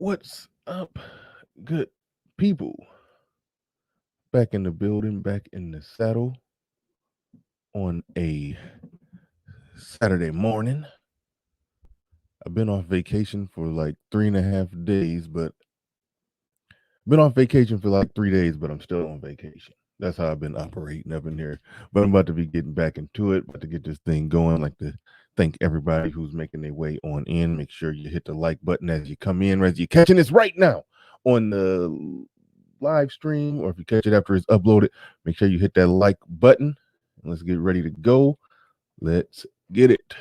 What's up, good people? Back in the building, back in the saddle on a Saturday morning. I've been off vacation for like 3.5 days, but been off vacation for like 3 days, but I'm still on vacation. That's how I've been operating up in here. But I'm about to be getting back into it, about to get this thing going. I'd like to thank everybody who's making their way on in. Make sure you hit the like button as you come in, as you're catching this right now on the live stream, or if you catch it after it's uploaded, make sure you hit that like button. Let's get ready to go. Let's get it.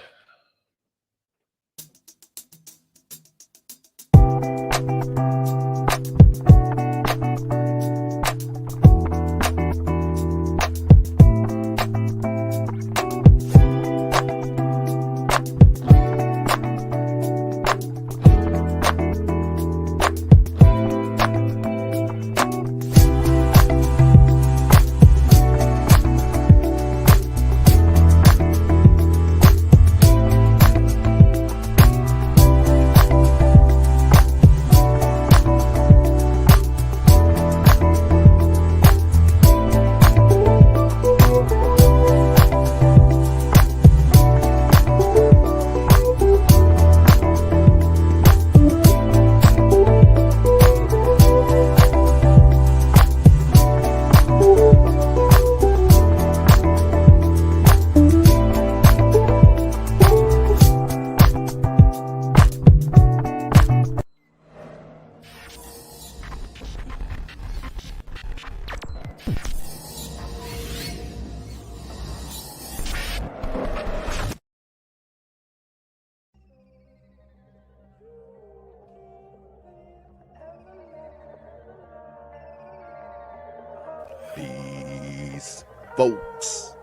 Peace, folks.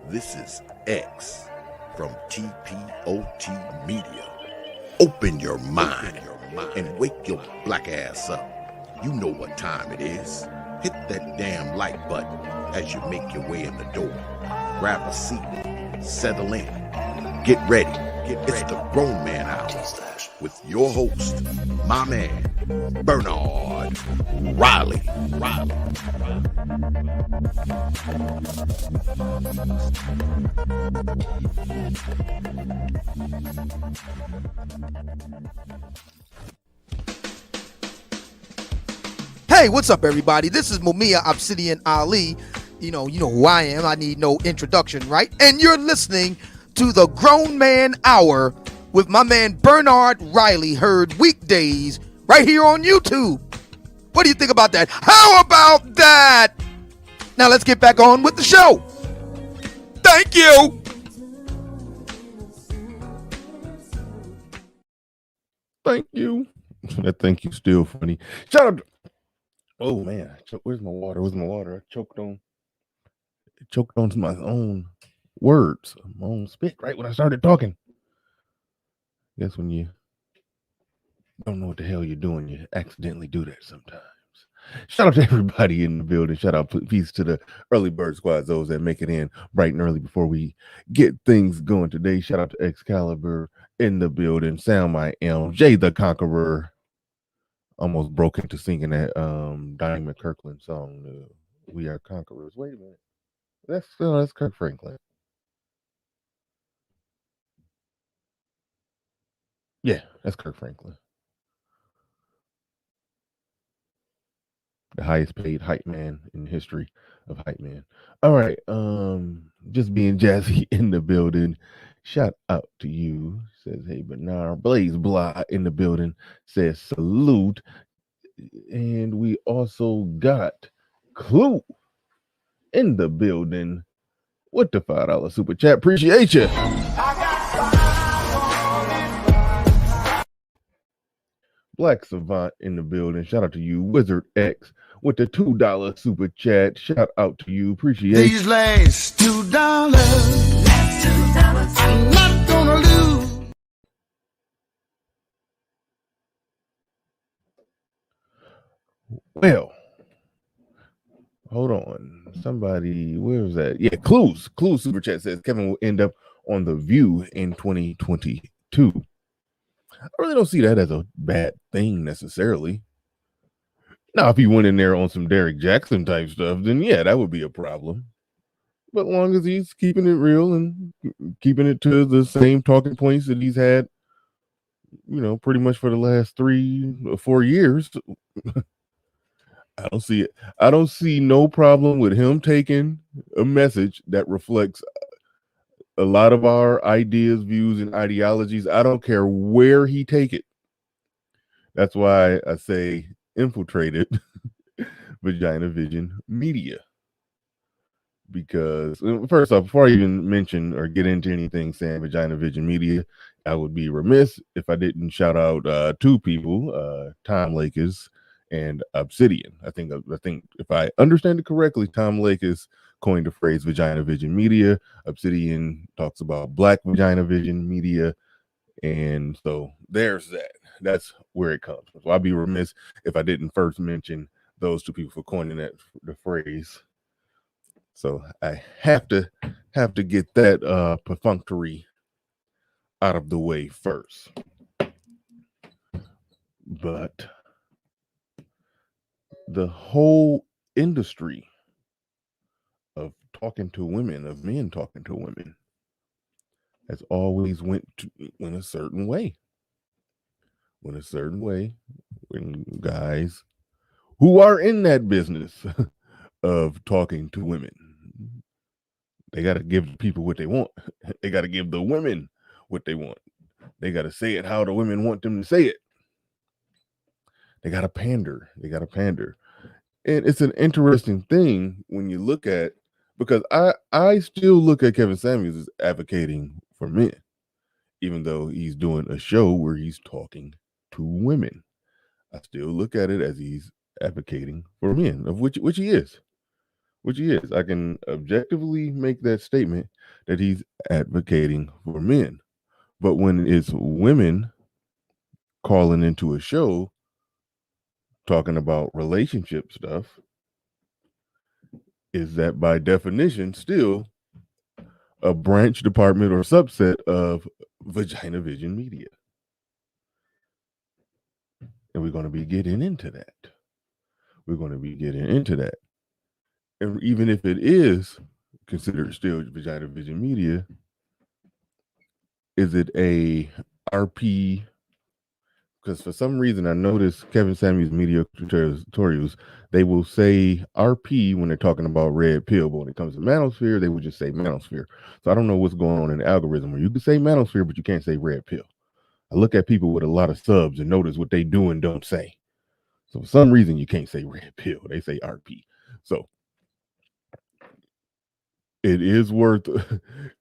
This is X from TPOT Media. Open your mind and wake your black ass up. You know what time it is. Hit that damn like button as you make your way in the door. Grab a seat, settle in, get ready. It's the Grown Man Hour with your host, my man, Bernard Riley. Hey, what's up, everybody? This is Mumia Obsidian Ali. You know who I am. I need no introduction, right? And you're listening to the Grown Man Hour with my man Bernard Riley, heard weekdays right here on YouTube. What do you think about that? How about that? Now let's get back on with the show. Thank you. Thank you. That thank you still funny. Shout out. Oh man, where's my water? I choked on my own words, my own spit right when I started talking. Guess when you don't know what the hell you're doing, you accidentally do that sometimes. Shout out to everybody in the building. Shout out, peace to the early bird squads, those that make it in bright and early before we get things going today. Shout out to Excalibur in the building. Sound My M, Jay the Conqueror. Almost broke into singing that Donnie McKirkland song, We Are Conquerors. Wait a minute. That's Kirk Franklin. Yeah, that's Kirk Franklin. The highest paid hype man in the history of hype man. All right. Just being jazzy in the building. Shout out to you. Says, hey, Bernard. Blaze Blah in the building. Says, salute. And we also got Clue in the building with the $5 super chat. Appreciate you. Black Savant in the building. Shout out to you. Wizard X with the $2 super chat. Shout out to you. Appreciate it. These last $2, I'm not gonna lose. Well, hold on. Somebody, where was that? Yeah, Clues super chat says Kevin will end up on The View in 2022. I really don't see that as a bad thing necessarily. Now, if he went in there on some Derek Jackson type stuff, then yeah, that would be a problem. But long as he's keeping it real and keeping it to the same talking points that he's had, pretty much for the last 3 or 4 years, I don't see it. I don't see no problem with him taking a message that reflects a lot of our ideas, views, and ideologies. I don't care where he take it. That's why I say infiltrated Vagina-Vision media. Because first off, before I even mention or get into anything saying Vagina-Vision media, I would be remiss if I didn't shout out 2 people, Tom Lakers and Obsidian. I think if I understand it correctly, Tom Lakers coined the phrase Vagina-Vision media. Obsidian talks about Black Vagina-Vision media, and so there's that. That's where it comes from. So I'd be remiss if I didn't first mention those 2 people for coining the phrase. So I have to get that perfunctory out of the way first. But the whole industry of talking to women, of men talking to women, has always went in a certain way. When guys who are in that business of talking to women, they got to give the people what they want. They got to give the women what they want. They got to say it how the women want them to say it. They got to pander. And it's an interesting thing when you look at, because I still look at Kevin Samuels as advocating for men, even though he's doing a show where he's talking to women. I still look at it as he's advocating for men, of which he is. I can objectively make that statement that he's advocating for men. But when it's women calling into a show talking about relationship stuff, is that by definition still a branch, department, or subset of Vagina-Vision media? And we're going to be getting into that. And even if it is considered still Vagina-Vision media, is it a RP? Because for some reason I noticed Kevin Samuels media tutorials, they will say RP when they're talking about red pill, but when it comes to manosphere, they would just say manosphere. So I don't know what's going on in the algorithm where you can say manosphere, but you can't say red pill. I look at people with a lot of subs and notice what they do and don't say. So for some reason you can't say red pill. They say RP. So it is worth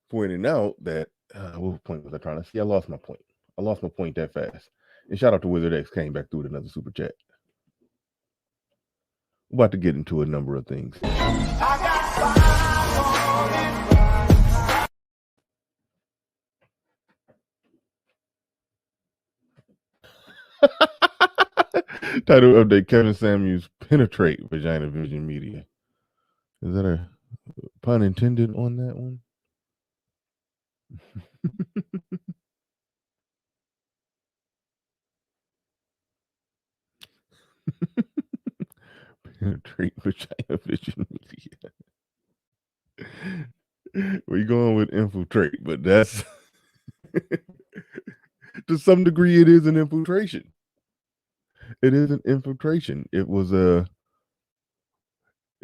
pointing out that what point was I trying to see? I lost my point that fast. And shout out to Wizard X, came back through with another super chat. We're about to get into a number of things. Title update: Kevin Samuels penetrate Vagina-Vision media. Is that a pun intended on that one? Penetrate Vagina-Vision media. We're going with infiltrate, but that's to some degree it is an infiltration. It is an infiltration. It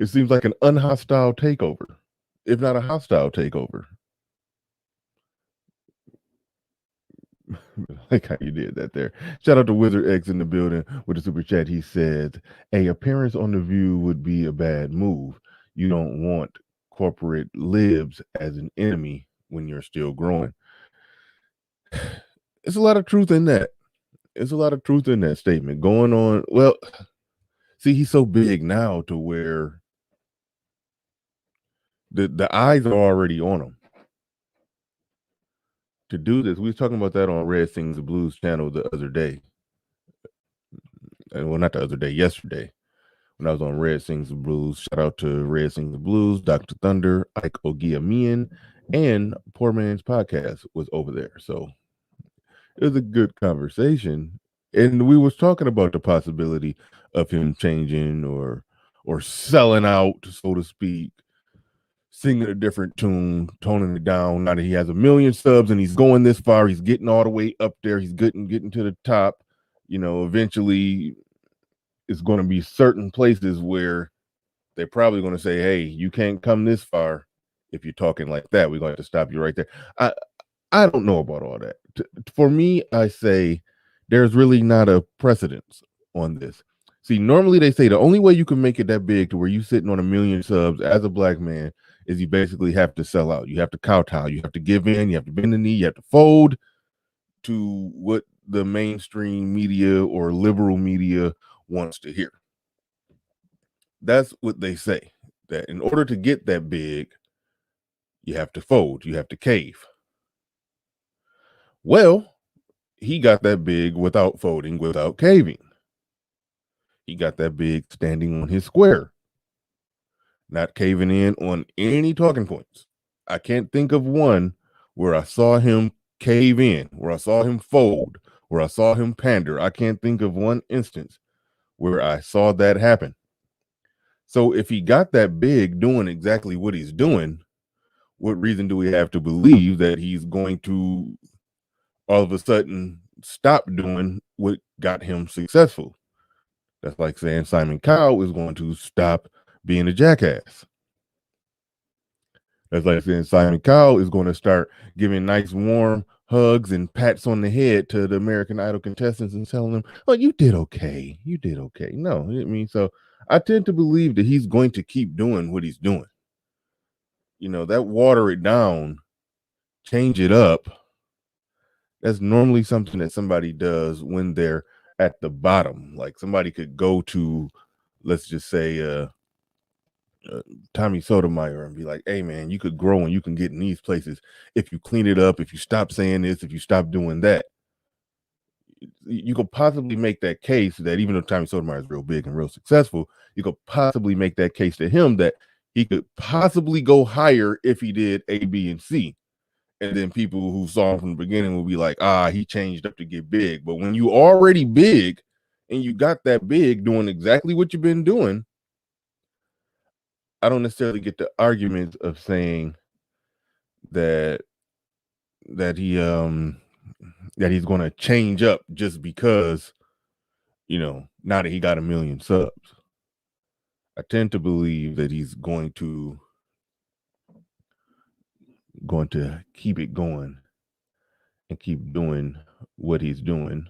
seems like an unhostile takeover, if not a hostile takeover. Like how you did that there. Shout out to Wizard X in the building with the super chat. He said, "A appearance on The View would be a bad move. You don't want corporate libs as an enemy when you're still growing." There's a lot of truth in that. There's a lot of truth in that statement going on. Well, see, he's so big now to where the eyes are already on him. To do this, we was talking about that on Red Sings the Blues channel the other day. Well, not the other day, yesterday, when I was on Red Sings the Blues. Shout out to Red Sings the Blues, Dr. Thunder, Ike Ogiamian, and Poor Man's Podcast was over there. So it was a good conversation, and we was talking about the possibility of him changing or selling out, so to speak, singing a different tune, toning it down. Now that he has 1 million subs and he's going this far, he's getting all the way up there, he's getting to the top. Eventually, it's going to be certain places where they're probably going to say, "Hey, you can't come this far if you're talking like that. We're going to stop you right there." I don't know about all that. For me, I say there's really not a precedence on this. See, normally they say the only way you can make it that big to where you sitting on 1 million subs as a black man is you basically have to sell out. You have to kowtow. You have to give in. You have to bend the knee. You have to fold to what the mainstream media or liberal media wants to hear. That's what they say. That in order to get that big, you have to fold. You have to cave. Well, he got that big without folding, without caving. He got that big standing on his square, not caving in on any talking points. I can't think of one where I saw him cave in, where I saw him fold, where I saw him pander. I can't think of one instance where I saw that happen. So if he got that big doing exactly what he's doing, what reason do we have to believe that he's going to all of a sudden stop doing what got him successful? That's like saying Simon Cowell is going to stop being a jackass. That's like saying Simon Cowell is going to start giving nice warm hugs and pats on the head to the American Idol contestants and telling them, "Oh, you did okay. You did okay." No, so I tend to believe that he's going to keep doing what he's doing. That water it down, change it up. That's normally something that somebody does when they're at the bottom. Like somebody could go to, let's just say, Tommy Sotomayor and be like, "Hey, man, you could grow and you can get in these places if you clean it up, if you stop saying this, if you stop doing that." You could possibly make that case that even though Tommy Sotomayor is real big and real successful, you could possibly make that case to him that he could possibly go higher if he did A, B, and C. And then people who saw him from the beginning will be like, he changed up to get big. But when you already big and you got that big doing exactly what you've been doing, I don't necessarily get the argument of saying that he that he's going to change up just because now that he got 1 million subs. I tend to believe that he's going to keep it going and keep doing what he's doing.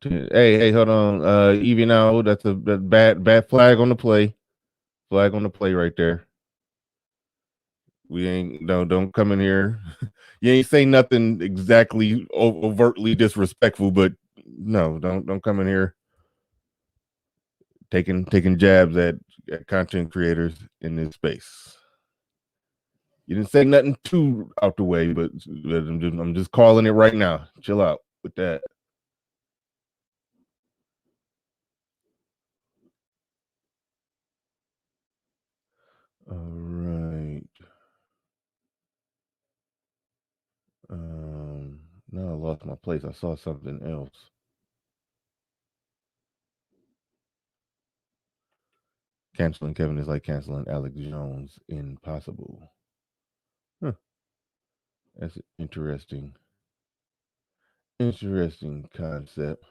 Hey, hold on. Evie, now that's a bad flag on the play. Flag on the play right there. We ain't don't come in here. You ain't say nothing exactly overtly disrespectful, but no, don't come in here taking jabs at content creators in this space. You didn't say nothing too out the way, but I'm just calling it right now. Chill out with that. All right. Now I lost my place. I saw something else. Canceling Kevin is like canceling Alex Jones. Impossible. Huh. That's interesting. Interesting concept.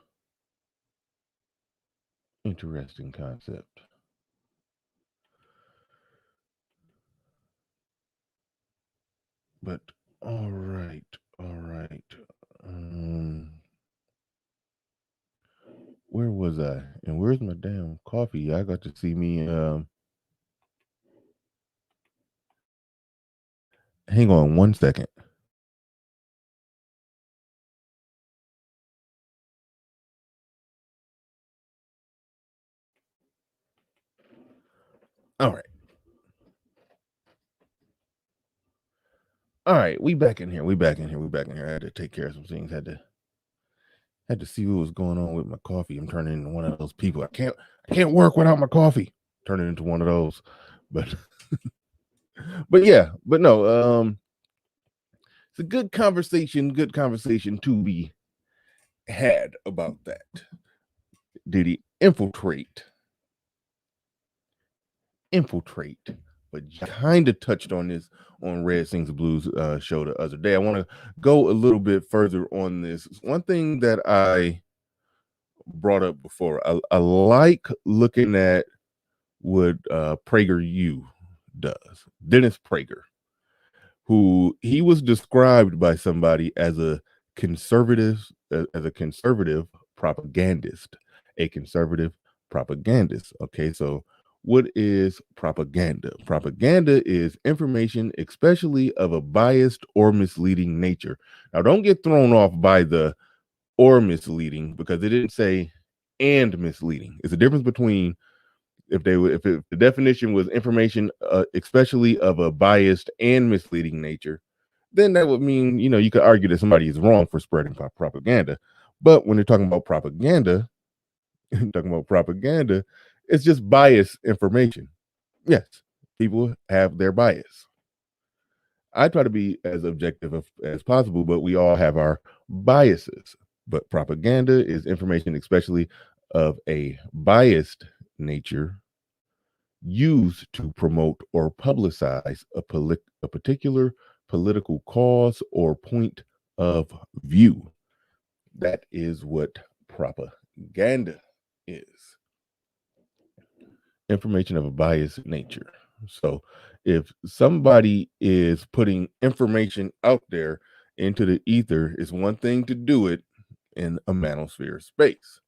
Interesting concept. But all right. Where was I? And where's my damn coffee? I got to see me. Hang on 1 second. All right. All right, we back in here. I had to take care of some things. Had to see what was going on with my coffee. I'm turning into one of those people. I can't work without my coffee. turn it into one of those. But but yeah, but no, it's a good conversation to be had about that. Did he infiltrate? But kind of touched on this on Red Sings the Blues show the other day. I want to go a little bit further on this. One thing that I brought up before, I like looking at what PragerU does. Dennis Prager, who he was described by somebody as a conservative propagandist, a conservative propagandist. Okay, so what is propaganda? Propaganda is information, especially of a biased or misleading nature. Now, don't get thrown off by the or misleading, because it didn't say and misleading. It's a difference between if the definition was information, especially of a biased and misleading nature, then that would mean, you could argue that somebody is wrong for spreading propaganda. But when you're talking about propaganda, it's just biased information. Yes, people have their bias. I try to be as objective as possible, but we all have our biases. But propaganda is information, especially of a biased nature, used to promote or publicize a particular political cause or point of view. That is what propaganda is. Information of a biased nature. So if somebody is putting information out there into the ether, it's one thing to do it in a manosphere space,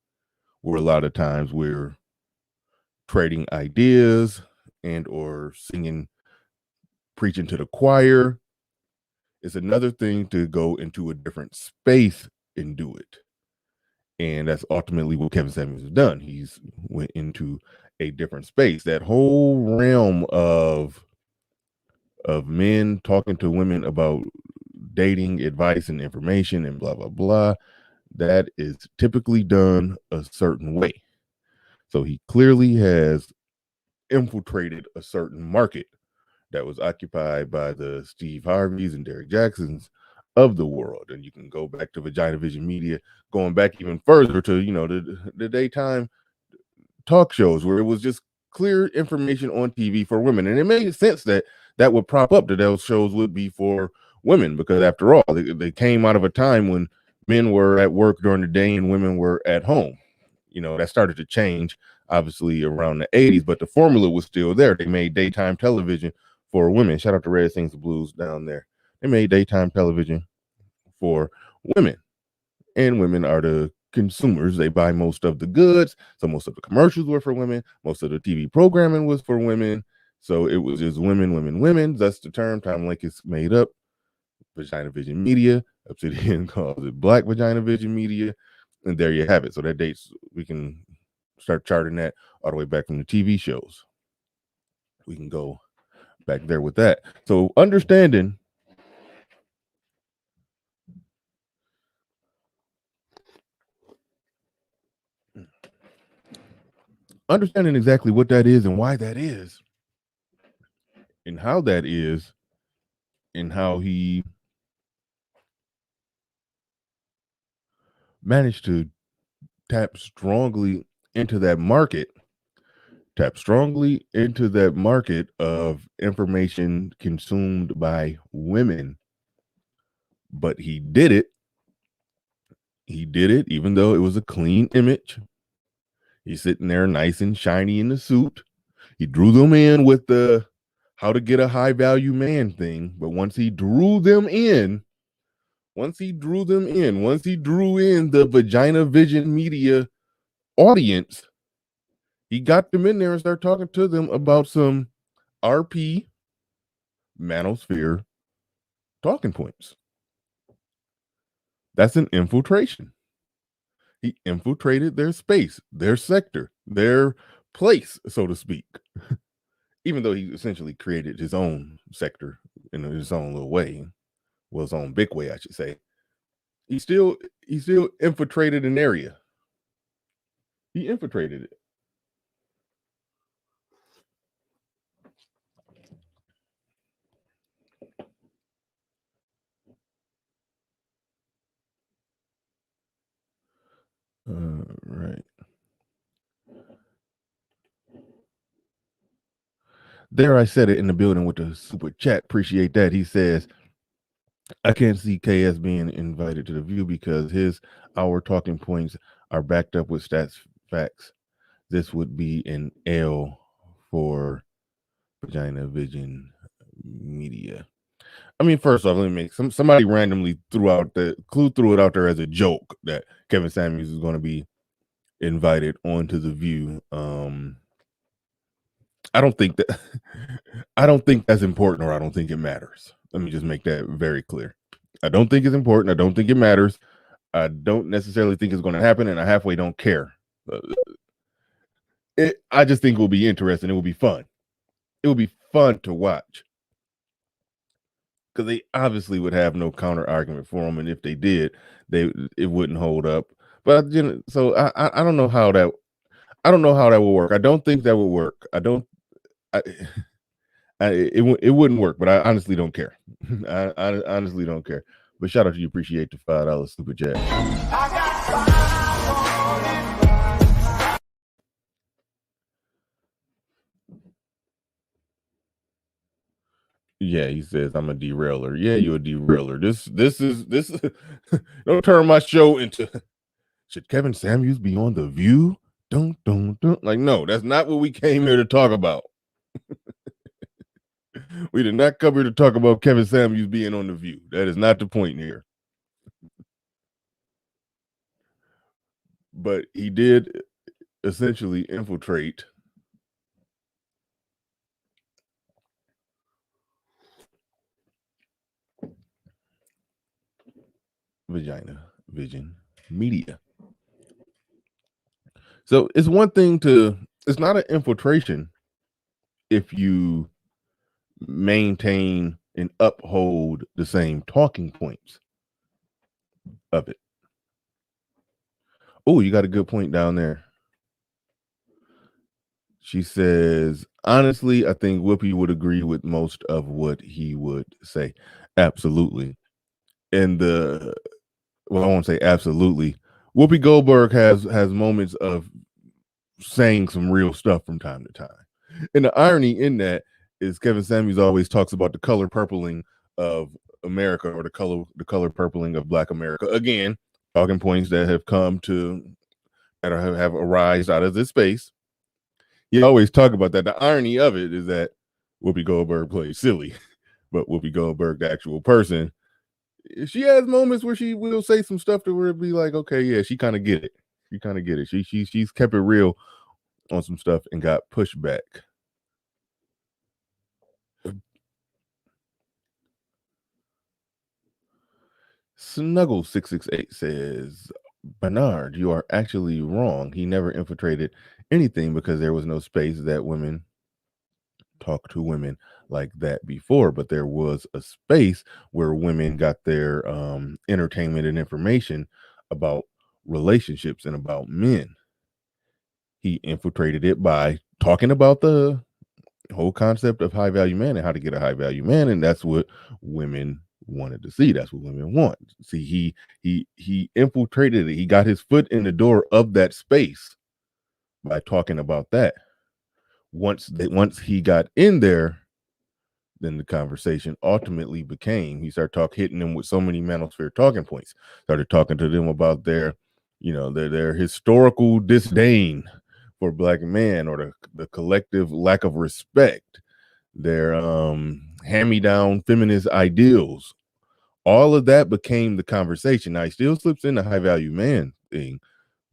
where a lot of times we're trading ideas and or singing, preaching to the choir. It's another thing to go into a different space and do it. And that's ultimately what Kevin Samuels has done. He's went into a different space. That whole realm of men talking to women about dating advice and information and blah blah blah, that is typically done a certain way. So he clearly has infiltrated a certain market that was occupied by the Steve Harveys and Derek Jacksons of the world. And you can go back to Vagina-Vision media, going back even further to, the daytime talk shows where it was just clear information on TV for women. And it made sense that would prop up, that those shows would be for women, because after all, they came out of a time when men were at work during the day and women were at home. That started to change obviously around the 80s, but the formula was still there. They made daytime television for women. Shout out to Red Sings the Blues down there. They made daytime television for women, and women are the consumers. They buy most of the goods. So most of the commercials were for women. Most of the TV programming was for women. So it was just women, women, women. That's the term. Time Link is made up. Vagina-Vision media. Obsidian calls it Black Vagina-Vision media. And there you have it. So that dates, we can start charting that all the way back from the TV shows. We can go back there with that. So understanding exactly what that is and why that is and how that is and how he managed to tap strongly into that market of information consumed by women. But he did it even though it was a clean image. He's sitting there nice and shiny in the suit. He drew them in with the how to get a high value man thing. But once he drew in the Vagina-Vision media audience, he got them in there and started talking to them about some RP manosphere talking points. That's an infiltration. He infiltrated their space, their sector, their place, so to speak. Even though he essentially created his own sector in his own little way, well, his own big way, I should say. He still infiltrated an area. He infiltrated it. Right. There, I said it in the building with the super chat. Appreciate that. He says, I can't see KS being invited to the view because our talking points are backed up with stats facts. This would be an L for Vagina-Vision Media. I mean, first off, let me make somebody randomly threw it out there as a joke that Kevin Samuels is going to be invited onto the view. I don't think that's important, or I don't think it matters. Let me just make that very clear. I don't think it's important. I don't think it matters. I don't necessarily think it's going to happen, and I halfway don't care. I just think it will be interesting. It will be fun. It will be fun to watch because they obviously would have no counter argument for them, and if they did, it wouldn't hold up. But so I don't know how that will work. I don't think that would work. It wouldn't work, but I honestly don't care. I honestly don't care. But shout out to you. Appreciate the $5 super chat. Yeah, he says I'm a derailer. Yeah, you're a derailer. This is don't turn my show into should Kevin Samuels be on The View? Don't. Like, no, that's not what we came here to talk about. We did not come here to talk about Kevin Samuels being on The View. That is not the point here. But he did essentially infiltrate Vagina-Vision Media. So it's one thing it's not an infiltration if you maintain and uphold the same talking points of it. Oh, you got a good point down there. She says, honestly, I think Whoopi would agree with most of what he would say. Absolutely. And I won't say absolutely. Whoopi Goldberg has moments of saying some real stuff from time to time. And the irony in that is Kevin Samuels always talks about the color purpling of America, or the color purpling of Black America. Again, talking points that have have arisen out of this space. You always talk about that. The irony of it is that Whoopi Goldberg plays silly, but Whoopi Goldberg, the actual person, she has moments where she will say some stuff to where it'd be like, okay, yeah, she kind of get it. She's kept it real on some stuff and got pushed back. Snuggle668 says, Bernard, you are actually wrong. He never infiltrated anything because there was no space that women talk to women like that before, but there was a space where women got their entertainment and information about relationships and about men. He infiltrated it by talking about the whole concept of high value man and how to get a high value man, and that's what women wanted to see. That's what women want. See, he infiltrated it. He got his foot in the door of that space by talking about that. Once he got in there, then the conversation ultimately became, he started hitting them with so many manosphere talking points. Started talking to them about their historical disdain for Black men, or the collective lack of respect, their hand-me-down feminist ideals. All of that became the conversation. Now, he still slips in the high value man thing,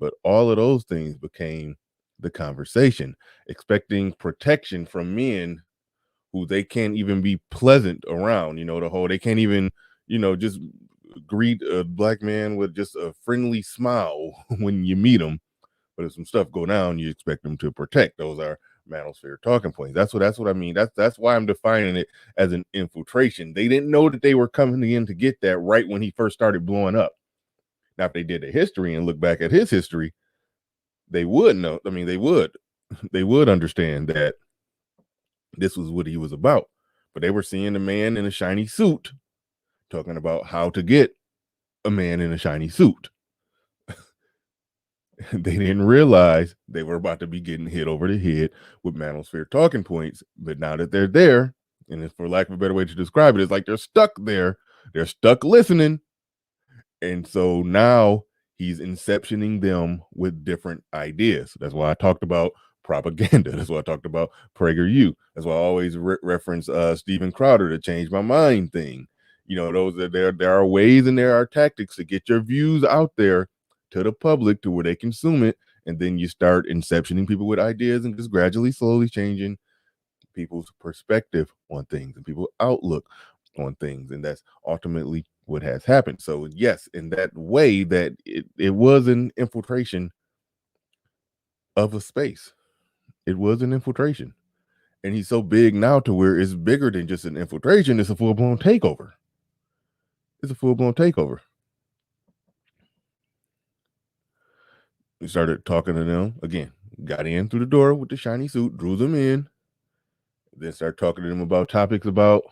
but all of those things became the conversation. Expecting protection from men who they can't even be pleasant around. They can't even, just greet a Black man with just a friendly smile when you meet them. But if some stuff go down, you expect them to protect. Those are manosphere talking points. That's what I mean. That's why I'm defining it as an infiltration. They didn't know that they were coming in to get that right when he first started blowing up. Now, if they did a history and look back at his history, they would know. I mean, they would understand that this was what he was about. But they were seeing a man in a shiny suit talking about how to get a man in a shiny suit. They didn't realize they were about to be getting hit over the head with manosphere talking points. But now that they're there, and for lack of a better way to describe it, it's like they're stuck there. They're stuck listening. And so now he's inceptioning them with different ideas. That's why I talked about propaganda. That's why I talked about PragerU. That's why I always reference Steven Crowder, to change my mind thing. You know, those are there are ways and there are tactics to get your views out there to the public to where they consume it. And then you start inceptioning people with ideas and just gradually, slowly changing people's perspective on things and people's outlook on things. And that's ultimately what has happened. So yes, in that way, that it was an infiltration of a space. It was an infiltration. And he's so big now to where it's bigger than just an infiltration. It's a full-blown takeover. It's a full-blown takeover. We started talking to them again, got in through the door with the shiny suit, drew them in, then started talking to them about topics about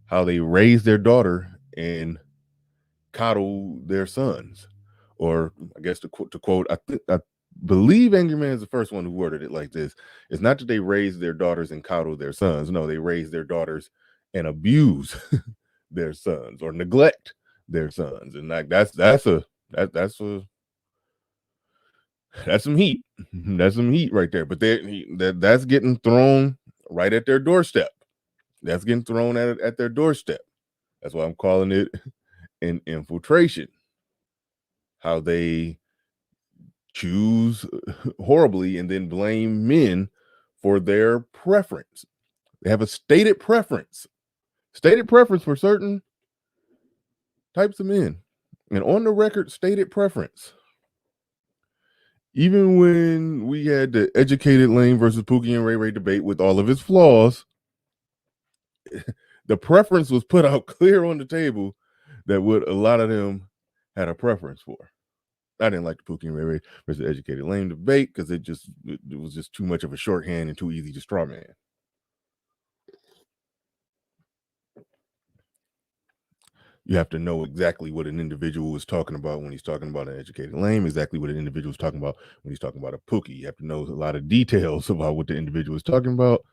how they raise their daughter and coddle their sons. Or I guess to quote, I believe Angry Man is the first one who worded it like this. It's not that they raise their daughters and coddle their sons. No, they raise their daughters and abuse their sons or neglect their sons. And like that's some heat. That's some heat right there. But that's getting thrown right at their doorstep. That's getting thrown at their doorstep. That's why I'm calling it an infiltration. How they choose horribly and then blame men for their preference. They have a stated preference for certain types of men, and on the record, stated preference. Even when we had the educated Lane versus Pookie and Ray Ray debate with all of its flaws, the preference was put out clear on the table that what a lot of them had a preference for. I didn't like the Pookie and Ray Ray versus Educated Lame debate because it was just too much of a shorthand and too easy to straw man. You have to know exactly what an individual is talking about when he's talking about an Educated Lame, exactly what an individual is talking about when he's talking about a Pookie. You have to know a lot of details about what the individual is talking about.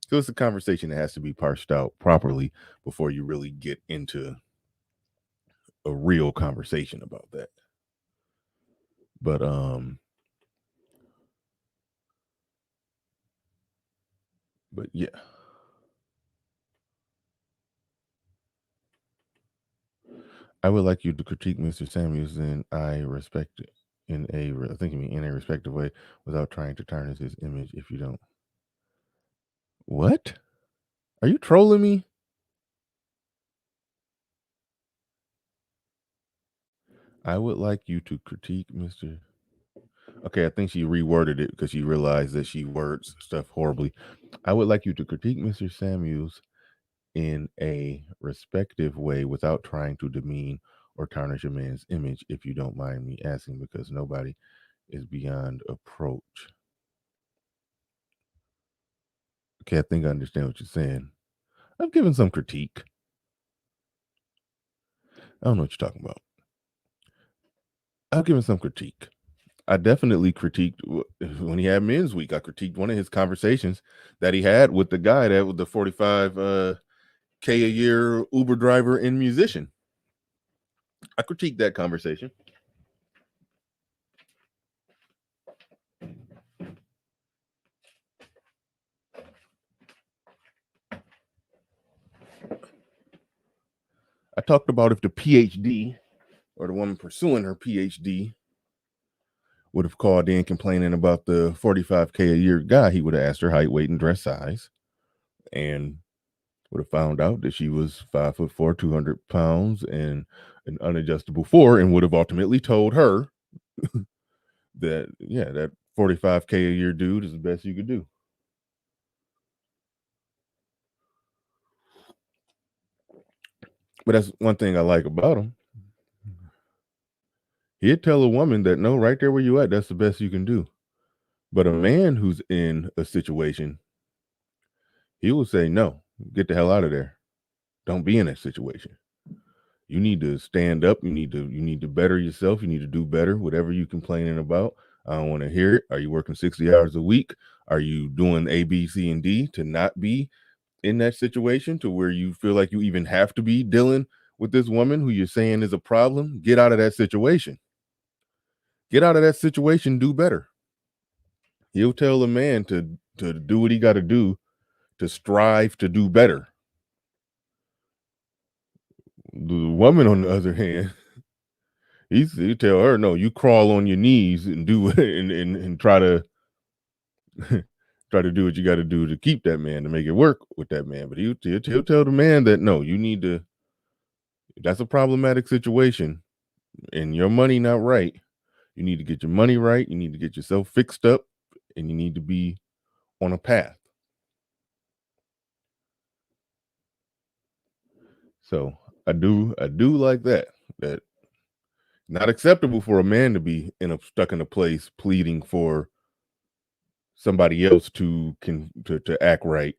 So it's a conversation that has to be parsed out properly before you really get into a real conversation about that. But yeah. I would like you to critique Mr. Samuels, and I respect it I think you mean in a respectful way, without trying to tarnish his image. If you don't, what? Are you trolling me? I would like you to critique Mr. Okay, I think she reworded it because she realized that she words stuff horribly. I would like you to critique Mr. Samuels in a respectful way without trying to demean or tarnish a man's image, if you don't mind me asking, because nobody is beyond approach. Okay, I think I understand what you're saying. I've given some critique. I don't know what you're talking about. I've given some critique. I definitely critiqued when he had Men's Week. I critiqued one of his conversations that he had with the guy that was the 45K a year Uber driver and musician. I critiqued that conversation. I talked about if the PhD or the woman pursuing her PhD would have called in complaining about the 45K a year guy, he would have asked her height, weight, and dress size, and would have found out that she was 5'4", 200 pounds, and an unadjustable 4, and would have ultimately told her that, yeah, that 45K a year dude is the best you could do. But that's one thing I like about him. He'd tell a woman that, no, right there where you at, that's the best you can do. But a man who's in a situation, he will say, no, get the hell out of there. Don't be in that situation. You need to stand up. You need to better yourself. You need to do better. Whatever you complaining about, I don't want to hear it. Are you working 60 hours a week? Are you doing A, B, C, and D to not be in that situation to where you feel like you even have to be dealing with this woman who you're saying is a problem? Get out of that situation. Get out of that situation. Do better. He'll tell a man to do what he got to do to strive to do better. The woman, on the other hand, he tell her, no, you crawl on your knees and do and try to try to do what you got to do to keep that man, to make it work with that man. But he'll tell the man that no, you need to. That's a problematic situation, and your money not right. You need to get your money right. You need to get yourself fixed up, and you need to be on a path. So I do like that. That not acceptable for a man to be stuck in a place pleading for somebody else to act right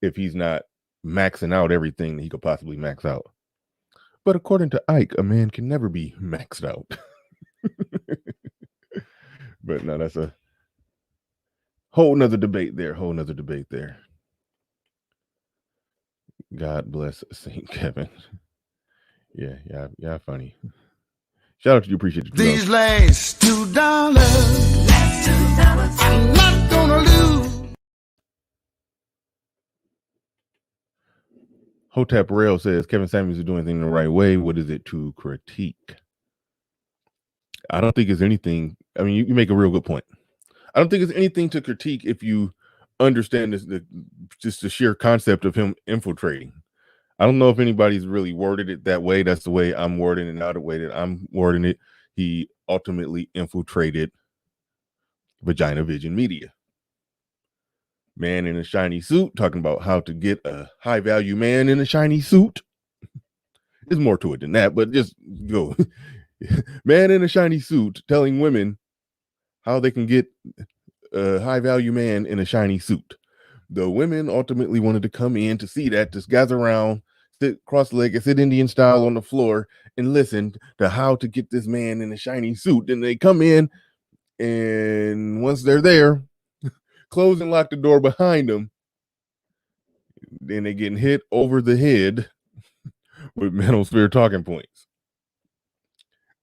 if he's not maxing out everything that he could possibly max out. But according to Ike, a man can never be maxed out. But no, that's a whole nother debate there. God bless St. Kevin. Yeah, funny. Shout out to you. Appreciate you. These last $2, I'm not gonna lose. Hotep Rail says Kevin Samuels is doing things the right way. What is it to critique? I don't think it's anything. I mean, you make a real good point. I don't think it's anything to critique if you understand just the sheer concept of him infiltrating. I don't know if anybody's really worded it that way. That's the way I'm wording it, not the way that I'm wording it. He ultimately infiltrated Vagina-Vision Media. Man in a shiny suit talking about how to get a high-value man in a shiny suit. There's more to it than that, but just go. Man in a shiny suit telling women how they can get a high-value man in a shiny suit. The women ultimately wanted to come in to see that, just gather around, sit cross-legged, sit Indian style on the floor, and listen to how to get this man in a shiny suit. Then they come in, and once they're there, close and lock the door behind them. Then they getting hit over the head with manosphere talking points.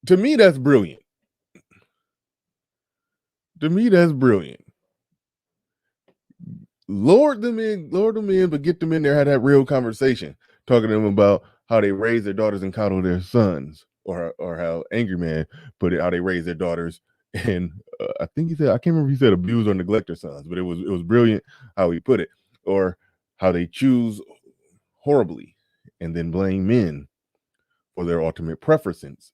To me, that's brilliant. Lord them in, but get them in there, have that real conversation, talking to them about how they raise their daughters and coddle their sons, or how Angry Man put it, how they raise their daughters, and I think he said, I can't remember if he said abuse or neglect their sons, but it was brilliant how he put it, or how they choose horribly and then blame men for their ultimate preferences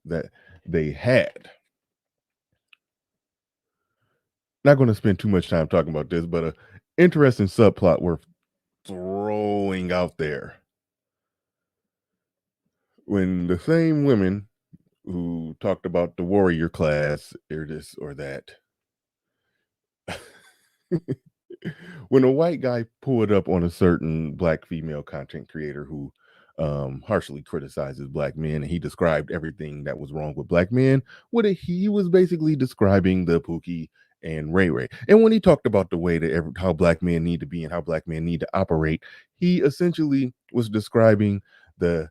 that they had. Not going to spend too much time talking about this, but an interesting subplot worth throwing out there. When the same women who talked about the warrior class or this or that, when a white guy pulled up on a certain black female content creator who harshly criticizes black men, and he described everything that was wrong with black men, he was basically describing the Pookie and Ray Ray. And when he talked about the way that how black men need to be and how black men need to operate, he essentially was describing the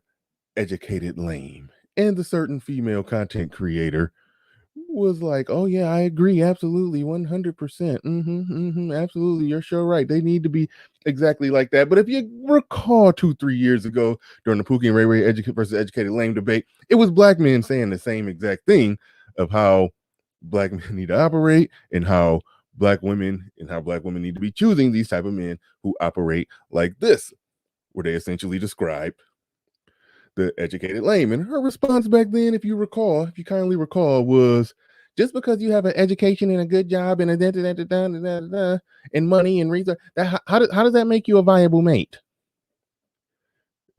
educated lame. And the certain female content creator was like, oh yeah, I agree, absolutely, 100%, absolutely, you're sure right, they need to be exactly like that. But if you recall 2-3 years ago during the Pookie and Ray Ray versus educated lame debate, it was black men saying the same exact thing of how black men need to operate, and how black women need to be choosing these type of men who operate like this, where they essentially describe the educated lame. And her response back then, if you kindly recall, was, just because you have an education and a good job and and money and research, how does that make you a viable mate?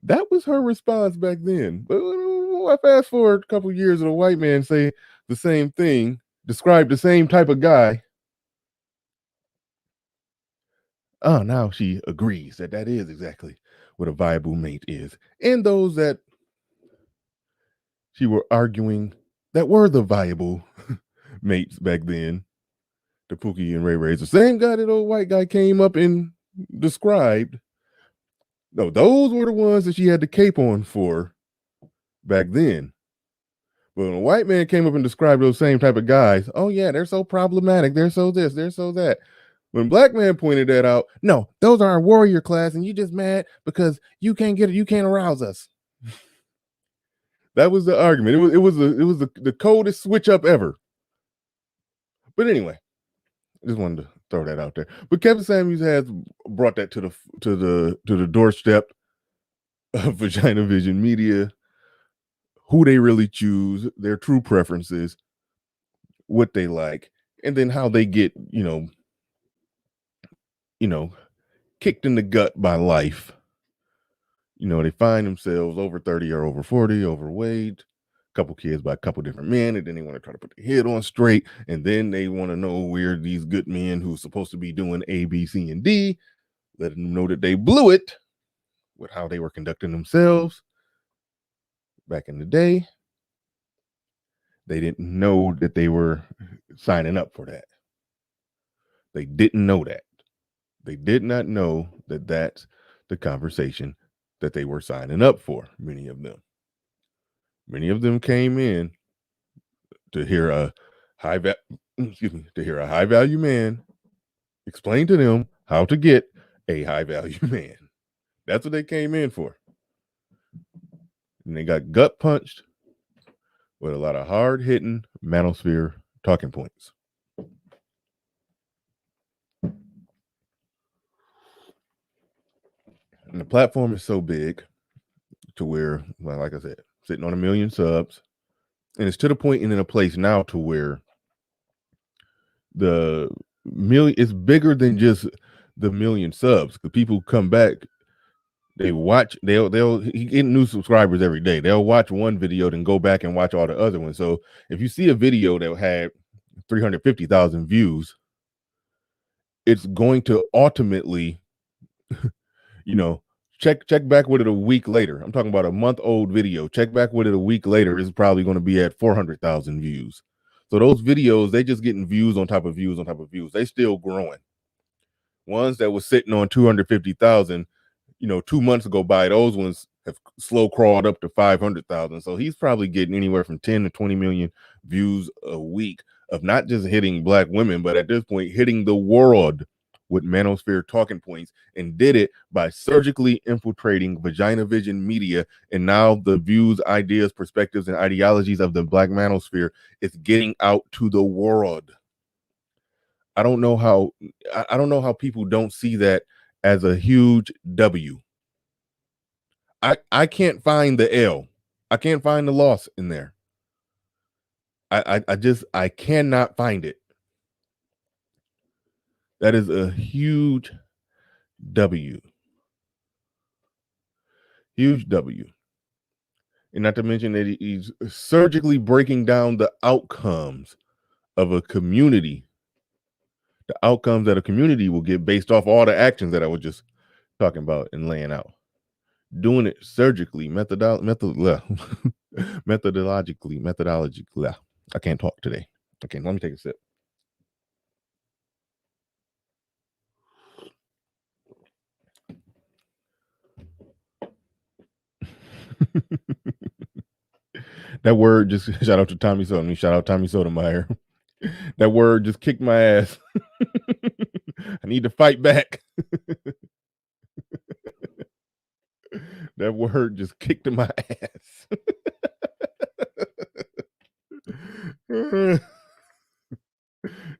That was her response back then. But I fast forward a couple years of a white man say the same thing, describe the same type of guy. Oh, now she agrees that is exactly what a viable mate is. And those that she were arguing that were the viable mates back then. The Pookie and Ray Ray's the same guy that old white guy came up and described. No, those were the ones that she had the cape on for back then. But when a white man came up and described those same type of guys, oh yeah, they're so problematic, they're so this, they're so that. When a black man pointed that out, no, those are our warrior class, and you just mad because you can't get it, you can't arouse us. That was the argument. It was the coldest switch up ever. But anyway, I just wanted to throw that out there. But Kevin Samuels has brought that to the doorstep of Vagina-Vision Media. Who they really choose, their true preferences, what they like, and then how they get, kicked in the gut by life. They find themselves over 30 or over 40, overweight, couple kids by a couple different men, and then they want to try to put their head on straight, and then they want to know where these good men who's supposed to be doing A, B, C, and D, letting them know that they blew it with how they were conducting themselves back in the day. They didn't know that they were signing up for that. They didn't know that. They did not know that that's the conversation that they were signing up for. Many of them came in to hear a high value man explain to them how to get a high value man. That's what they came in for. And they got gut punched with a lot of hard hitting manosphere talking points. And the platform is so big to where, well, like I said, sitting on 1 million subs. And it's to the point and in a place now to where the million is bigger than just the 1 million subs. Because people come back, they watch, they'll he get new subscribers every day. They'll watch one video, then go back and watch all the other ones. So if you see a video that had 350,000 views, it's going to ultimately, check back with it a week later. I'm talking about a month-old video. Check back with it a week later. It's probably going to be at 400,000 views. So those videos, they just getting views on top of views on top of views. They still growing. Ones that was sitting on 250,000, 2 months ago by, those ones have slow crawled up to 500,000. So he's probably getting anywhere from 10 to 20 million views a week of not just hitting black women, but at this point hitting the world with manosphere talking points, and did it by surgically infiltrating Vagina-Vision Media. And now the views, ideas, perspectives, and ideologies of the black manosphere is getting out to the world. I don't know how people don't see that as a huge W. I can't find the L. I can't find the loss in there. I cannot find it. That is a huge W. Huge W. And not to mention that he's surgically breaking down the outcomes of a community. The outcomes that a community will get based off all the actions that I was just talking about and laying out. Doing it surgically, methodologically. I can't talk today. Okay, let me take a sip. That word just, shout out to Tommy Sotomayor. Shout out Tommy Sotomayor. That word just kicked my ass. I need to fight back. That word just kicked in my ass.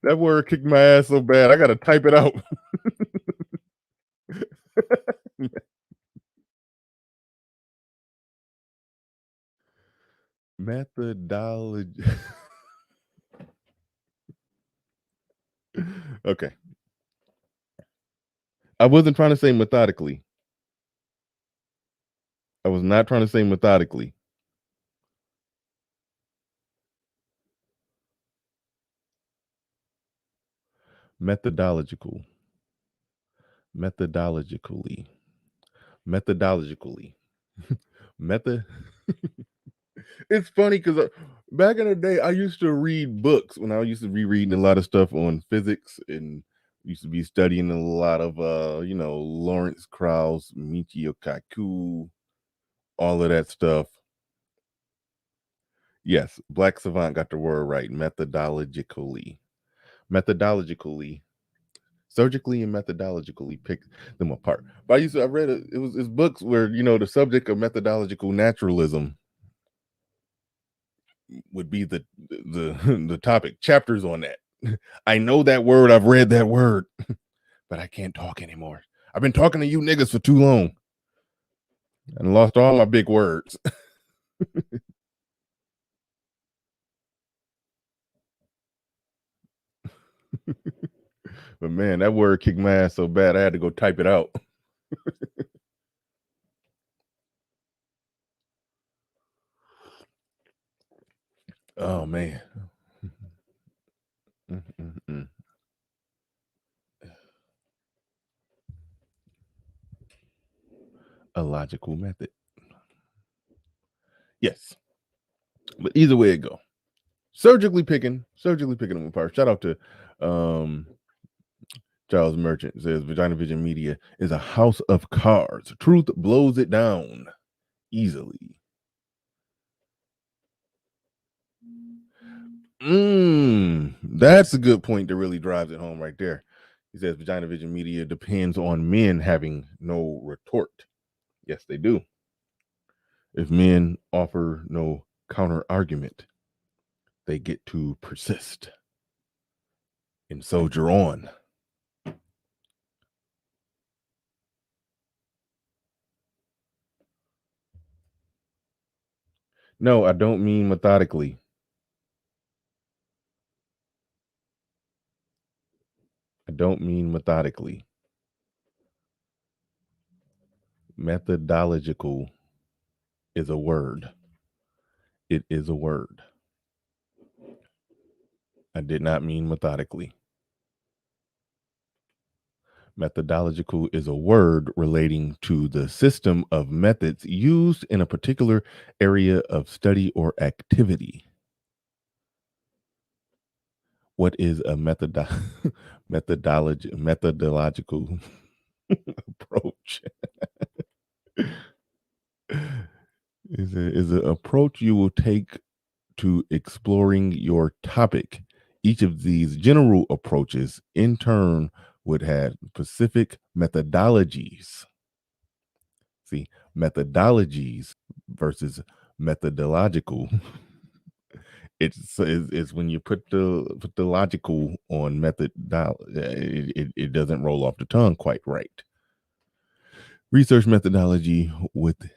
That word kicked my ass so bad, I gotta type it out. Methodology. Okay. I wasn't trying to say methodically. I was not trying to say methodically. Methodologically. Methodologically. It's funny because back in the day, I used to read books when I used to be reading a lot of stuff on physics and used to be studying a lot of, Lawrence Krauss, Michio Kaku, all of that stuff. Yes, Black Savant got the word right. Methodologically, surgically and methodologically pick them apart. But I read it's books where the subject of methodological naturalism would be the the topic, chapters on that. I know that word, I've read that word, but I can't talk anymore. I've been talking to you niggas for too long and lost all my big words. But man, that word kicked my ass so bad I had to go type it out. Oh man. Mm-mm-mm. A logical method. Yes. But either way it go. Surgically picking them apart. Shout out to Charles Merchant. Says Vagina-Vision Media is a house of cards. Truth blows it down easily. That's a good point that really drives it home right there. He says Vagina-Vision Media depends on men having no retort. Yes, they do. If men offer no counter argument, they get to persist and soldier on. No, I don't mean methodically. I don't mean methodically. Methodological is a word. It is a word. I did not mean methodically. Methodological is a word relating to the system of methods used in a particular area of study or activity. What is a methodological approach? is an approach you will take to exploring your topic. Each of these general approaches in turn would have specific methodologies. See, methodologies versus methodological. It's when you put the logical on method, it doesn't roll off the tongue quite right. Research methodology within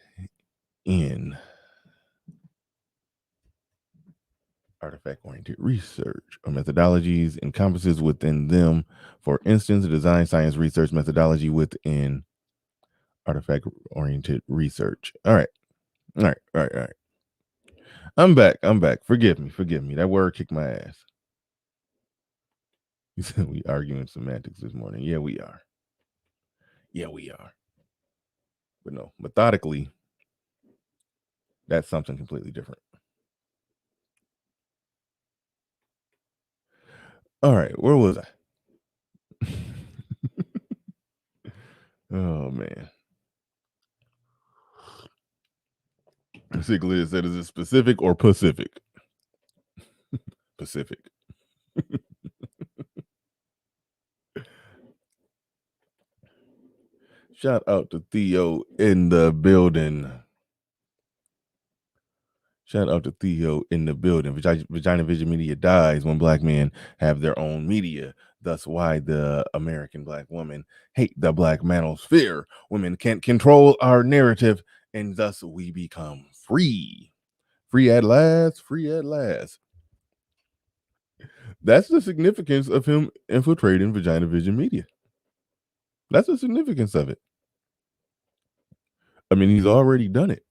artifact-oriented research or methodologies encompasses within them. For instance, design science research methodology within artifact-oriented research. All right. I'm back. Forgive me. That word kicked my ass. You said we arguing semantics this morning. Yeah, we are. But no, methodically, that's something completely different. All right, where was I? Oh man. Sick Liz said, is it specific or Pacific? Pacific. Shout out to Theo in the building. Vagina-Vision Media dies when black men have their own media. Thus why the American black woman hate the black manosphere. Women can't control our narrative, and thus we become free. Free at last. That's the significance of him infiltrating Vagina-Vision Media. That's the significance of it. I mean, he's already done it.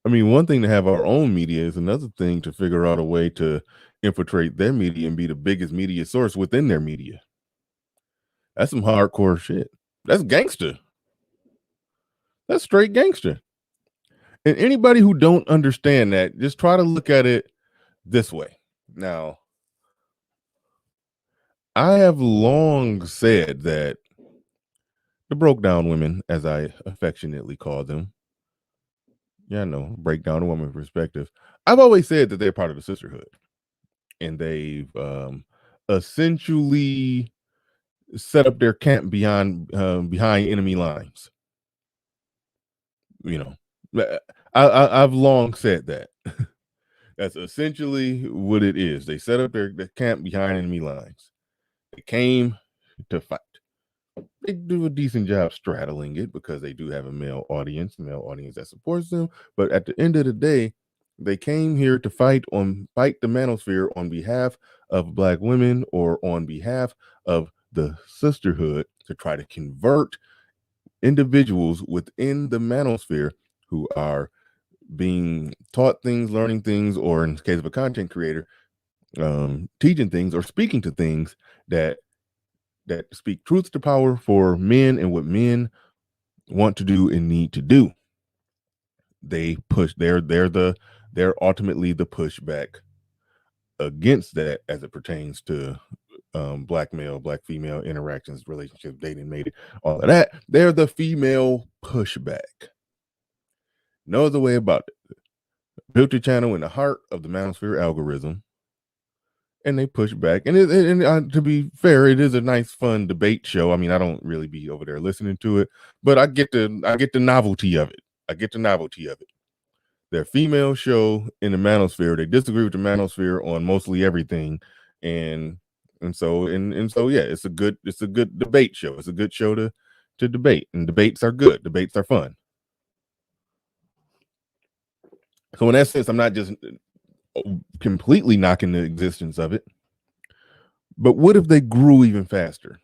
I mean, one thing to have our own media is another thing to figure out a way to infiltrate their media and be the biggest media source within their media. That's some hardcore shit. That's gangster. That's straight gangster. And anybody who don't understand that, just try to look at it this way. Now, I have long said that the broke down women, as I affectionately call them, yeah, I know, break down a woman perspective. I've always said that they're part of the sisterhood, and they've essentially set up their camp behind enemy lines. You know, I've long said that. That's essentially what it is. They set up their camp behind enemy lines. They came to fight. They do a decent job straddling it because they do have a male audience that supports them. But at the end of the day, they came here to fight the manosphere on behalf of Black women or on behalf of the sisterhood to try to convert individuals within the manosphere who are being taught things, learning things, or in the case of a content creator, teaching things or speaking to things that speak truth to power for men and what men want to do and need to do. They push. They're ultimately the pushback against that as it pertains to Black male, Black female interactions, relationships, dating, mating, all of that. They're the female pushback. No other way about it. Built your channel in the heart of the manosphere algorithm, and they push back. And to be fair, it is a nice, fun debate show. I mean, I don't really be over there listening to it, but I get the novelty of it. Their female show in the manosphere. They disagree with the manosphere on mostly everything, and so yeah, it's a good debate show. It's a good show to debate, and debates are good. Debates are fun. So in that sense, I'm not just completely knocking the existence of it. But what if they grew even faster?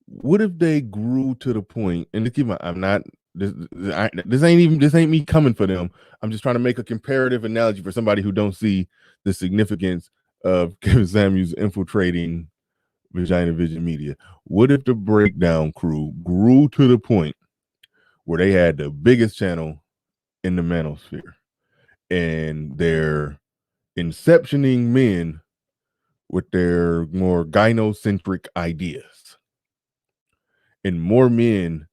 What if they grew to the point? And to keep my, I'm not. This ain't me coming for them. I'm just trying to make a comparative analogy for somebody who don't see the significance of Kevin Samuels infiltrating Vagina-Vision media. What if the breakdown crew grew to the point where they had the biggest channel in the manosphere, and they're inceptioning men with their more gynocentric ideas, and more men,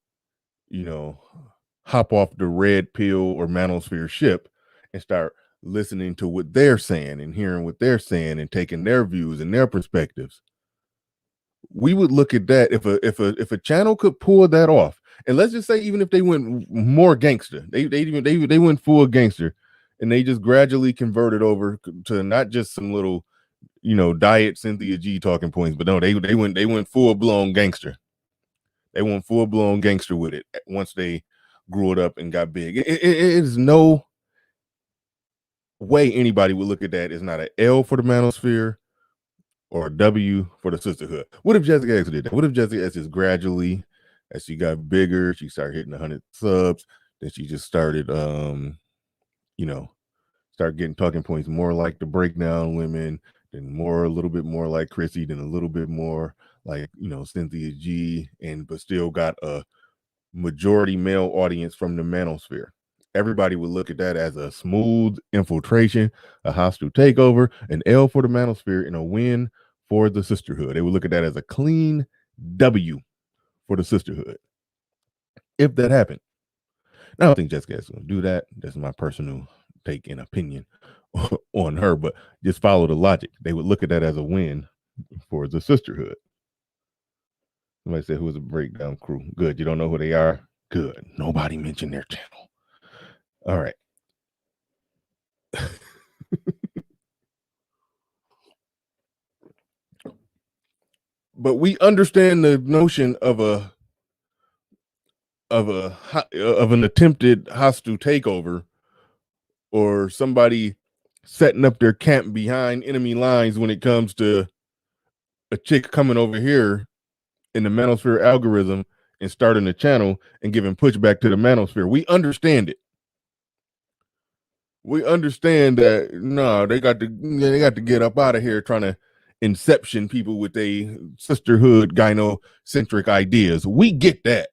hop off the red pill or manosphere ship and start listening to what they're saying and hearing what they're saying and taking their views and their perspectives. We would look at that if a channel could pull that off. And let's just say, even if they went more gangster, they went full gangster, and they just gradually converted over to not just some little, diet Cynthia G talking points, but no, they went full blown gangster. They went full blown gangster with it once they grew it up and got big. It is no way anybody would look at that as not an L for the manosphere or a W for the sisterhood. What if Jessica X did that? What if Jessica X is gradually, as she got bigger, she started hitting 100 subs, then she just started, start getting talking points more like the breakdown women, then a little bit more like Chrissy, then a little bit more like, Cynthia G, but still got a majority male audience from the manosphere. Everybody would look at that as a smooth infiltration, a hostile takeover, an L for the manosphere, and a win for the sisterhood. They would look at that as a clean W for the sisterhood. If that happened. Now, I don't think Jessica is going to do that. That's my personal take and opinion on her, but just follow the logic. They would look at that as a win for the sisterhood. Somebody said, who is a breakdown crew? Good. You don't know who they are? Good. Nobody mentioned their channel. All right. But we understand the notion of an attempted hostile takeover, or somebody setting up their camp behind enemy lines when it comes to a chick coming over here in the manosphere algorithm and starting a channel and giving pushback to the manosphere. We understand it. We understand that they got to get up out of here trying to inception people with a sisterhood gynocentric ideas. We get that.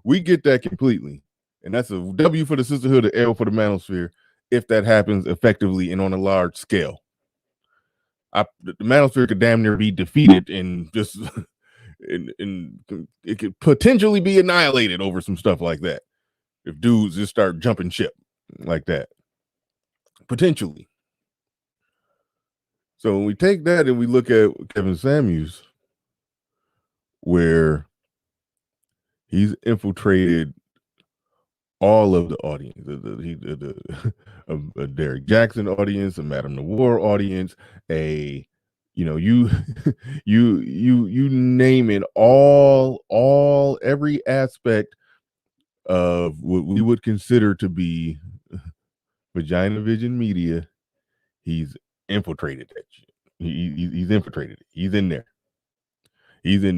We get that completely. And that's a W for the sisterhood, an L for the manosphere, if that happens effectively and on a large scale. The manosphere could damn near be defeated and just and it could potentially be annihilated over some stuff like that if dudes just start jumping ship like that. Potentially. So when we take that and we look at Kevin Samuels, where he's infiltrated all of the audience, a Derek Jackson audience, a Madame Noir audience, you name it, all every aspect of what we would consider to be Vagina-Vision media. He's infiltrated that shit. He's infiltrated it. He's in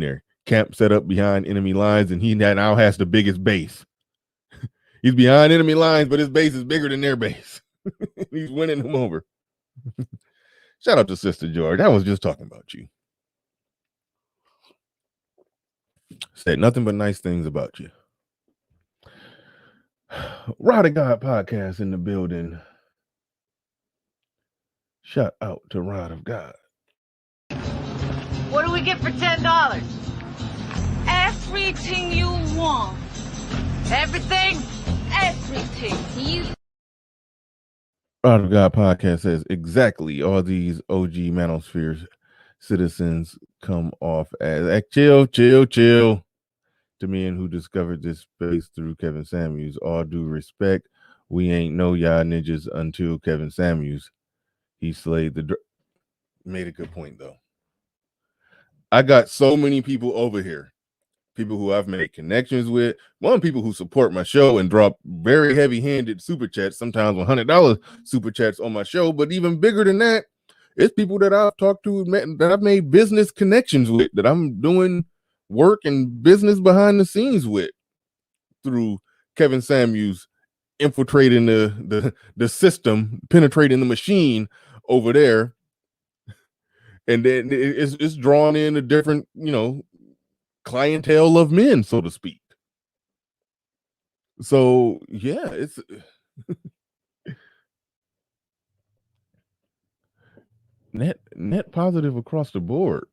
there. Camp set up behind enemy lines, and he now has the biggest base. He's behind enemy lines, but his base is bigger than their base. He's winning them over. Shout out to Sister George. I was just talking about you. Said nothing but nice things about you. Rod of God podcast in the building. Shout out to Rod of God. What do we get for $10? Everything you want. Everything? Everything. Rod of God podcast says exactly. All these OG manosphere citizens come off as chill. To men who discovered this space through Kevin Samuels. All due respect, we ain't know y'all ninjas until Kevin Samuels. He slayed the. Made a good point though. I got so many people over here, people who I've made connections with, people who support my show and drop very heavy-handed super chats, sometimes $100 super chats on my show. But even bigger than that, it's people that I've talked to, that I've made business connections with, that I'm doing work and business behind the scenes with through Kevin Samuels infiltrating the system, penetrating the machine over there. And then it's drawn in a different, clientele of men, so to speak. So yeah, it's net positive across the board.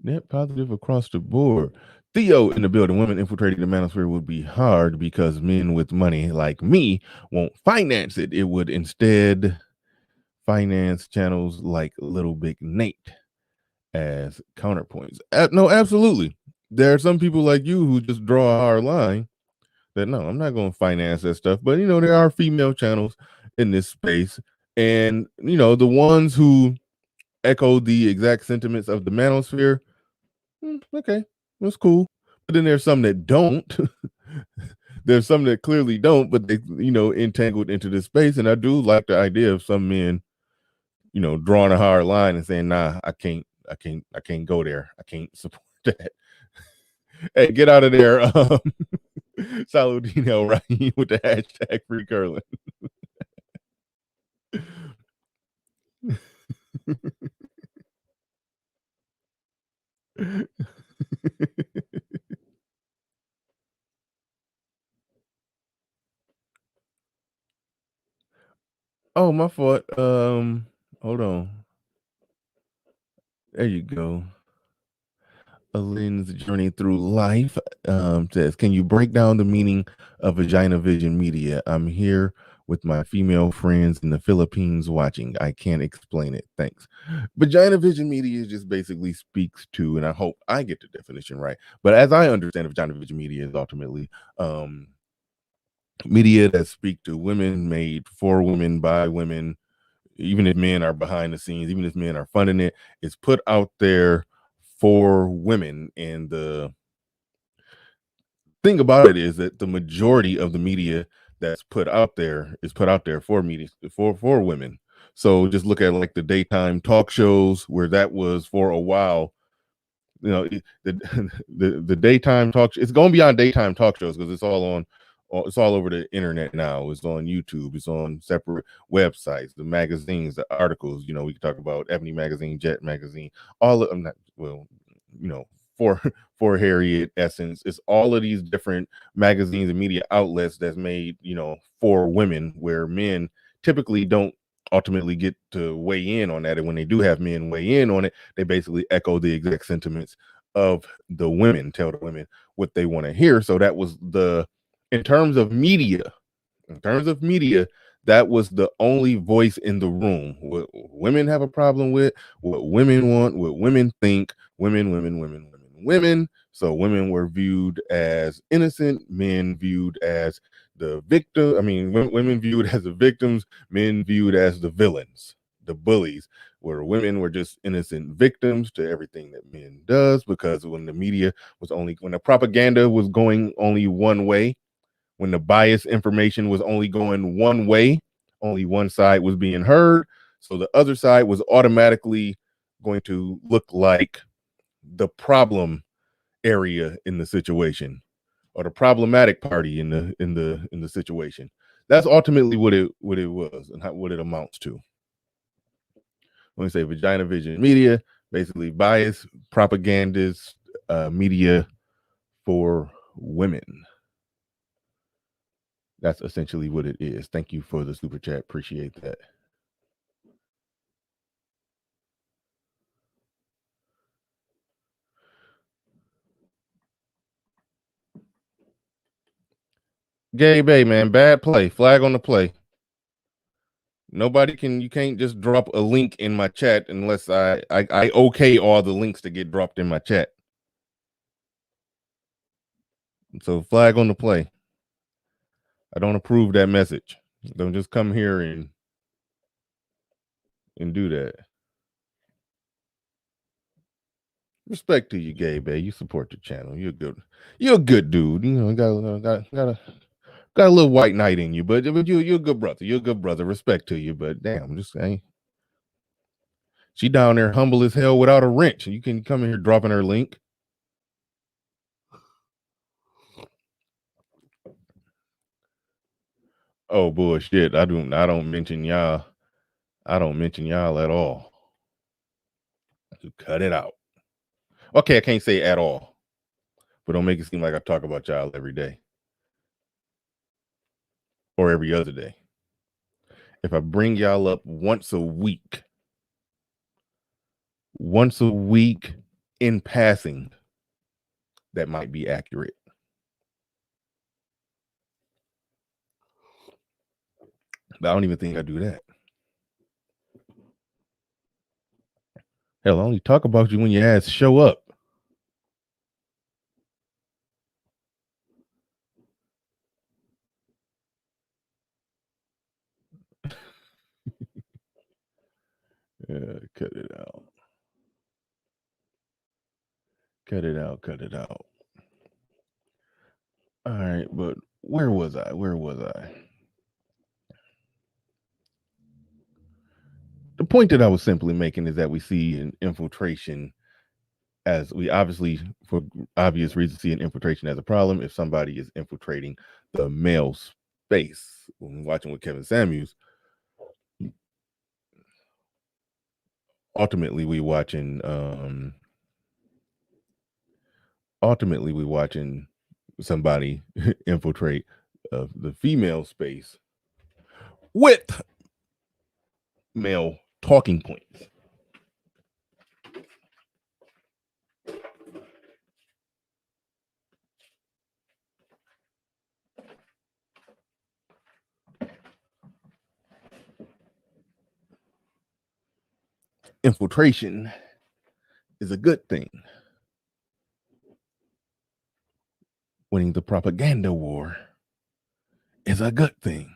Net positive across the board. Theo in the building. Women infiltrating the manosphere would be hard because men with money like me won't finance it. It would instead finance channels like Little Big Nate as counterpoints. No, absolutely. There are some people like you who just draw a hard line that no, I'm not going to finance that stuff. But there are female channels in this space, and the ones who echo the exact sentiments of the manosphere. Okay, that's cool. But then there's some that don't. There's some that clearly don't, but they, entangled into this space. And I do like the idea of some men, drawing a hard line and saying, nah, I can't go there. I can't support that. Hey, get out of there. Saludino Rahim with the hashtag free curling. Oh, my fault. Hold on. There you go. Alin's journey through life says, can you break down the meaning of Vagina-Vision media? I'm here with my female friends in the Philippines watching. I can't explain it. Thanks. Vagina-Vision media just basically speaks to, and I hope I get the definition right, but as I understand, Vagina-Vision media is ultimately media that speak to women, made for women, by women, even if men are behind the scenes, even if men are funding it, it's put out there for women. And the thing about it is that the majority of the media that's put out there is put out there for media for women. So just look at like the daytime talk shows, where that was for a while. The daytime talk, it's going beyond daytime talk shows because it's all over the internet now. It's on YouTube. It's on separate websites, the magazines, the articles. We can talk about Ebony Magazine, Jet Magazine, all of them. for Harriet Essence. It's all of these different magazines and media outlets that's made, for women, where men typically don't ultimately get to weigh in on that. And when they do have men weigh in on it, they basically echo the exact sentiments of the women, tell the women what they want to hear. So that was in terms of media, that was the only voice in the room. What women have a problem with, what women want, what women think, women. So women were viewed as innocent, men viewed as the victim. I mean, women viewed as the victims, men viewed as the villains, the bullies, where women were just innocent victims to everything that men does, because when the propaganda was going only one way, when the biased information was only going one way, only one side was being heard. So the other side was automatically going to look like the problem area in the situation, or the problematic party in the situation. That's ultimately what it was, and what it amounts to. When we say Vagina-Vision media, basically biased propagandist media for women. That's essentially what it is. Thank you for the super chat. Appreciate that. Gay Bay, man, bad play. Flag on the play. You can't just drop a link in my chat unless I okay all the links to get dropped in my chat. So flag on the play. I don't approve that message. Don't just come here and do that. Respect to you, Gay Bay. You support the channel. You're a good dude. Got a little white knight in you, but you're a good brother. You're a good brother. Respect to you, but damn, I'm just saying. She down there humble as hell without a wrench. You can come in here dropping her link. Oh bullshit. I don't mention y'all. I don't mention y'all at all. So cut it out. Okay, I can't say at all. But don't make it seem like I talk about y'all every day. Or every other day. If I bring y'all up once a week in passing, that might be accurate. But I don't even think I do that. Hell, I only talk about you when your ass show up. Cut it out. Cut it out. All right, but where was I? The point that I was simply making is that we see an infiltration, as we obviously, for obvious reasons, see an infiltration as a problem if somebody is infiltrating the male space. When we're watching with Kevin Samuels, ultimately we watching somebody infiltrate the female space with male talking points. Infiltration is a good thing. Winning the propaganda war is a good thing.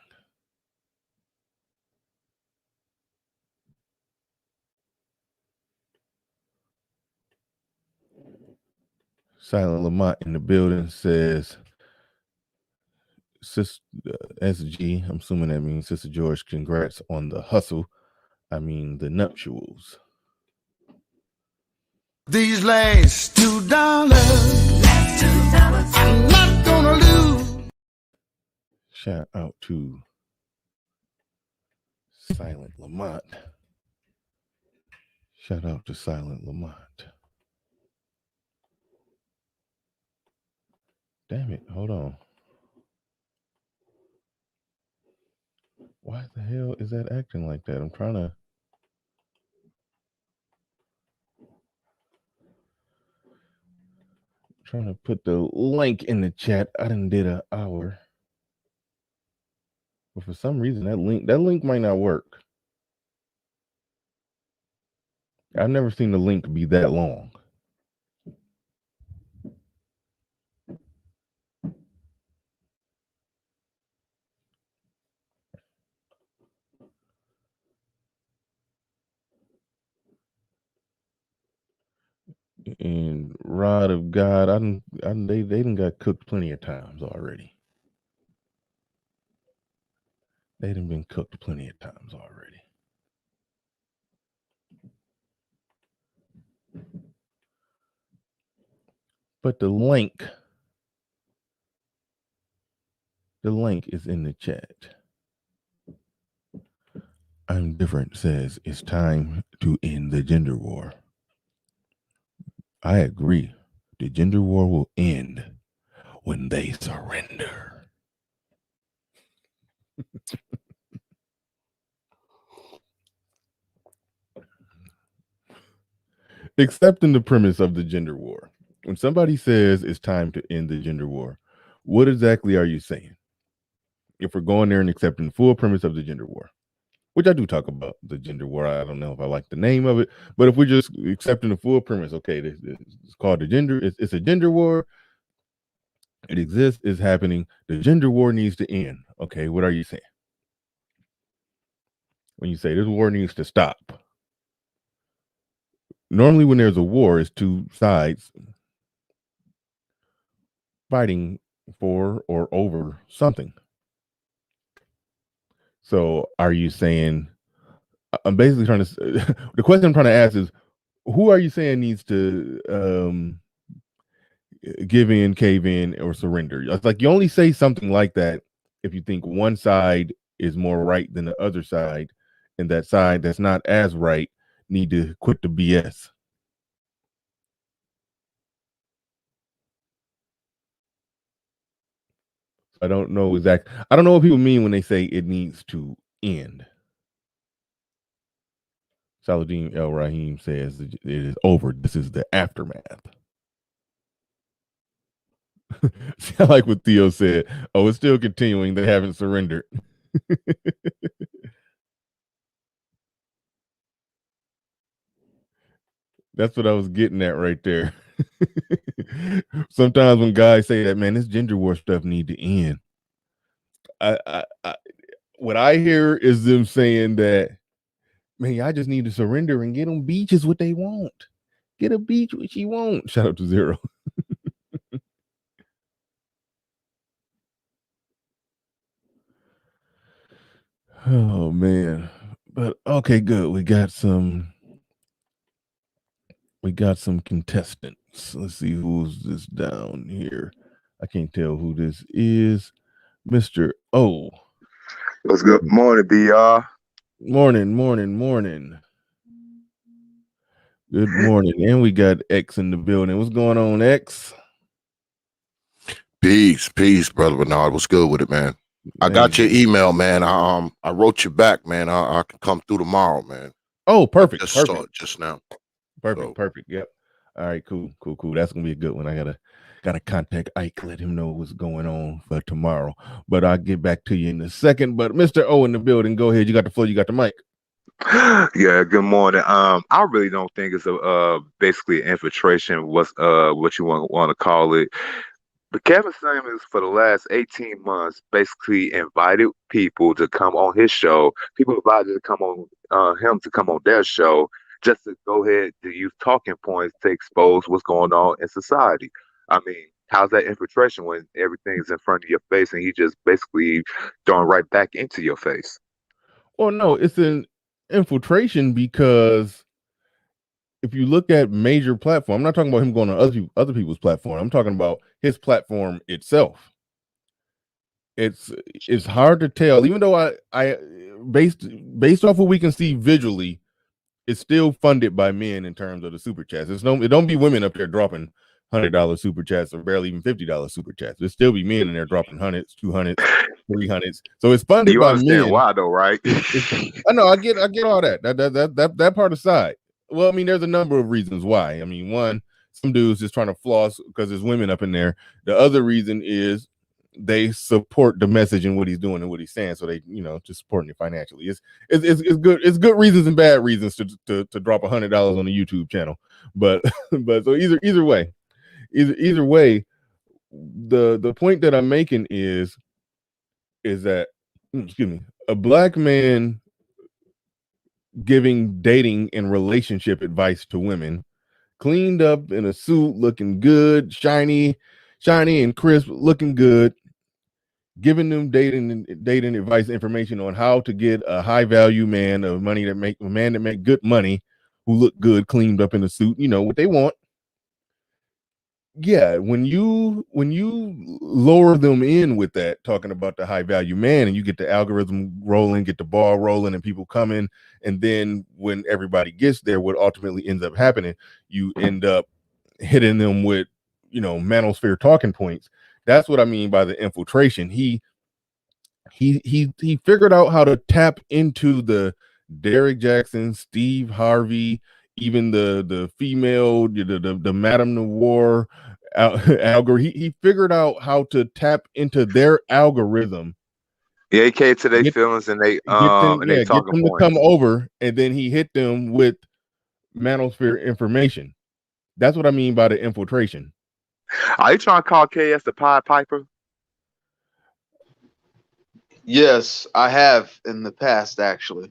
Silent Lamont in the building says, SG, I'm assuming that means Sister George, congrats on the hustle. I mean the nuptials. These last $2, I'm not gonna lose. Shout out to Silent Lamont. Shout out to Silent Lamont. Damn it! Hold on. Why the hell is that acting like that? I'm trying to put the link in the chat. I done did an hour, but for some reason that link might not work. I've never seen the link be that long. And Rod of God, they done got cooked plenty of times already. They done been cooked plenty of times already. But the link is in the chat. I'm Different says it's time to end the gender war. I agree. The gender war will end when they surrender. Accepting the premise of the gender war. When somebody says it's time to end the gender war, what exactly are you saying? If we're going there and accepting the full premise of the gender war, which I do talk about the gender war. I don't know if I like the name of it, but if we're just accepting the full premise, okay, it's called the gender. It's a gender war. It exists. It's happening. The gender war needs to end. Okay, what are you saying? When you say this war needs to stop, normally when there's a war, it's two sides fighting for or over something. So are you saying, I'm basically trying to, the question I'm trying to ask is, who are you saying needs to give in, cave in, or surrender? It's like you only say something like that if you think one side is more right than the other side, and that side that's not as right need to quit the BS. I don't know exactly. I don't know what people mean when they say it needs to end. Saladin El Rahim says it is over. This is the aftermath. Sound like what Theo said. Oh, it's still continuing. They haven't surrendered. That's what I was getting at right there. Sometimes when guys say that, man, this gender war stuff need to end. What I hear is them saying that, man, I just need to surrender and get them beaches what they want. Get a beach what you want. Shout out to Zero. Oh man. But okay, good. We got some contestants. Let's see who's this down here. I can't tell who this is. Mr. O. What's good? Morning, BR. Morning. Good morning. And we got X in the building. What's going on, X? Peace, brother Bernard. What's good with it, man? I got your email, man. I wrote you back, man. I can come through tomorrow, man. Oh, perfect. Just now. Perfect. Yep. All right, cool. That's gonna be a good one. I gotta contact Ike, let him know what's going on for tomorrow. But I'll get back to you in a second. But Mr. O in the building, go ahead. You got the floor. You got the mic. Yeah, good morning. I really don't think it's a basically infiltration. What you want to call it? But Kevin Samuels, for the last 18 months, basically invited people to come on his show. People invited to come on him to come on their show just to go ahead to use talking points to expose what's going on in society. I mean, how's that infiltration when everything's in front of your face and he just basically throwing right back into your face? Well, no, it's an infiltration because if you look at major platform, I'm not talking about him going on other people's platform. I'm talking about his platform itself. It's hard to tell, even though I based off what we can see visually, it's still funded by men in terms of the super chats. It don't be women up there dropping $100 super chats or barely even $50 super chats. There'll still be men in there dropping hundreds, 200s, 300s. So it's funded You by understand men. why though, right? I know, I get all that. That part aside. Well, I mean, there's a number of reasons why. I mean, one, some dudes just trying to floss because there's women up in there. The other reason is they support the message and what he's doing and what he's saying, so they, just supporting it financially. It's good. It's good reasons and bad reasons to drop $100 on the YouTube channel. But so either way, the point that I'm making is that, excuse me, a black man giving dating and relationship advice to women, cleaned up in a suit, looking good, shiny and crisp, looking good, giving them dating advice, information on how to get a high value man, a man that make good money, who look good, cleaned up in a suit, what they want. Yeah, when you lower them in with that, talking about the high value man, and you get the algorithm rolling, get the ball rolling, and people coming, and then when everybody gets there, what ultimately ends up happening, you end up hitting them with, manosphere talking points. That's what I mean by the infiltration. He figured out how to tap into the Derek Jackson, Steve Harvey, even the female, the Madame Noir algorithm. He figured out how to tap into their algorithm. Yeah, he came to their feelings and they talking get them points. to come over, and then he hit them with manosphere information. That's what I mean by the infiltration. Are you trying to call KS the Pied Piper? Yes, I have in the past, actually.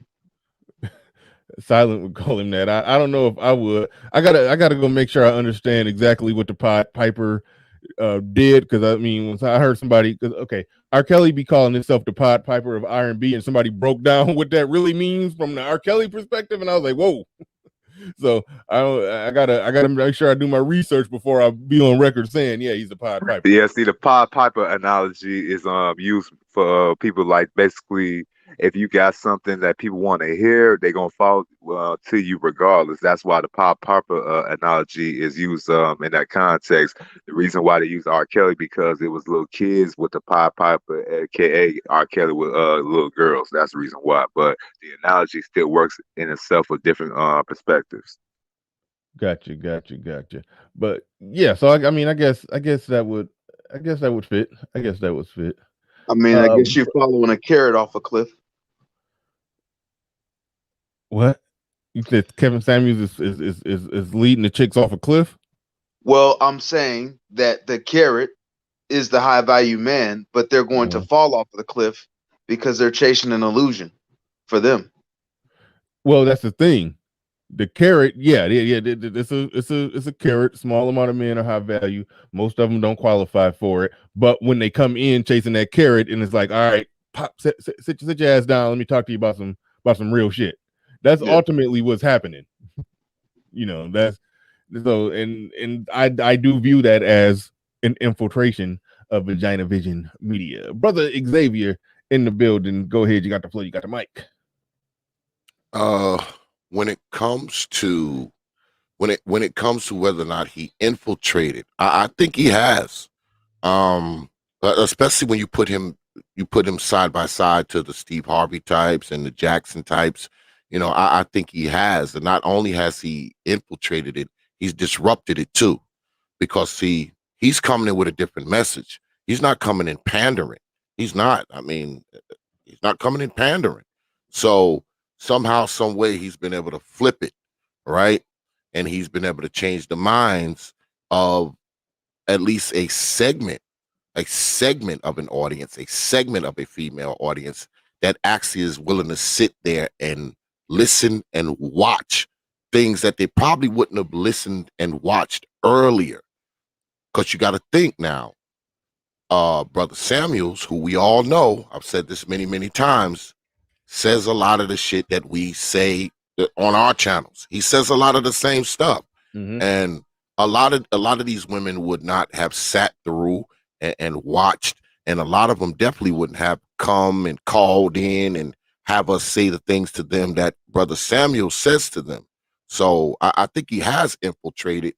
Silent would call him that. I don't know if I would. I gotta go make sure I understand exactly what the Pied Piper did, because I mean, once I heard somebody, okay, R. Kelly be calling himself the Pied Piper of R&B, and somebody broke down what that really means from the R. Kelly perspective, and I was like, whoa. So I gotta make sure I do my research before I be on record saying, yeah, he's a Pied Piper. Yeah, see, the Pied Piper analogy is used for people like, basically, if you got something that people want to hear, they're gonna follow to you regardless. That's why the Pied Piper analogy is used in that context. The reason why they use R. Kelly, because it was little kids with the Pied Piper, aka R. Kelly with little girls. That's the reason why. But the analogy still works in itself with different perspectives. Gotcha. But yeah, so I mean, I guess that would fit. I guess that would fit. I mean, I guess you're following a carrot off a cliff. What? You said Kevin Samuels is leading the chicks off a cliff? Well, I'm saying that the carrot is the high value man, but they're going to fall off of the cliff because they're chasing an illusion for them. Well, that's the thing. The carrot, yeah, it's a carrot. Small amount of men are high value. Most of them don't qualify for it. But when they come in chasing that carrot, and it's like, all right, pop, sit your ass down. Let me talk to you about some real shit. That's ultimately what's happening. That's so, and I do view that as an infiltration of Vagina-Vision Media. Brother Xavier in the building. Go ahead, you got the floor, you got the mic. When it comes to whether or not he infiltrated, I think he has. Especially when you put him side by side to the Steve Harvey types and the Jackson types. I think he has. And not only has he infiltrated it, he's disrupted it too. Because see, he's coming in with a different message. He's not coming in pandering. He's not. I mean, he's not coming in pandering. So somehow, some way, he's been able to flip it, right? And he's been able to change the minds of at least a segment of an audience, a segment of a female audience that actually is willing to sit there and listen and watch things that they probably wouldn't have listened and watched earlier. Because you got to think now, Brother Samuels, who we all know, I've said this many, many times, says a lot of the shit that we say on our channels. He says a lot of the same stuff. Mm-hmm. And a lot of these women would not have sat through and watched, and a lot of them definitely wouldn't have come and called in and have us say the things to them that Brother Samuel says to them. So I think he has infiltrated,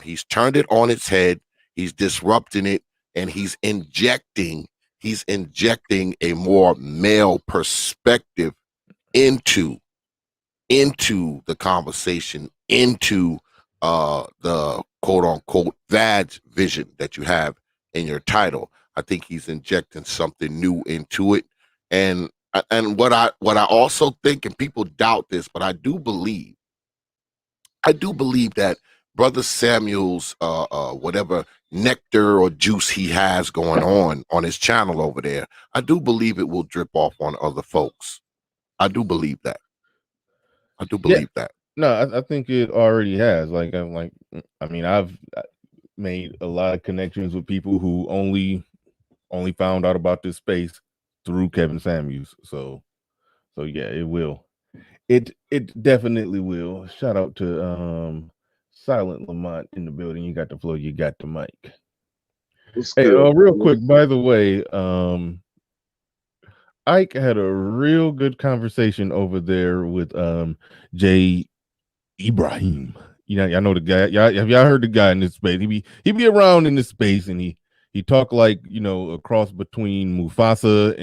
He's turned it on its head. He's disrupting it, and he's injecting a more male perspective into the conversation, into the quote unquote vision that you have in your title. I think he's injecting something new into it. And what I also think, and people doubt this, but I do believe that Brother Samuel's whatever nectar or juice he has going on his channel over there, I do believe it will drip off on other folks. I do believe that. No, I think it already has. I mean, I've made a lot of connections with people who only found out about this space through Kevin Samuels. So yeah, it will. It definitely will. Shout out to Silent Lamont in the building. You got the floor, you got the mic. Hey, real quick, by the way, Ike had a real good conversation over there with Jay Ibrahim. You know, y'all know the guy. Y'all heard the guy in this space. He be around in this space, and he talk like, you know, a cross between Mufasa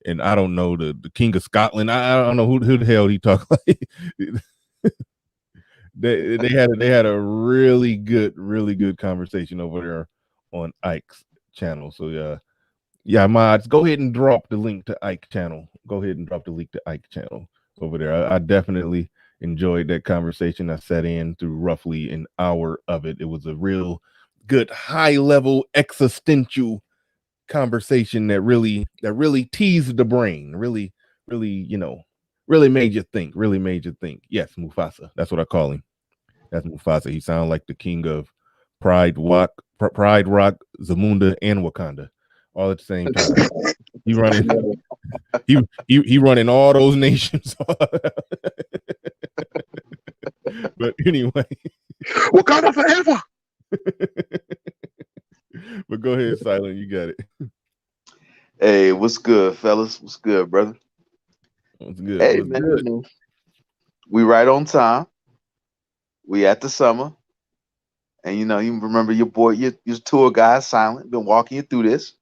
and I don't know, the King of Scotland. I don't know who the hell he talk like. they had a really good conversation over there on Ike's channel. So yeah, mods, go ahead and drop the link to Ike channel. Go ahead and drop the link to Ike channel over there. I definitely enjoyed that conversation. I sat in through roughly an hour of it. It was a real good high level existential conversation that really teased the brain, really, you know, really made you think. Yes, Mufasa. That's what I call him. That's Mufasa. He sounds like the king of Pride Rock, Zamunda, and Wakanda, all at the same time. He running, he running all those nations. But anyway, Wakanda forever. But go ahead, Silent. You got it. Hey, what's good, fellas? What's good, brother? What's good? Hey, What's man, good? we right on time. We at the summer, and you remember your boy, your tour guide, Silent, been walking you through this,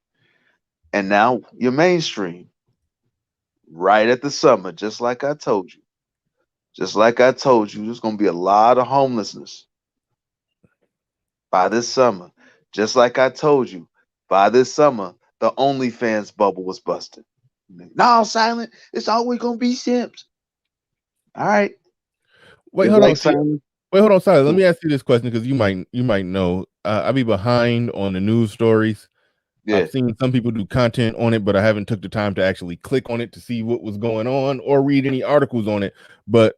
and now you're mainstream. Right at the summer, just like I told you. Just like I told you, there's gonna be a lot of homelessness by this summer. Just like I told you, by this summer, the OnlyFans bubble was busted. No, Silent, it's always gonna be simps. All right. Wait, hold on, Silent. Let me ask you this question, because you might know. I be behind on the news stories. Yeah. I've seen some people do content on it, but I haven't took the time to actually click on it to see what was going on or read any articles on it. But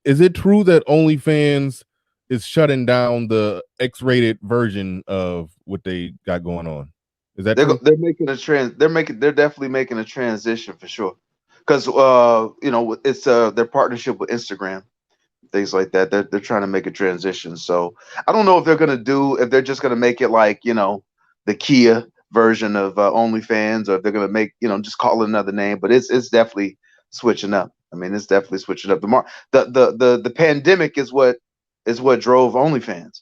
is it true that OnlyFans is shutting down the X-rated version of what they got going on? Is that true? They're making a they're definitely making a transition for sure. Because it's their partnership with Instagram, things like that. They're trying to make a transition. So I don't know if they're just gonna make it like, the Kia version of OnlyFans, or if they're gonna make, just call it another name. But it's definitely switching up. I mean, it's definitely switching up. The pandemic is what drove OnlyFans.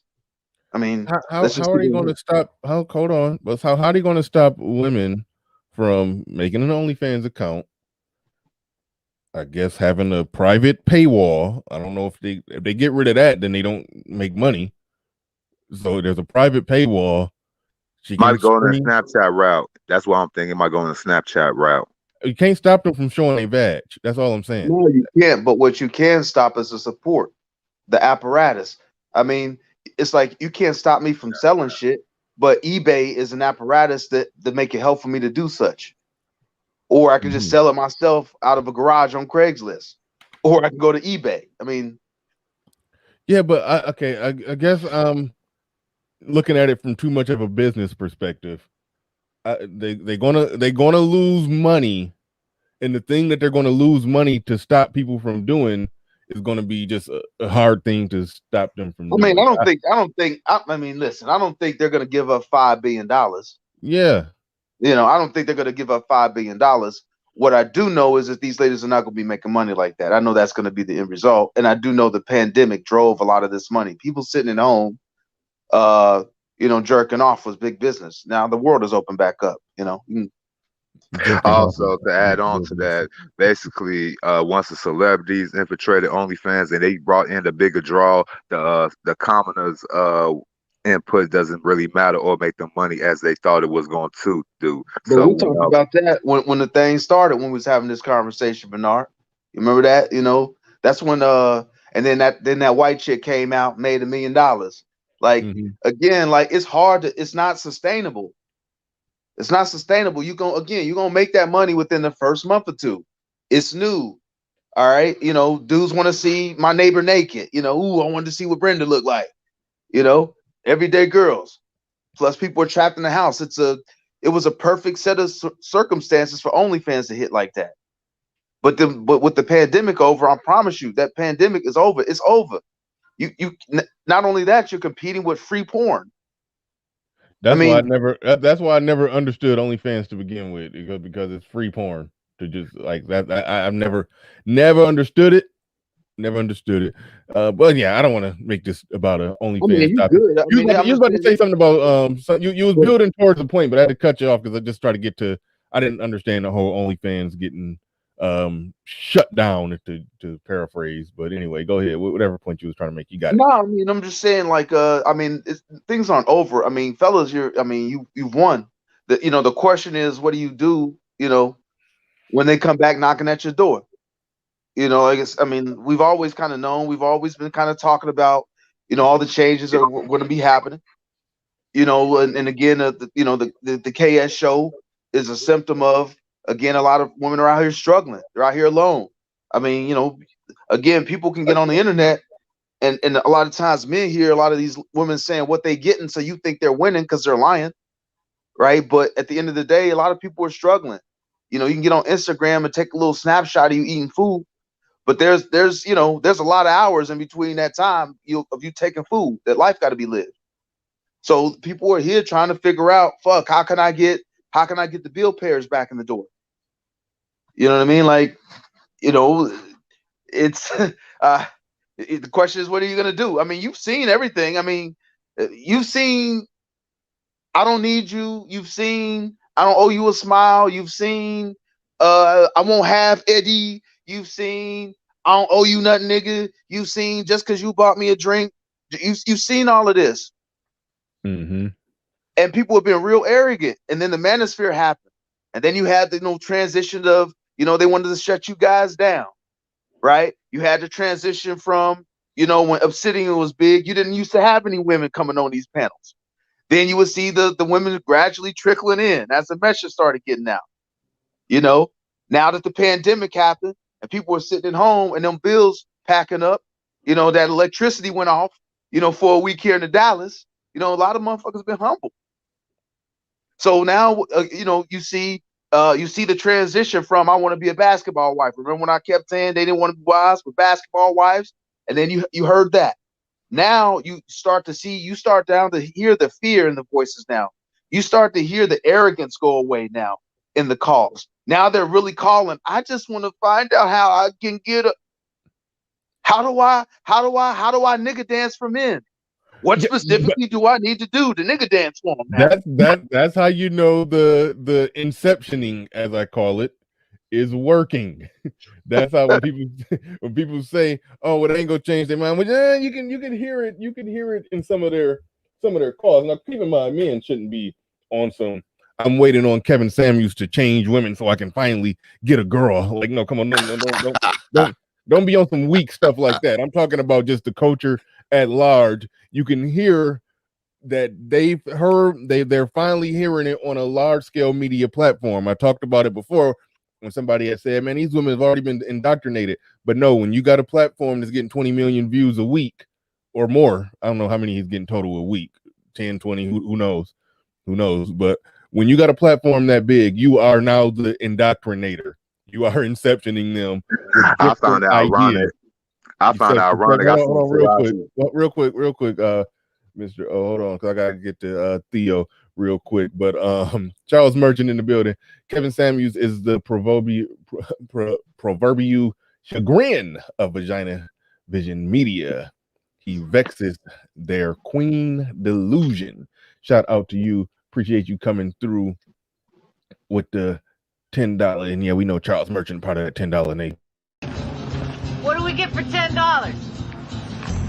I mean, how are they going to stop? Hold on, but how are they going to stop women from making an OnlyFans account? I guess having a private paywall. I don't know if they get rid of that, then they don't make money. So there's a private paywall. She might go on the Snapchat route. That's what I'm thinking. Might go on the Snapchat route. You can't stop them from showing a badge. That's all I'm saying. No, you can't. But what you can stop is the support, the apparatus. I mean, it's like you can't stop me from selling shit, but eBay is an apparatus that make it help for me to do such. Or I can just sell it myself out of a garage on Craigslist, or I can go to eBay. I mean, yeah, but I guess I'm looking at it from too much of a business perspective. They're gonna lose money, and the thing that they're gonna lose money to stop people from doing is going to be just a hard thing to stop them from doing. I don't think. Listen, I don't think they're going to give up $5 billion. Yeah. I don't think they're going to give up $5 billion What I do know is that these ladies are not going to be making money like that. I know that's going to be the end result, and I do know the pandemic drove a lot of this money. People sitting at home, jerking off was big business. Now the world is open back up. Also, to add on to that, basically, once the celebrities infiltrated OnlyFans and they brought in the bigger draw, the commoners' input doesn't really matter or make the money as they thought it was going to do. But So we talked about that when the thing started, when we was having this conversation, Bernard. You remember that? That's when and then that white chick came out, made $1 million. Like again, like it's not sustainable. It's not sustainable. You're gonna make that money within the first month or two. It's new. All right. Dudes want to see my neighbor naked. Ooh, I wanted to see what Brenda looked like. Everyday girls. Plus, people are trapped in the house. It was a perfect set of circumstances for OnlyFans to hit like that. But with the pandemic over, I promise you that pandemic is over. It's over. You not only that, you're competing with free porn. That's why I never understood OnlyFans to begin with, because it's free porn. To just like that, I've never understood it. Never understood it. But yeah, I don't want to make this about a OnlyFans topic. You was about to say something about you was building towards the point, but I had to cut you off because I just tried to get to. I didn't understand the whole OnlyFans getting shut down, to paraphrase. But anyway, go ahead. Whatever point you was trying to make, you got it. No, I'm just saying, like, things aren't over. Fellas, you've won. The question is, what do you do? When they come back knocking at your door. We've always kind of known. We've always been kind of talking about, all the changes are going to be happening. And again, the KS show is a symptom of, again, a lot of women are out here struggling. They're out here alone. Again, people can get on the internet, and a lot of times men hear a lot of these women saying what they getting, so you think they're winning because they're lying, right? But at the end of the day, a lot of people are struggling. You can get on Instagram and take a little snapshot of you eating food, but there's a lot of hours in between that time of you taking food. That life got to be lived. So people are here trying to figure out, how can I get the bill payers back in the door? You know what I mean? Like, it's the question is, what are you gonna do? You've seen everything. You've seen I don't need you. You've seen I don't owe you a smile. You've seen I won't have Eddie. You've seen I don't owe you nothing, nigga. You've seen just because you bought me a drink. You've seen all of this. Mm-hmm. And people have been real arrogant. And then the manosphere happened. And then you had the transition of, they wanted to shut you guys down, right? You had the transition from, when Obsidian was big, you didn't used to have any women coming on these panels. Then you would see the women gradually trickling in as the message started getting out. Now that the pandemic happened and people were sitting at home and them bills packing up, that electricity went off, for a week here in Dallas, a lot of motherfuckers been humble. So now, you see the transition from I want to be a basketball wife. Remember when I kept saying they didn't want to be wives but basketball wives? And then you heard that. Now you start to hear the fear in the voices now. You start to hear the arrogance go away now in the calls. Now they're really calling. I just want to find out how I can get how do I nigga dance for men? What specifically do I need to do to nigga dance for them? That's how you know the inceptioning, as I call it, is working. That's how when people say, "Oh, well, it ain't gonna change their mind," well, you can hear it. You can hear it in some of their calls. Now, keep in mind, men shouldn't be on some. I'm waiting on Kevin Samuels to change women so I can finally get a girl. Like, no, come on, don't be on some weak stuff like that. I'm talking about just the culture at large. You can hear that they're finally hearing it on a large scale media platform. I talked about it before when somebody had said, man, these women have already been indoctrinated. But no, when you got a platform that's getting 20 million views a week or more, I don't know how many he's getting total a week, 10, 20, who knows? But when you got a platform that big, you are now the indoctrinator. You are inceptioning them. I found it ironic. Hold on, real quick, Mr. Hold on, because I gotta get to Theo. real quick. But Charles Merchant in the building. Kevin Samuels is the proverbial chagrin of Vagina-Vision media. He vexes their queen delusion. Shout out to you. Appreciate you coming through with the $10. And yeah, we know Charles Merchant part of that $10 name. What do we get for $10?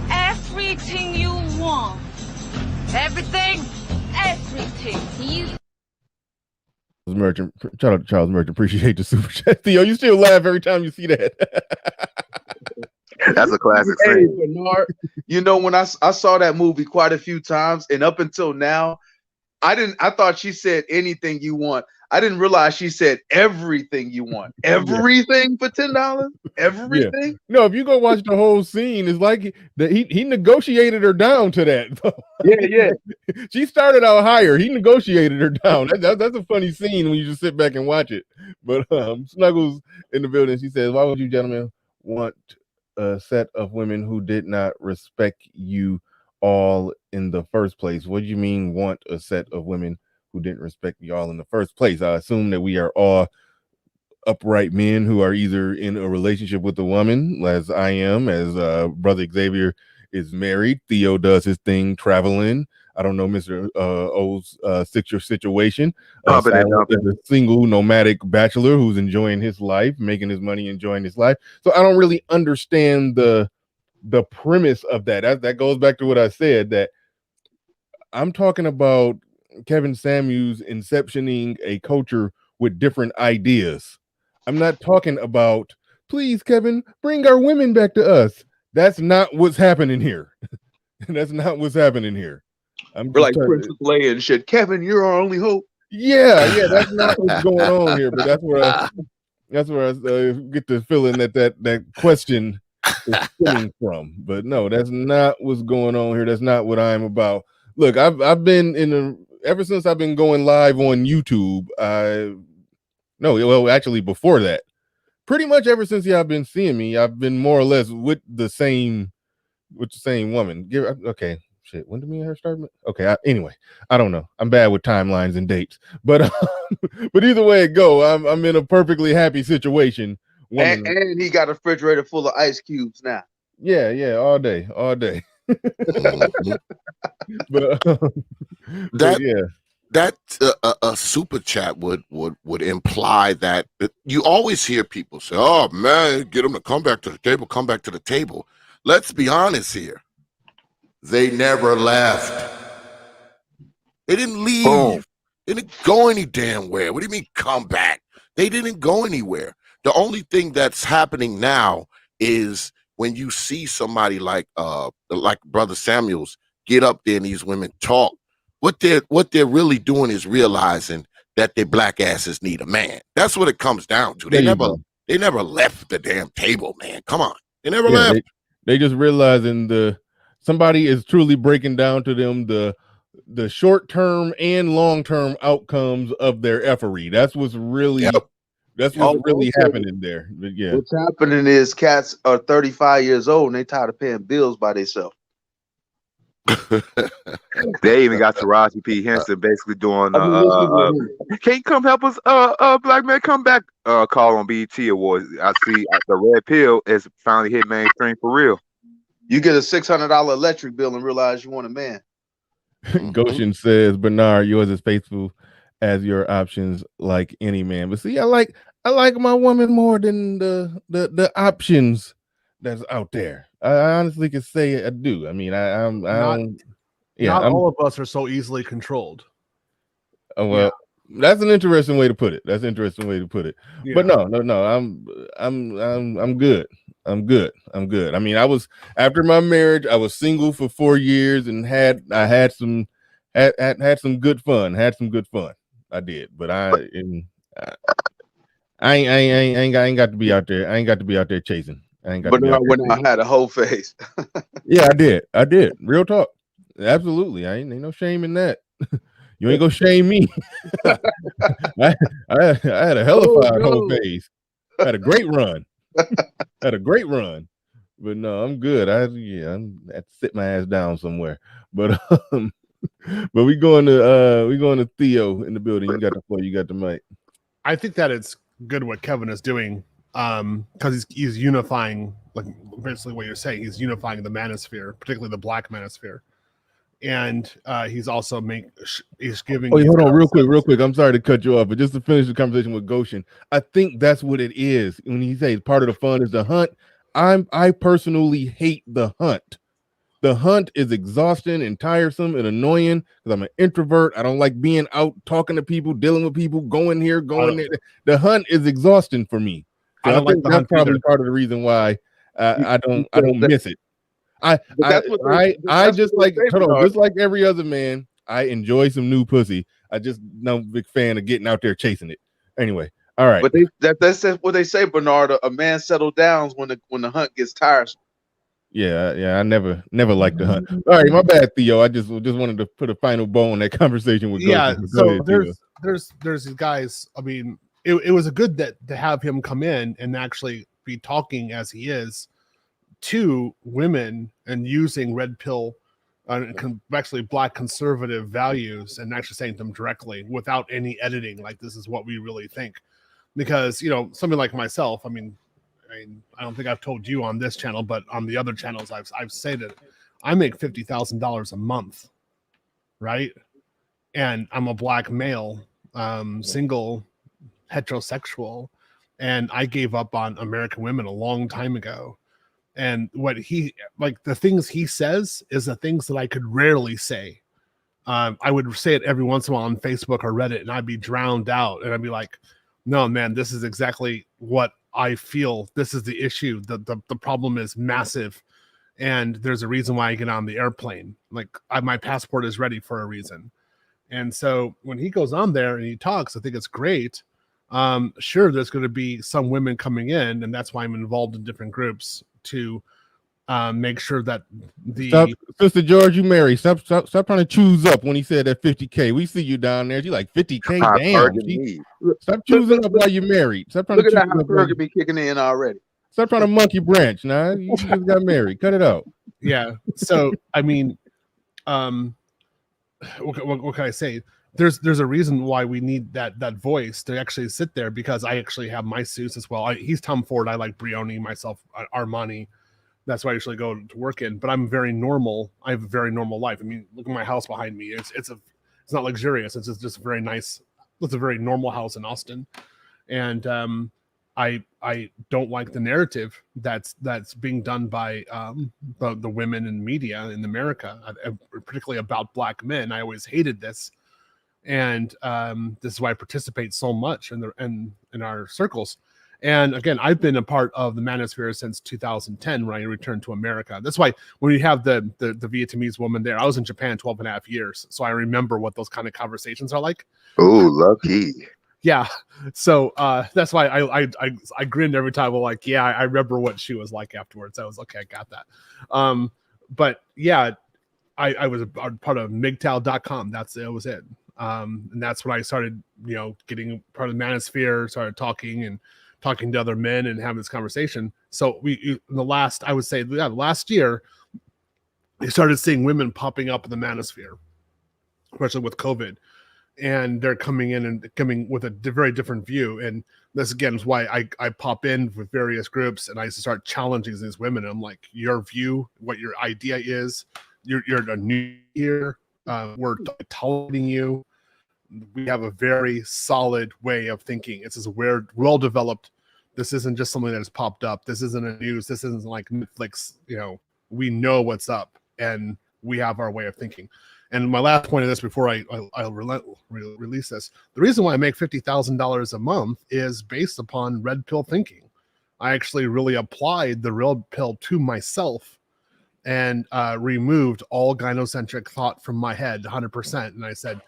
Everything you want. Everything? Everything. You. Merchant, shout out to Charles Merchant. Appreciate the super chat. Theo, you still laugh every time you see that. That's a classic Hey, scene. Bernard, you know, when I saw that movie quite a few times, and up until now, I thought she said anything you want. I didn't realize she said everything you want. Everything for $10? Everything? Yeah. No, if you go watch the whole scene, it's like he negotiated her down to that. Yeah. She started out higher. He negotiated her down. That's a funny scene when you just sit back and watch it. But Snuggles in the building, she says, why would you gentlemen want a set of women who did not respect you all in the first place? What do you mean want a set of women who didn't respect you all in the first place? I assume that we are all upright men who are either in a relationship with a woman, as I am, as Brother Xavier is married. Theo does his thing traveling. I don't know Mr. O's situation. Silent is a single nomadic bachelor who's enjoying his life, making his money, enjoying his life. So I don't really understand the premise of that. That goes back to what I said, that I'm talking about Kevin Samuels inceptioning a culture with different ideas. I'm not talking about, please, Kevin, bring our women back to us. That's not what's happening here. That's not what's happening here. We're like Princess Leia and shit. Kevin, you're our only hope. Yeah, that's not what's going on here. But that's where I get the feeling that question is stemming from. But no, that's not what's going on here. That's not what I'm about. Look, I've been ever since I've been going live on YouTube. Actually before that, pretty much ever since y'all been seeing me, I've been more or less with the same woman. Okay, shit. When did me and her start? Okay, anyway, I don't know. I'm bad with timelines and dates, but but either way it go, I'm in a perfectly happy situation. And he got a refrigerator full of ice cubes now. Yeah, all day. But that a super chat would imply that you always hear people say, "Oh man, get them to come back to the table, come back to the table." Let's be honest here. They never left. They didn't leave. Boom. They didn't go any damn where. What do you mean come back? They didn't go anywhere. The only thing that's happening now is when you see somebody like Brother Samuels get up there and these women talk, what they're really doing is realizing that their black asses need a man. That's what it comes down to. They never left the damn table, man. Come on. They never left. They just realizing somebody is truly breaking down to them the short-term and long-term outcomes of their efforty. That's what's really happening there. But yeah. What's happening is cats are 35 years old and they tired of paying bills by themselves. They even got Taraji P. Henson basically doing can you come help us black man come back call on BET Awards. I see the red pill is finally hit mainstream for real. You get a $600 electric bill and realize you want a man. Goshen says, Bernard, yours is faithful as your options like any man. But see, I like my woman more than the options that's out there. I honestly can say I do. I mean, not all of us are so easily controlled. That's an interesting way to put it. Yeah. But no, I'm good. I'm good. I mean, I was after my marriage, I was single for 4 years and had some good fun. I did, but I ain't got to be out there. I ain't got to be out there chasing. But when I had a whole face. Yeah, I did. Real talk. Absolutely. Ain't no shame in that. You ain't gonna shame me. I had a hellified whole phase. I had a great run. But no, I'm good. I had to sit my ass down somewhere. But But we going to Theo in the building. You got the floor. You got the mic. I think that it's good what Kevin is doing, because he's unifying, like basically what you're saying. He's unifying the manosphere, particularly the black manosphere, and he's also he's giving. Oh, hold on, real quick. I'm sorry to cut you off, but just to finish the conversation with Goshen, I think that's what it is. When he says part of the fun is the hunt, I personally hate the hunt. The hunt is exhausting and tiresome and annoying because I'm an introvert. I don't like being out talking to people, dealing with people, going here, going there. The hunt is exhausting for me. So I don't think that's probably part of the reason why I don't miss it. I just like just like every other man, I enjoy some new pussy. I just not a big fan of getting out there chasing it. Anyway, all right. But that's what they say, Bernard. A man settle down when the hunt gets tiresome. Yeah, I never liked the hunt. All right, my bad, Theo. I just wanted to put a final bow on that conversation with Goshen. So there's these guys. I mean, it was a good to have him come in and actually be talking as he is to women and using red pill actually black conservative values and actually saying them directly without any editing, like this is what we really think. Because somebody like myself, I mean, I don't think I've told you on this channel, but on the other channels I've said it. I make $50,000 a month, right? And I'm a black male, single, heterosexual, and I gave up on American women a long time ago. And what the things he says is the things that I could rarely say. I would say it every once in a while on Facebook or Reddit, and I'd be drowned out, and I'd be like, no, man, this is exactly what I feel. This is the issue. The problem is massive, and there's a reason why I get on the airplane. Like my passport is ready for a reason. And so when he goes on there and he talks, I think it's great. Sure, there's going to be some women coming in, and that's why I'm involved in different groups to make sure that Sister George, you married. Stop trying to choose up when he said that 50K. We see you down there. You like 50K. Damn. Stop choosing up while you're married. Stop trying Look to at that hypergamy kicking in already. Stop trying to monkey branch. Nah, you just got married. Cut it out. Yeah. So I mean, what can I say? There's a reason why we need that voice to actually sit there, because I actually have my suits as well. He's Tom Ford. I like Brioni, myself, Armani. That's what I usually go to work in. But I'm very normal. I have a very normal life. I mean, look at my house behind me. It's not luxurious. It's just very nice. It's a very normal house in Austin, and I don't like the narrative that's being done by the women in media in America, particularly about black men. I always hated this, and this is why I participate so much in our circles. And again, I've been a part of the manosphere since 2010 when I returned to America. That's why when you have the Vietnamese woman there, I was in Japan 12 and a half years, so I remember what those kind of conversations are like. Oh, lucky. Yeah, so that's why I grinned every time. Well, like, yeah, I remember what she was like afterwards. I was okay, I got that. But yeah, I was a part of MGTOW.com. That was it. And that's when I started, getting part of the manosphere, started talking to other men and having this conversation. So in the last year, I started seeing women popping up in the manosphere, especially with COVID. And they're coming in and coming with a very different view. And this, again, is why I pop in with various groups and I start challenging these women. And I'm like, your view, what your idea is, you're a new here. We're tolerating you. We have a very solid way of thinking. It's just well developed. This isn't just something that has popped up. This isn't a news. This isn't like Netflix. We know what's up and we have our way of thinking. And my last point of this before I'll release this, the reason why I make $50,000 a month is based upon red pill thinking. I actually really applied the red pill to myself and removed all gynocentric thought from my head 100%. And I said,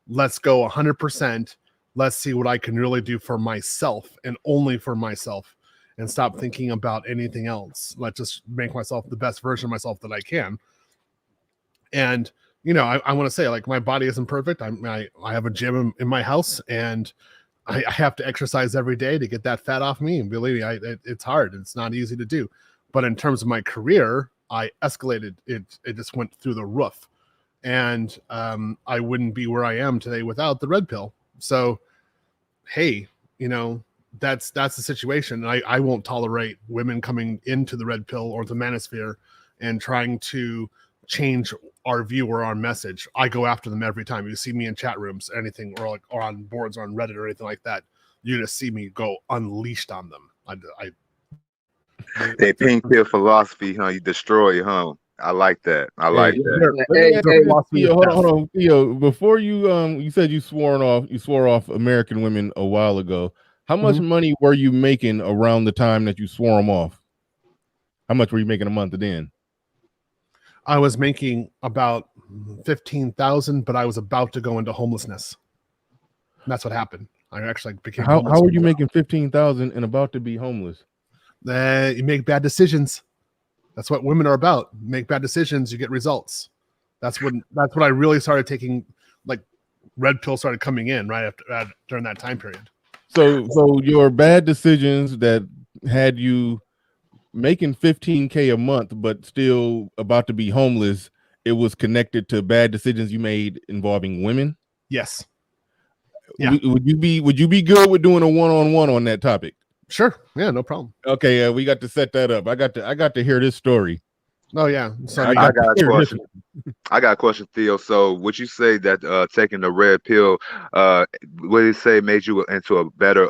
let's go 100%. Let's see what I can really do for myself and only for myself, and stop thinking about anything else. Let's just make myself the best version of myself that I can. And I want to say, like, my body isn't perfect. I have a gym in my house, and I have to exercise every day to get that fat off me. And believe me, it's hard. It's not easy to do. But in terms of my career, I escalated. It just went through the roof. and I wouldn't be where I am today without the red pill. So, hey, that's the situation. And I won't tolerate women coming into the red pill or the manosphere and trying to change our view or our message. I go after them every time. You see me in chat rooms, anything, or on boards or on Reddit or anything like that. You're gonna see me go unleashed on them. That pink pill philosophy, huh? You destroy, huh? I like that. I like that. Hold on, Theo. Before you said you swore off American women a while ago. How much money were you making around the time that you swore them off? How much were you making a month then? I was making about 15,000, but I was about to go into homelessness. And that's what happened. I actually became homeless. How were you making 15,000 and about to be homeless? You make bad decisions. That's what women are about. Make bad decisions, you get results. That's what I really started taking. Like, red pill started coming in right after during that time period. So your bad decisions that had you making $15K a month, but still about to be homeless, it was connected to bad decisions you made involving women. Yes. Yeah. Would you be good with doing a one-on-one on that topic? Sure. Yeah, no problem. Okay, we got to set that up. I got to hear this story. Oh yeah. So I got a question. I got a question, Theo. So would you say that taking the red pill, would it say made you into a better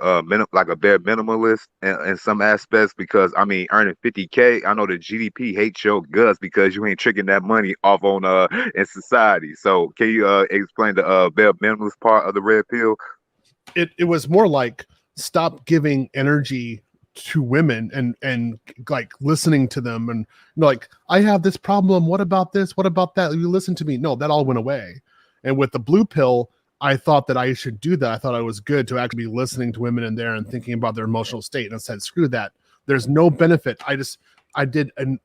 like a better minimalist in some aspects? Because I mean, earning 50K, I know the GDP hates your guts because you ain't tricking that money off on in society. So can you explain the better minimalist part of the red pill? It was more like stop giving energy to women and like listening to them and like, I have this problem, what about this, what about that, you listen to me. No, that all went away. And with the blue pill, I thought that I should do that. I thought I was good to actually be listening to women in there and thinking about their emotional state, and I said, screw that, there's no benefit. I did an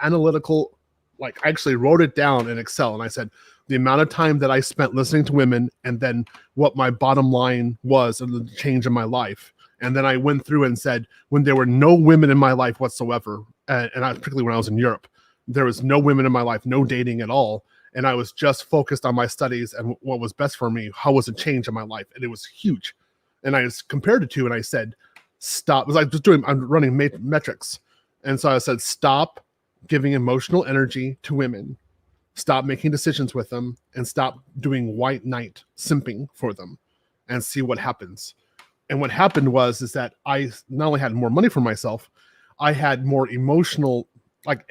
analytical, like, I actually wrote it down in Excel, and I said the amount of time that I spent listening to women and then what my bottom line was and the change in my life. And then I went through and said, when there were no women in my life whatsoever, and particularly when I was in Europe, there was no women in my life, no dating at all. And I was just focused on my studies and what was best for me. How was it change in my life? And it was huge. And I just compared it to, and I said, stop. It was like I'm running metrics. And so I said, stop giving emotional energy to women. Stop making decisions with them, and stop doing white knight simping for them, and see what happens. And what happened was that I not only had more money for myself, I had more emotional, like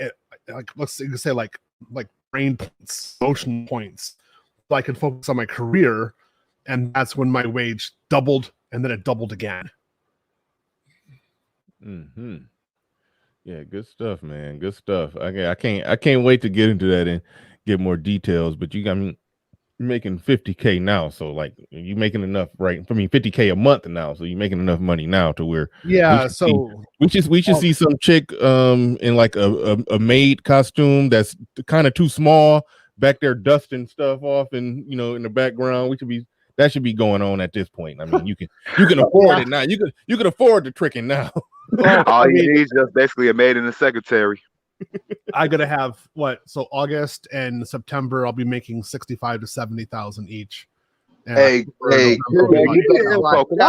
let's say like brain points, emotion points, so I could focus on my career, and that's when my wage doubled, and then it doubled again. Mm-hmm. Yeah, good stuff, man. Good stuff. I can't wait to get into that and get more details. But you got me making 50K now, so like you making enough, right? I mean, 50K a month now, so you're making enough money now to where we should see some chick in like a maid costume that's kind of too small back there dusting stuff off, and in the background that should be going on at this point. I mean, you can afford it now. You can afford the tricking now. All you need is just basically a maid and a secretary. I gotta have so August and September I'll be making 65 to 70,000 each. And hey, I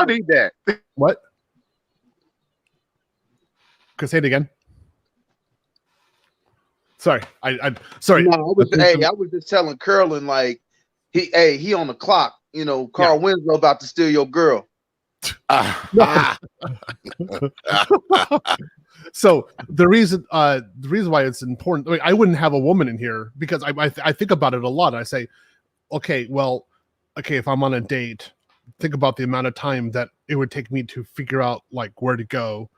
need that. What? Could I say it again? Sorry, sorry. No, I was just telling Curlin, like he on the clock. Carl Winslow about to steal your girl. So the reason why it's important, I mean, I wouldn't have a woman in here because I think about it a lot. I say, okay, if I'm on a date, think about the amount of time that it would take me to figure out like where to go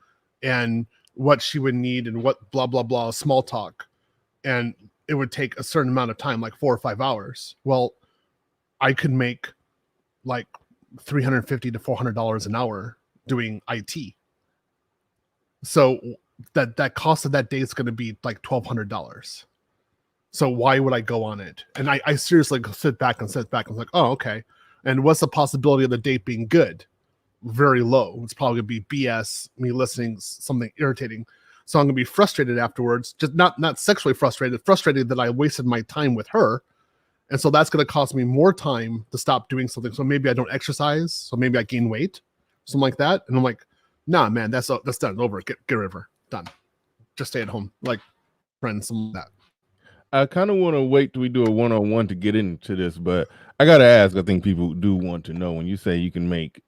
and what she would need and what blah blah blah, small talk, and it would take a certain amount of time, like 4 or 5 hours. Well, I could make like $350 to $400 an hour doing IT. So that cost of that day is going to be like $1,200. So why would I go on it? And I seriously sit back and was like, oh, okay. And what's the possibility of the date being good? Very low. It's probably going to be BS, me listening something irritating. So I'm going to be frustrated afterwards, just not sexually frustrated that I wasted my time with her, And so that's going to cost me more time to stop doing something. So maybe I don't exercise. So maybe I gain weight, something like that. And I'm like, nah, man, that's done. Over. Get rid of her. Done. Just stay at home. Like friends, something like that. I kind of want to wait till we do a one-on-one to get into this, but I got to ask, I think people do want to know when you say you can make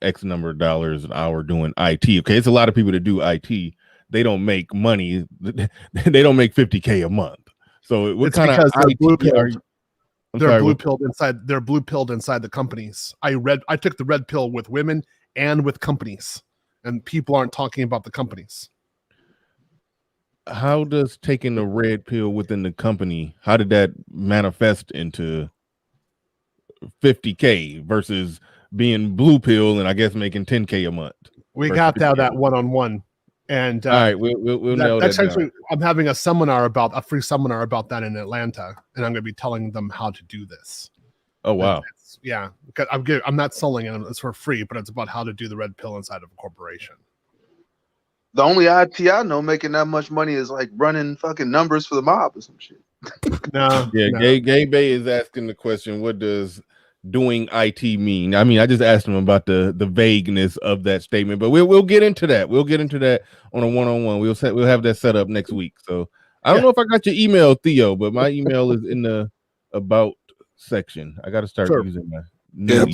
X number of dollars an hour doing IT. Okay, it's a lot of people that do IT. They don't make money. They don't make $50K a month. So what kind of IT are you? They're blue pilled inside. They're blue pilled inside the companies. I took the red pill with women and with companies, and people aren't talking about the companies. How does taking the red pill within the company, how did that manifest into $50K versus being blue pill and I guess making $10K a month? We got that one-on-one. And all right, we'll nail that down. I'm having a free seminar about that in Atlanta, and I'm going to be telling them how to do this. Oh wow! Yeah, I'm not selling it; it's for free, but it's about how to do the red pill inside of a corporation. The only IT I know making that much money is like running fucking numbers for the mob or some shit. No, yeah, no. Gabe is asking the question: what does doing IT mean? I mean, I just asked him about the vagueness of that statement, but we'll get into that. We'll get into that on a one-on-one. We'll have that set up next week. So I don't know if I got your email, Theo, but my email is in the about section. I got to start using my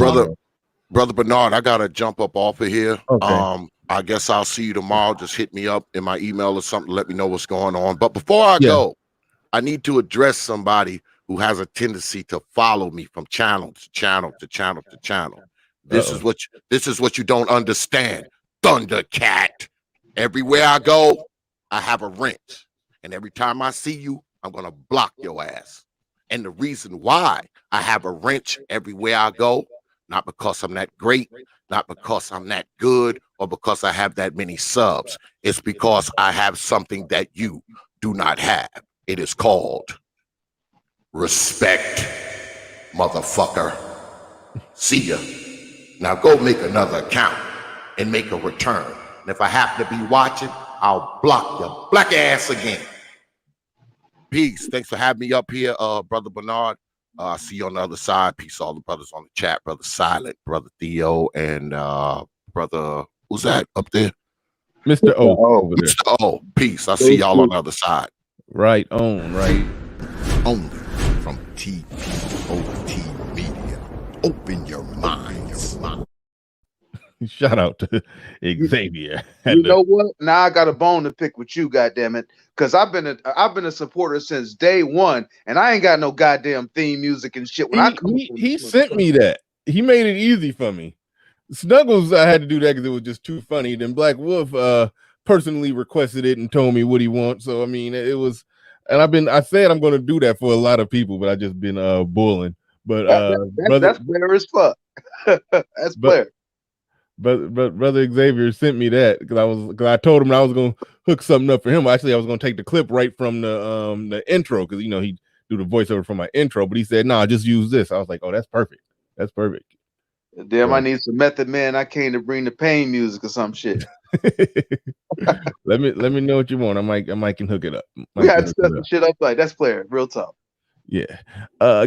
brother Bernard. I gotta jump up off of here. Okay. I guess I'll see you tomorrow. Just hit me up in my email or something. Let me know what's going on. But before I go, I need to address somebody who has a tendency to follow me from channel to channel to channel to channel. This is what you don't understand, Thundercat. Everywhere I go, I have a wrench, and every time I see you, I'm gonna block your ass. And the reason why I have a wrench everywhere I go, not because I'm that great, not because I'm that good, or because I have that many subs. It's because I have something that you do not have. It is called respect, motherfucker. See ya. Now go make another account and make a return. And if I happen to be watching, I'll block your black ass again. Peace. Thanks for having me up here, Brother Bernard. I see you on the other side. Peace, all the brothers on the chat. Brother Silent, Brother Theo, and Brother, who's that up there? Mr. O. Mr. O. Peace. I see y'all on the other side. Right on, right. Only from TPOT Media. Open your minds. Shout out to Xavier. You know what? Now I got a bone to pick with you, goddammit. Because I've been a supporter since day one, and I ain't got no goddamn theme music and shit. When he sent me that. He made it easy for me. Snuggles, I had to do that because it was just too funny. Then Black Wolf personally requested it and told me what he wants. So I mean, it was, and I said I'm going to do that for a lot of people, but I just been bullying. But that's Blair as fuck. That's Blair. But Brother Xavier sent me that because I told him I was gonna hook something up for him. Actually, I was gonna take the clip right from the intro because he do the voiceover for my intro. But he said, "No, just use this." I was like, "Oh, that's perfect. That's perfect." Damn, I need some Method Man. I came to bring the pain music or some shit. let me know what you want. I might can hook it up. We had to set some shit up like that's Blair. Real talk. Yeah.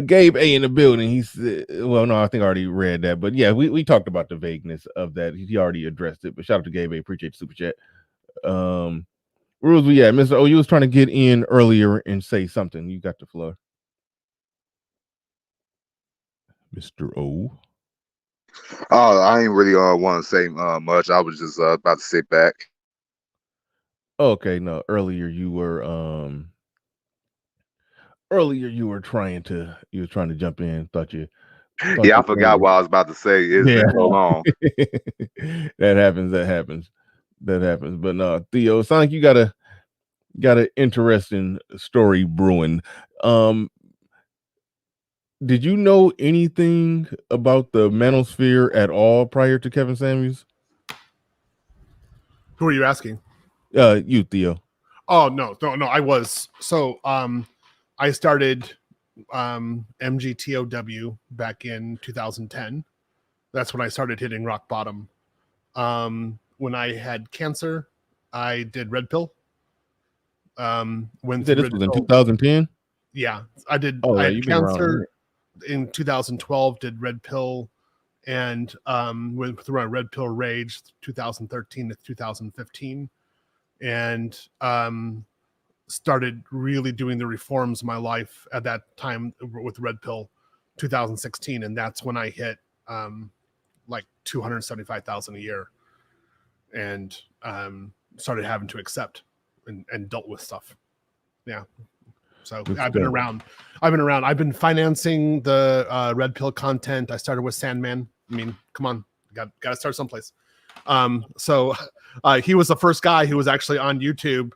Gabe A in the building. He said, well, no, I think I already read that, but yeah, we talked about the vagueness of that. He already addressed it, but shout out to Gabe A. Appreciate the super chat. Rules, we at Mr. O, you was trying to get in earlier and say something. You got the floor. Mr. O. Oh, I ain't really want to say much. I was just about to sit back. Okay, no, earlier you were trying to jump in. Thought I forgot what I was about to say. It's been so long. That happens. But no, Theo, it sounds like you got an interesting story brewing. Did you know anything about the manosphere at all prior to Kevin Samuels? Who are you asking? You, Theo. Oh no. I was I started MGTOW back in 2010. That's when I started hitting rock bottom. When I had cancer, I did red pill. This was in 2010. Yeah, I did. Oh, I yeah, had you've been around a cancer minute. in 2012. Did red pill, and went through a red pill rage 2013 to 2015, and started really doing the reforms of my life at that time with red pill 2016, and that's when I hit like 275,000 a year, and started having to accept and dealt with stuff. Yeah. So Good I've been stuff. around. I've been financing the red pill content. I started with Sandman. I mean, come on, got to start someplace. So he was the first guy who was actually on YouTube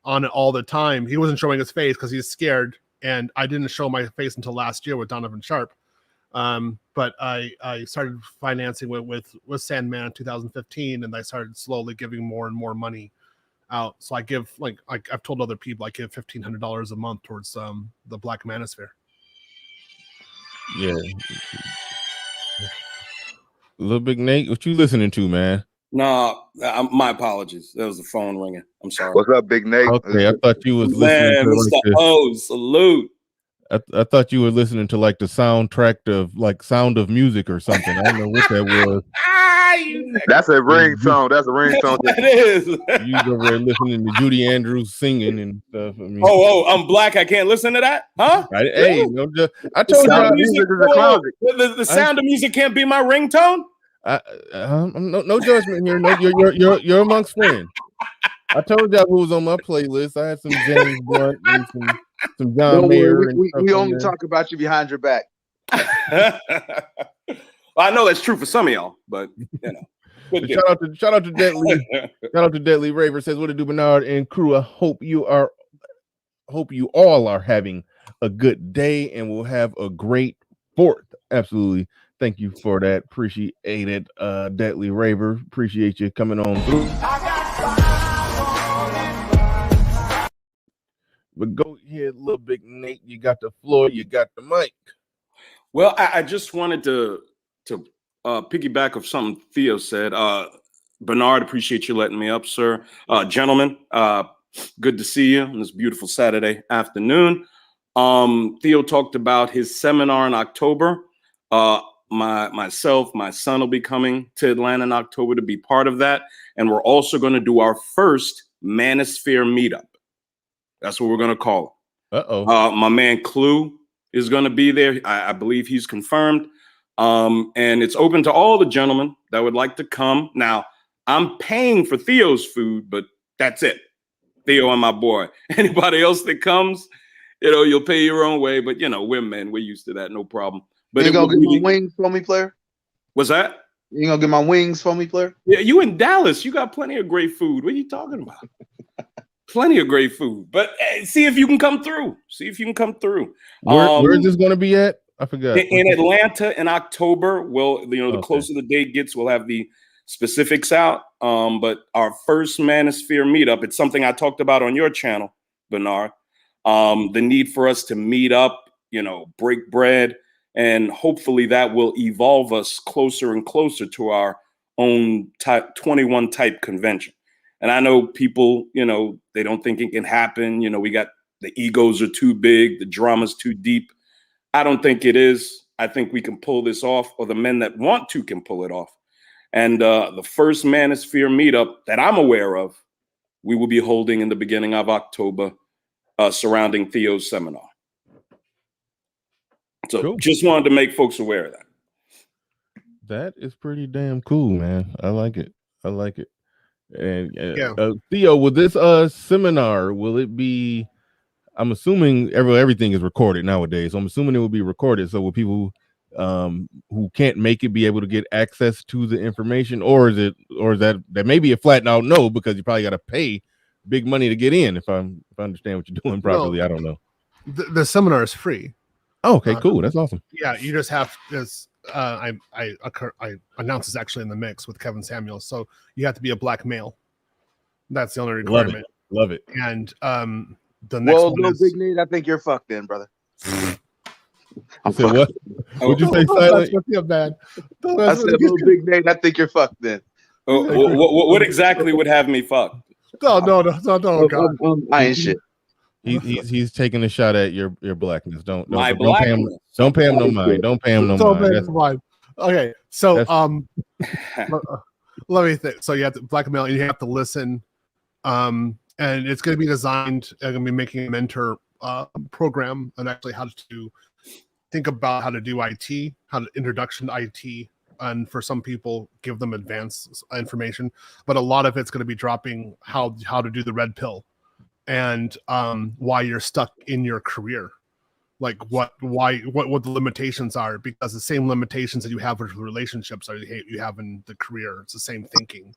on it all the time. He wasn't showing his face because he's scared, and I didn't show my face until last year with Donovan Sharp. But I started financing with Sandman in 2015, and I started slowly giving more and more money out. So I give, like I've told other people, I give $1,500 a month towards the Black Manosphere. Yeah. Little Big Nate, what you listening to, man? No, my apologies. That was the phone ringing. I'm sorry. What's up, Big Nate? Okay, I thought you was listening Man, to Mr. like the, O, salute. I thought you were listening to like the soundtrack of like Sound of Music or something. I don't know what that was. That's a ringtone. That's a ringtone. That is. You was over there listening to Judy Andrews singing and stuff. I mean, I'm black. I can't listen to that, huh? hey, no, I told Sound of you. music is a closet. The sound of music can't be my ringtone. No judgment here. No, you're amongst friends. I told y'all who was on my playlist. I had some James Blunt and some John Mayer. We only talk about you behind your back. Well, I know that's true for some of y'all, but you know. Shout out to Deadly. Shout out to Deadly Raver says, "What to do, Bernard and crew? I hope you all are having a good day and will have a great 4th." Absolutely. Thank you for that. Appreciate it, Deadly Raver. Appreciate you coming on through. But go ahead, Little Big Nate. You got the floor. You got the mic. Well, I just wanted to piggyback of something Theo said. Bernard, appreciate you letting me up, sir. Gentlemen, good to see you on this beautiful Saturday afternoon. Theo talked about his seminar in October. Myself, my son will be coming to Atlanta in October to be part of that. And we're also going to do our first Manosphere meetup. That's what we're going to call it. My man Clue is going to be there. I believe he's confirmed. And it's open to all the gentlemen that would like to come. Now, I'm paying for Theo's food, but that's it. Theo and my boy. Anybody else that comes, you'll pay your own way. But, we're men. We're used to that. No problem. But you gonna get my wings for me, player? What's that? You gonna get my wings for me, player? Yeah, you in Dallas. You got plenty of great food. What are you talking about? Plenty of great food. But see if you can come through. Where is this going to be at? I forgot. In Atlanta in October. Well, the closer the date gets, we'll have the specifics out. But our first Manosphere meetup, it's something I talked about on your channel, Bernard. The need for us to meet up, break bread. And hopefully that will evolve us closer and closer to our own type 21 type convention. And I know people, they don't think it can happen. We got the egos are too big. The drama's too deep. I don't think it is. I think we can pull this off, or the men that want to can pull it off. And the first Manosphere meetup that I'm aware of, we will be holding in the beginning of October surrounding Theo's seminar. So cool. Just wanted to make folks aware of that. That is pretty damn cool, man. I like it. And Theo, with this seminar, will it be? I'm assuming everything is recorded nowadays. So I'm assuming it will be recorded. So will people who can't make it be able to get access to the information, or is that may be a flat out no, because you probably got to pay big money to get in? If I understand what you're doing properly, I don't know. The seminar is free. Oh, okay, cool. That's awesome. Yeah, you just have this. I announced this actually in the mix with Kevin Samuels. So you have to be a black male. That's the only requirement. Love it. And the next one is Big Nate, I think you're fucked then, brother. I said what? Would you say silent? Bad. I said, Big Nate, I think you're fucked then. What exactly would have me fucked? No. God. I ain't shit. He's taking a shot at your blackness. Don't My pay him. blackness. Don't pay him no mind. Don't pay him no mind. Okay, so let me think. So you have to blackmail, and you have to listen. And it's going to be designed. I'm going to be making a mentor program on actually how to think about how to do IT, how to introduction to IT, and for some people, give them advanced information. But a lot of it's going to be dropping how to do the red pill, and why you're stuck in your career. Like what the limitations are, because the same limitations that you have with relationships are you have in the career. It's the same thinking.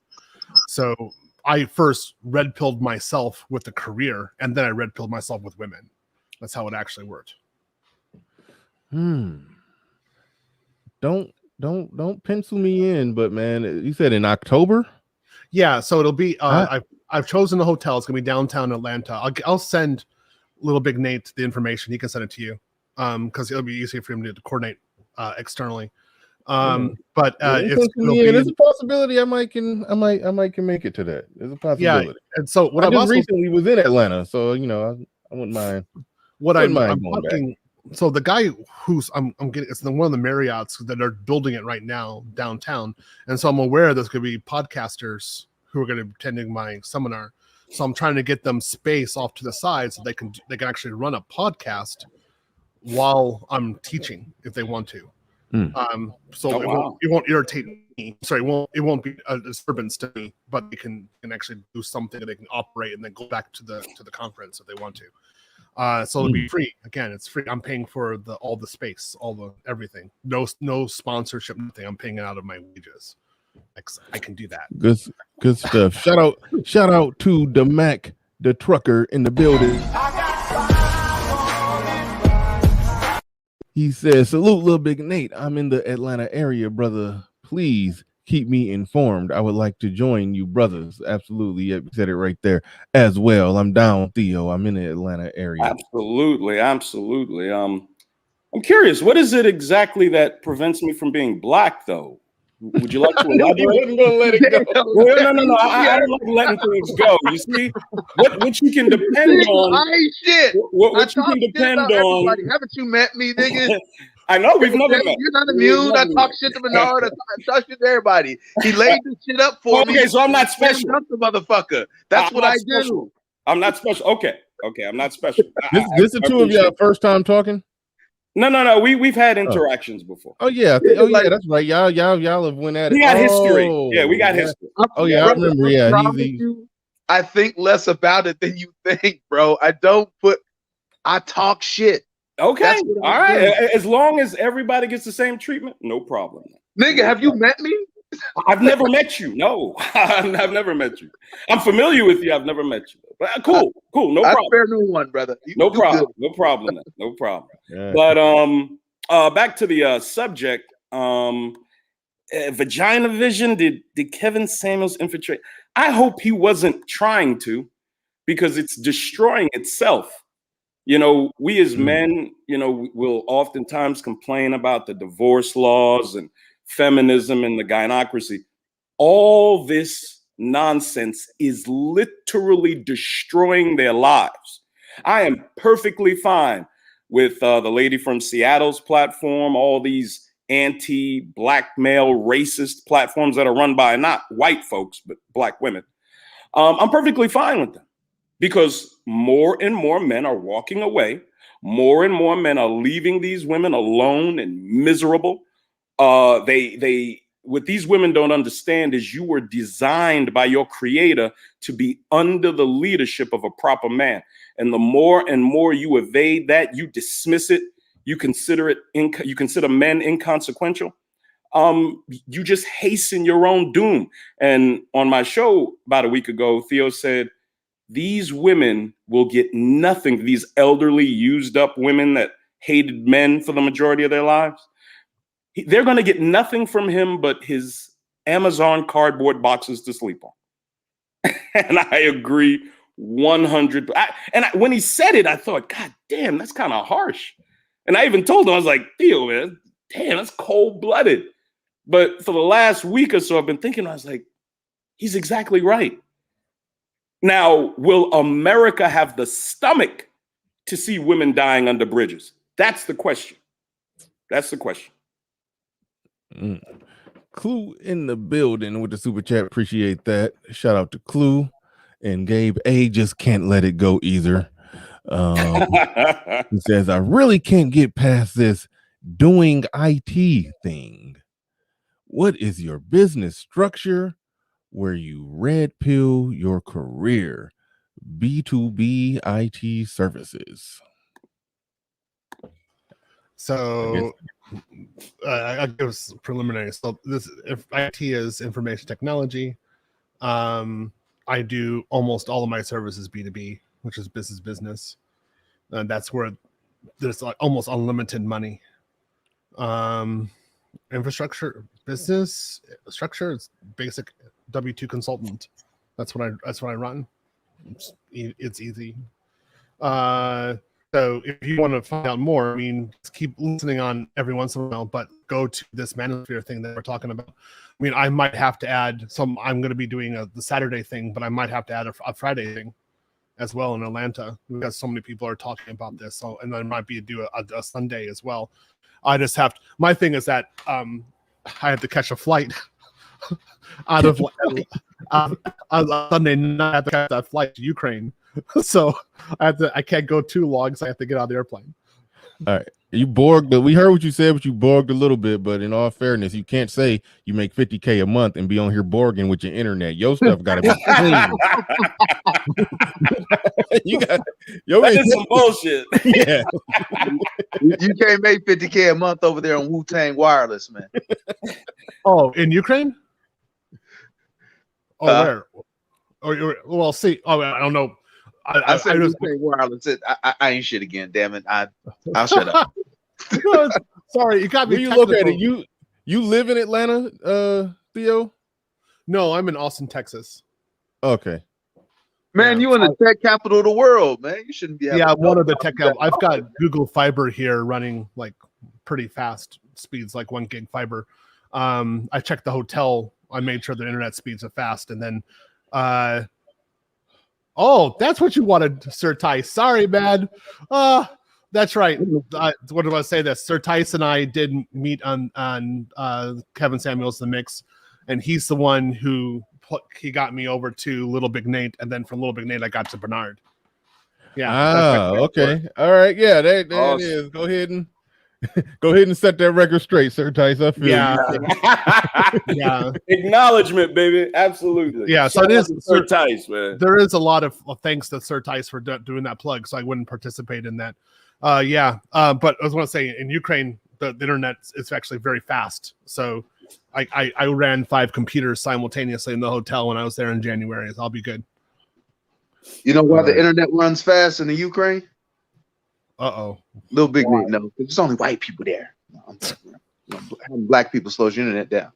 So I first red pilled myself with the career, and then I red pilled myself with women. That's how it actually worked. Don't pencil me in, but man, you said in October. Yeah, so it'll be. I've chosen the hotel. It's gonna be downtown Atlanta. I'll send Little Big Nate the information. He can send it to you, because it'll be easier for him to coordinate externally. But there's a possibility I might can make it to that. There's a possibility. Yeah, and so what I just recently was in Atlanta, so I wouldn't mind. I'm talking. So the guy who's I'm getting, it's one of the Marriotts that are building it right now downtown, and so I'm aware there's going to be podcasters who are going to be attending my seminar. So I'm trying to get them space off to the side so they can actually run a podcast while I'm teaching if they want to. It won't irritate me. Sorry, it won't be a disturbance to me, but they can actually do something that they can operate and then go back to the conference if they want to. So it'll be free. Again, it's free. I'm paying for all the space, everything. No sponsorship, nothing. I'm paying it out of my wages. I can do that. Good stuff. Shout out to the Mac, the trucker in the building. He says, "Salute, Little Big Nate. I'm in the Atlanta area, brother. Please keep me informed. I would like to join you, brothers." Absolutely. Yeah, said it right there as well. I'm down, Theo. I'm in the Atlanta area. Absolutely. I'm curious, what is it exactly that prevents me from being black, though? Would you like to elaborate? He wasn't gonna let it go. Well, no. I don't like letting things go. You see, what you can depend on. What you can depend on. Haven't you met me, nigga? I know we've never met. You're not immune. I talk shit to Bernard. I talk shit to everybody. He laid this shit up for me. Okay, so I'm not special. The motherfucker. That's what I do. I'm not special. Okay, I'm not special. This the two of y'all first time talking? No. We've had interactions before. Oh yeah, that's right. Y'all have went at it. We got history. Yeah, we got history. Oh yeah, I remember. Yeah, I think less about it than you think, bro. I talk shit. Okay, all right. As long as everybody gets the same treatment, no problem. Nigga, have you met me? I've never met you. No, I've never met you. I'm familiar with you. I've never met you. But cool. No problem. I spare no one, brother. No problem. No problem. Yeah. But back to the subject. Vagina-Vision. Did Kevin Samuels infiltrate? I hope he wasn't trying to, because it's destroying itself. You know, we as men, will oftentimes complain about the divorce laws and feminism and the gynocracy. All this nonsense is literally destroying their lives. I am perfectly fine with the lady from Seattle's platform, all these anti-black male racist platforms that are run by not white folks, but black women. I'm perfectly fine with them, because more and more men are walking away. More and more men are leaving these women alone and miserable. What these women don't understand is you were designed by your creator to be under the leadership of a proper man. And the more and more you evade that, you dismiss it, you consider men inconsequential. You just hasten your own doom. And on my show about a week ago, Theo said, these women will get nothing. These elderly, used up women that hated men for the majority of their lives, they're going to get nothing from him but his Amazon cardboard boxes to sleep on. And I agree 100. When he said it, I thought, God damn, that's kind of harsh. And I even told him, I was like, Theo, man, damn, that's cold-blooded. But for the last week or so, I've been thinking, I was like, he's exactly right. Now, will America have the stomach to see women dying under bridges? That's the question. That's the question. Clue in the building with the super chat. Appreciate that. Shout out to Clue and Gabe A. Just can't let it go either. He says, I really can't get past this doing IT thing. What is your business structure where you red pill your career? B2B IT services. So I guess preliminary. So this, if IT is information technology, I do almost all of my services B2B, which is business. And that's where there's like almost unlimited money. Infrastructure, business structure, it's basic W2 consultant. That's what I run. It's easy. So if you want to find out more, I mean, just keep listening on every once in a while, but go to this manosphere thing that we're talking about. I mean, I might have to add some. I'm going to be doing the Saturday thing, but I might have to add a Friday thing as well in Atlanta because so many people are talking about this. So, and then I might be do a Sunday as well. I just have to, my thing is that I have to catch a flight out of on Sunday night. I have to catch that flight to Ukraine. So I can't go too long, so I have to get on the airplane. All right. You borged, but we heard what you said, but you borged a little bit. But in all fairness, you can't say you make $50K a month and be on here borging with your internet. Your stuff got to be clean. That is some bullshit. Yeah. You can't make $50K a month over there on Wu-Tang Wireless, man. Oh, in Ukraine? Oh, where? Oh, well, see. Oh, I don't know. I said Wu-Tang Wireless. I ain't shit again. Damn it! I'll shut up. Sorry, you got me. Where you located? You live in Atlanta, Theo? No, I'm in Austin, Texas. Okay. Man, you in the tech capital of the world, man. You shouldn't be. One of the tech. I've got Google Fiber here running like pretty fast speeds, like 1 gig fiber. I checked the hotel. I made sure the internet speeds are fast, and then. Oh, that's what you wanted, Sir Tice. Sorry, man. That's right. What do I say? This Sir Tice and I did meet on Kevin Samuels The Mix, and he's the one who he got me over to Little Big Nate, and then from Little Big Nate I got to Bernard. Yeah. Okay. All right. Yeah, there it is. Go ahead and set that record straight, Sir Tice. I feel you. Yeah. Acknowledgement, baby. Absolutely. Yeah. So it is Sir Tice, man. There is a lot of thanks to Sir Tice for doing that plug, so I wouldn't participate in that. But I was going to say in Ukraine, the internet is actually very fast. So I ran 5 computers simultaneously in the hotel when I was there in January. So I'll be good. You know why the internet runs fast in the Ukraine? Little Big Nate, no. There's only white people there. Black people slows your internet down.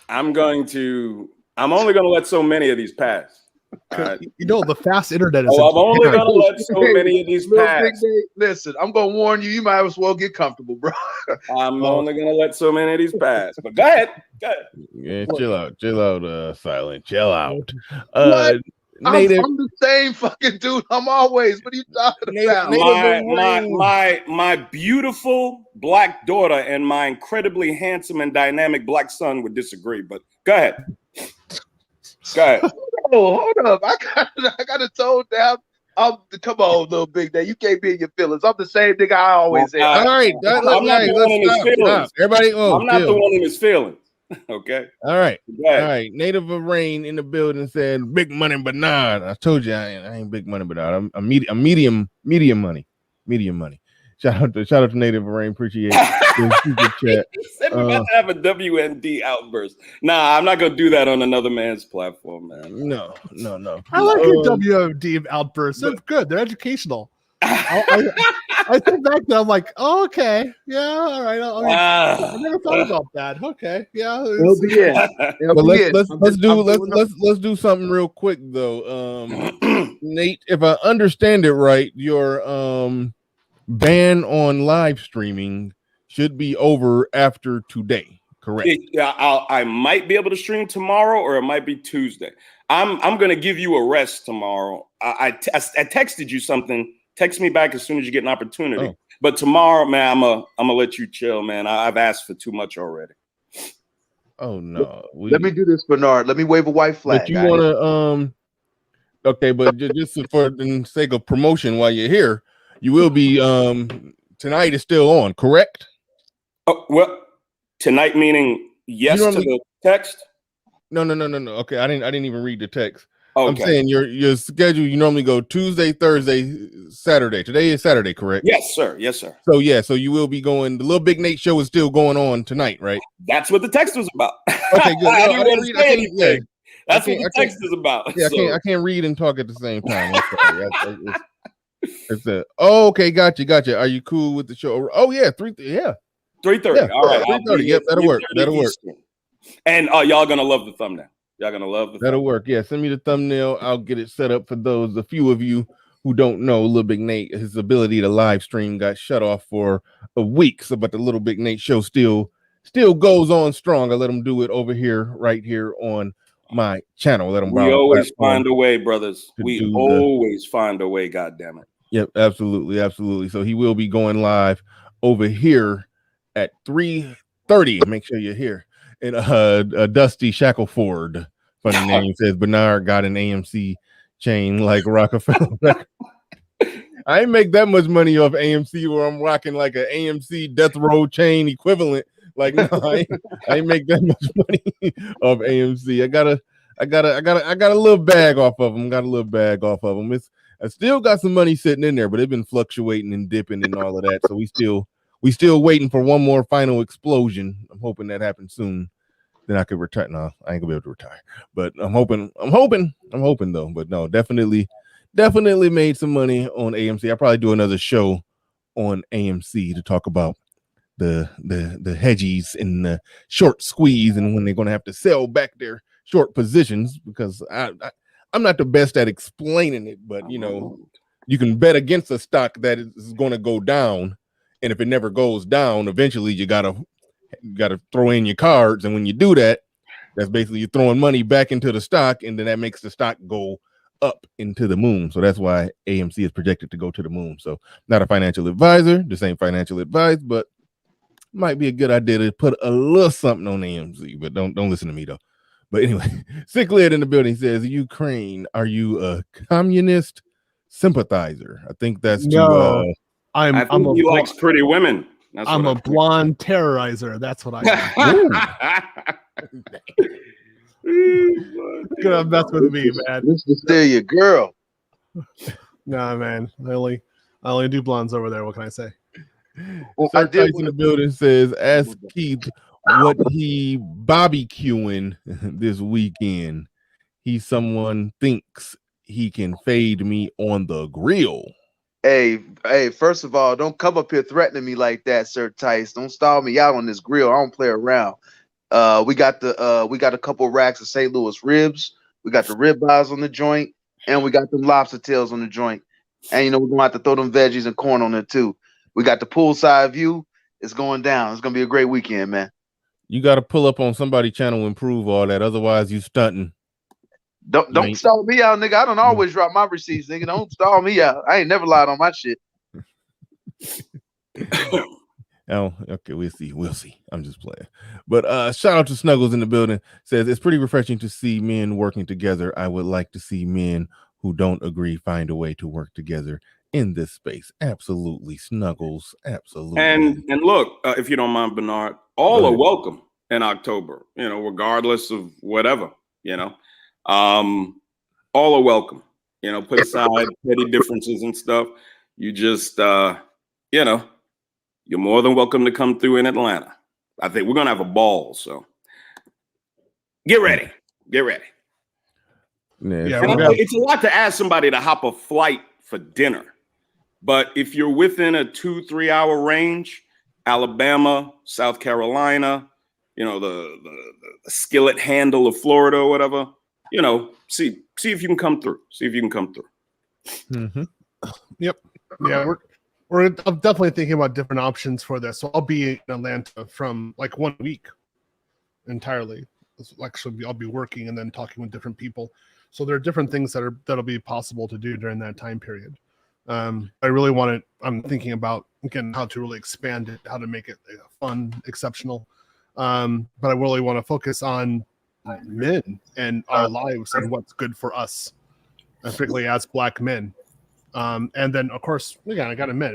I'm only going to let so many of these pass. You know, the fast internet is. I'm only going to let so many of these pass. Big Nate, listen, I'm going to warn you. You might as well get comfortable, bro. I'm only going to let so many of these pass. But go ahead. Yeah, chill out, Silent. Chill out. I'm the same fucking dude. I'm always. What are you talking about? My beautiful black daughter and my incredibly handsome and dynamic black son would disagree. But go ahead. Oh, hold up! I got to tone down. Come on, Little Big Nate. You can't be in your feelings. I'm the same nigga I always am. All right, I'm not the one in his feelings. Everybody, I'm not the one in his feelings. Okay. All right. Native of Rain in the building said big money Bernard. I told you I ain't big money Bernard. I'm medium money. Shout out to Native of Rain. Appreciate it. Chat. He said we're about to have a WND outburst. Nah, I'm not gonna do that on another man's platform, man. No. I like your WND outbursts. They're good. They're educational. I think back then I'm like, oh, okay, yeah, all right. I never thought about that. Okay, yeah. Let's do something real quick though. Nate, if I understand it right, your ban on live streaming should be over after today. Correct? I might be able to stream tomorrow, or it might be Tuesday. I'm going to give you a rest tomorrow. I texted you something Text me back as soon as you get an opportunity. Oh. But tomorrow, man, I'm gonna let you chill, man. I've asked for too much already. Oh no. Let me do this, Bernard. Let me wave a white flag. But you want to okay, but just for the sake of promotion while you're here, you will be tonight is still on, correct? Oh, well, tonight meaning yes to the text? No. Okay, I didn't even read the text. Okay. I'm saying your schedule, you normally go Tuesday, Thursday, Saturday. Today is Saturday, correct? Yes, sir. Yes, sir. So yeah, so you will be going. The Little Big Nate show is still going on tonight, right? That's what the text was about. Okay, good. No, I didn't want to say anything. That's what the text is about. Yeah, so. I can't read and talk at the same time. It's a, oh, okay, gotcha. Are you cool with the show? Oh yeah, 3:30. Yeah, 3:30. Yeah, All right, 3:30. Yep, that'll work. And y'all gonna love the thumbnail. Y'all gonna love the. That'll work. Yeah, send me the thumbnail. I'll get it set up for the few of you who don't know. Little Big Nate, his ability to live stream got shut off for a week. So, but the Little Big Nate show still goes on strong. I let him do it over here, right here on my channel. Let him. We always find a way, brothers. We always find a way. God damn it. Yep, absolutely. So he will be going live over here at 3:30. Make sure you're here. And Dusty Shackleford, funny name, says Bernard got an AMC chain like Rockefeller. I ain't make that much money off AMC where I'm rocking like an AMC death row chain equivalent. Like, no, I ain't make that much money off AMC. I got a little bag off of them. I still got some money sitting in there, but it's been fluctuating and dipping and all of that. So we still waiting for one more final explosion. I'm hoping that happens soon. Then I could retire. No, I ain't gonna be able to retire. But I'm hoping though. But no, definitely made some money on AMC. I'll probably do another show on AMC to talk about the hedgies and the short squeeze and when they're gonna have to sell back their short positions, because I'm not the best at explaining it, but you know, you can bet against a stock that is going to go down. And if it never goes down, eventually you gotta throw in your cards. And when you do that, that's basically you're throwing money back into the stock, and then that makes the stock go up into the moon. So that's why AMC is projected to go to the moon. So not a financial advisor, the same financial advice, but might be a good idea to put a little something on AMC, but don't listen to me though. But anyway, Sick Lid in the building says, Ukraine, are you a communist sympathizer? I think that's no. I think he likes pretty women. I'm a blonde terrorizer. That's what I am. Gonna mess with me, man. This is still your girl. Nah, man. I only do blondes over there. What can I say? Well, I did in the building says, ask Keith what he barbecuing this weekend. Someone thinks he can fade me on the grill. Hey, first of all, don't come up here threatening me like that, Sir Tice. Don't stall me out on this grill. I don't play around. We got a couple racks of St. Louis ribs. We got the rib eyes on the joint, and we got them lobster tails on the joint. And you know, we're gonna have to throw them veggies and corn on it too. We got the poolside view. It's going down. It's gonna be a great weekend, man. You got to pull up on somebody's channel and improve all that. Otherwise, you stunting. Don't stall me out, nigga. I don't always drop my receipts, nigga. Don't stall me out. I ain't never lied on my shit. Oh, okay. We'll see. I'm just playing. But shout out to Snuggles in the building. Says it's pretty refreshing to see men working together. I would like to see men who don't agree find a way to work together in this space. Absolutely, Snuggles. Absolutely. And look, if you don't mind, Bernard, all are welcome in October. You know, regardless of whatever. You know, all are welcome. You know, put aside petty differences and stuff. You just, you know, you're more than welcome to come through in Atlanta. I think we're gonna have a ball. So get ready. Get ready. Yeah, it's a lot to ask somebody to hop a flight for dinner. But if you're within a 2-3 hour range, Alabama, South Carolina, you know, the skillet handle of Florida or whatever, you know, see if you can come through. Mm-hmm. Yep. Yeah, I'm definitely thinking about different options for this. So I'll be in Atlanta from like 1 week entirely. Actually, I'll be working and then talking with different people. So there are different things that'll be possible to do during that time period. I really want it. I'm thinking about again how to really expand it, how to make it fun, exceptional. But I really want to focus on men and our lives and what's good for us, particularly as Black men. And then of course, again, I got to admit,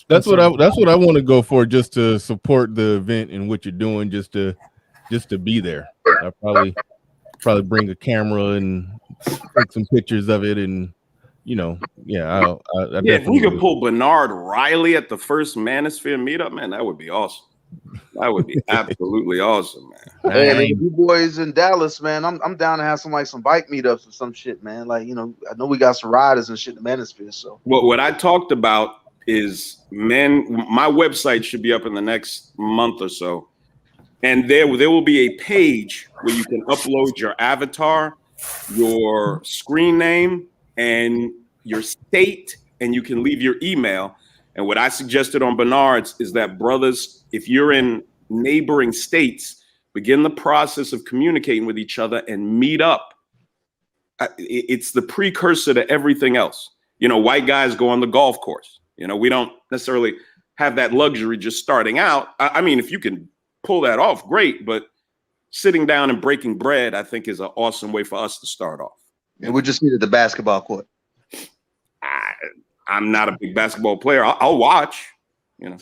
that's what I want to go for, just to support the event and what you're doing, just to be there. I probably bring a camera and take some pictures of it, and I if we could pull Bernard Riley at the first Manosphere meetup, man, that would be awesome. That would be absolutely awesome, man. Hey, you boys in Dallas, man, I'm down to have some bike meetups or some shit, man. Like, I know we got some riders and shit in the Manosphere. So what I talked about is my website should be up in the next month or so. And there will be a page where you can upload your avatar, your screen name, and your state, and you can leave your email. And what I suggested on Bernard's is that, brothers, if you're in neighboring states, begin the process of communicating with each other and meet up. It's the precursor to everything else. White guys go on the golf course. We don't necessarily have that luxury just starting out. I mean, if you can pull that off, great. But sitting down and breaking bread, I think, is an awesome way for us to start off. And we just needed the basketball court. I'm not a big basketball player. I'll watch. I'm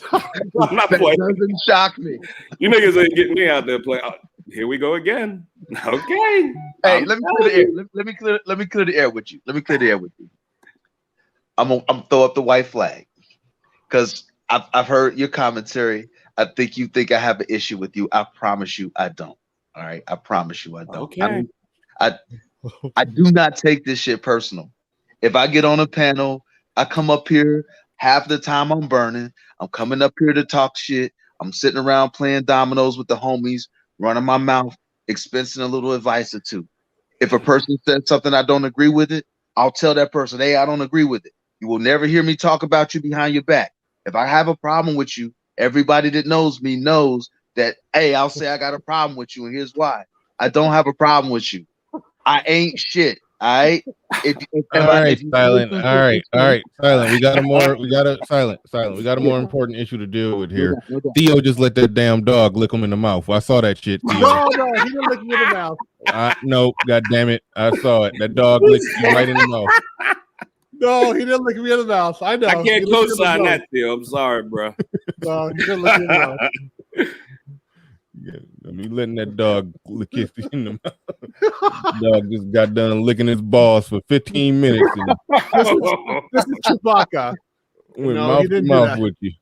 not playing. Doesn't shock me. You niggas ain't getting me out there playing. Here we go again. Okay. Hey, let me clear the air. Let me clear the air with you. I'm gonna throw up the white flag because I've heard your commentary. I think you think I have an issue with you. I promise you, I don't. All right, I promise you, I don't. Okay. I do not take this shit personal. If I get on a panel, I come up here. Half the time I'm burning. I'm coming up here to talk shit. I'm sitting around playing dominoes with the homies, running my mouth, expensing a little advice or two. If a person says something I don't agree with it, I'll tell that person, hey, I don't agree with it. You will never hear me talk about you behind your back. If I have a problem with you, everybody that knows me knows that, hey, I'll say I got a problem with you, and here's why. I don't have a problem with you. I ain't shit. All right. Silent. All right. Silent. We got a more important issue to deal with here. Theo just let that damn dog lick him in the mouth. I saw that shit. Theo. No, he didn't lick me in the mouth. No, god damn it. I saw it. That dog licked you right in the mouth. No, he didn't lick me in the mouth. I know. I can't co-sign that, Theo. I'm sorry, bro. No, he didn't lick me in the mouth. Yeah, I mean, letting that dog lick his in the mouth. Dog just got done licking his balls for 15 minutes. This is Chewbacca. Went mouth to mouth with you.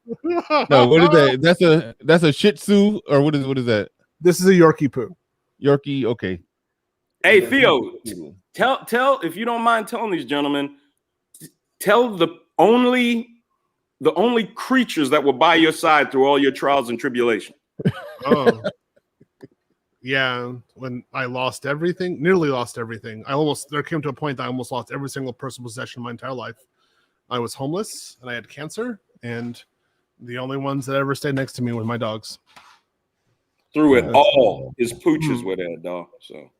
No, what is that? That's a Shih Tzu, or what is that? This is a Yorkie poo. Yorkie, okay. Hey Theo, tell if you don't mind telling these gentlemen, tell the only creatures that were by your side through all your trials and tribulations. Oh, yeah. When I lost everything, nearly lost everything. There came to a point that I almost lost every single personal possession in my entire life. I was homeless and I had cancer, and the only ones that ever stayed next to me were my dogs. Through it all, his pooches were there, dog. So,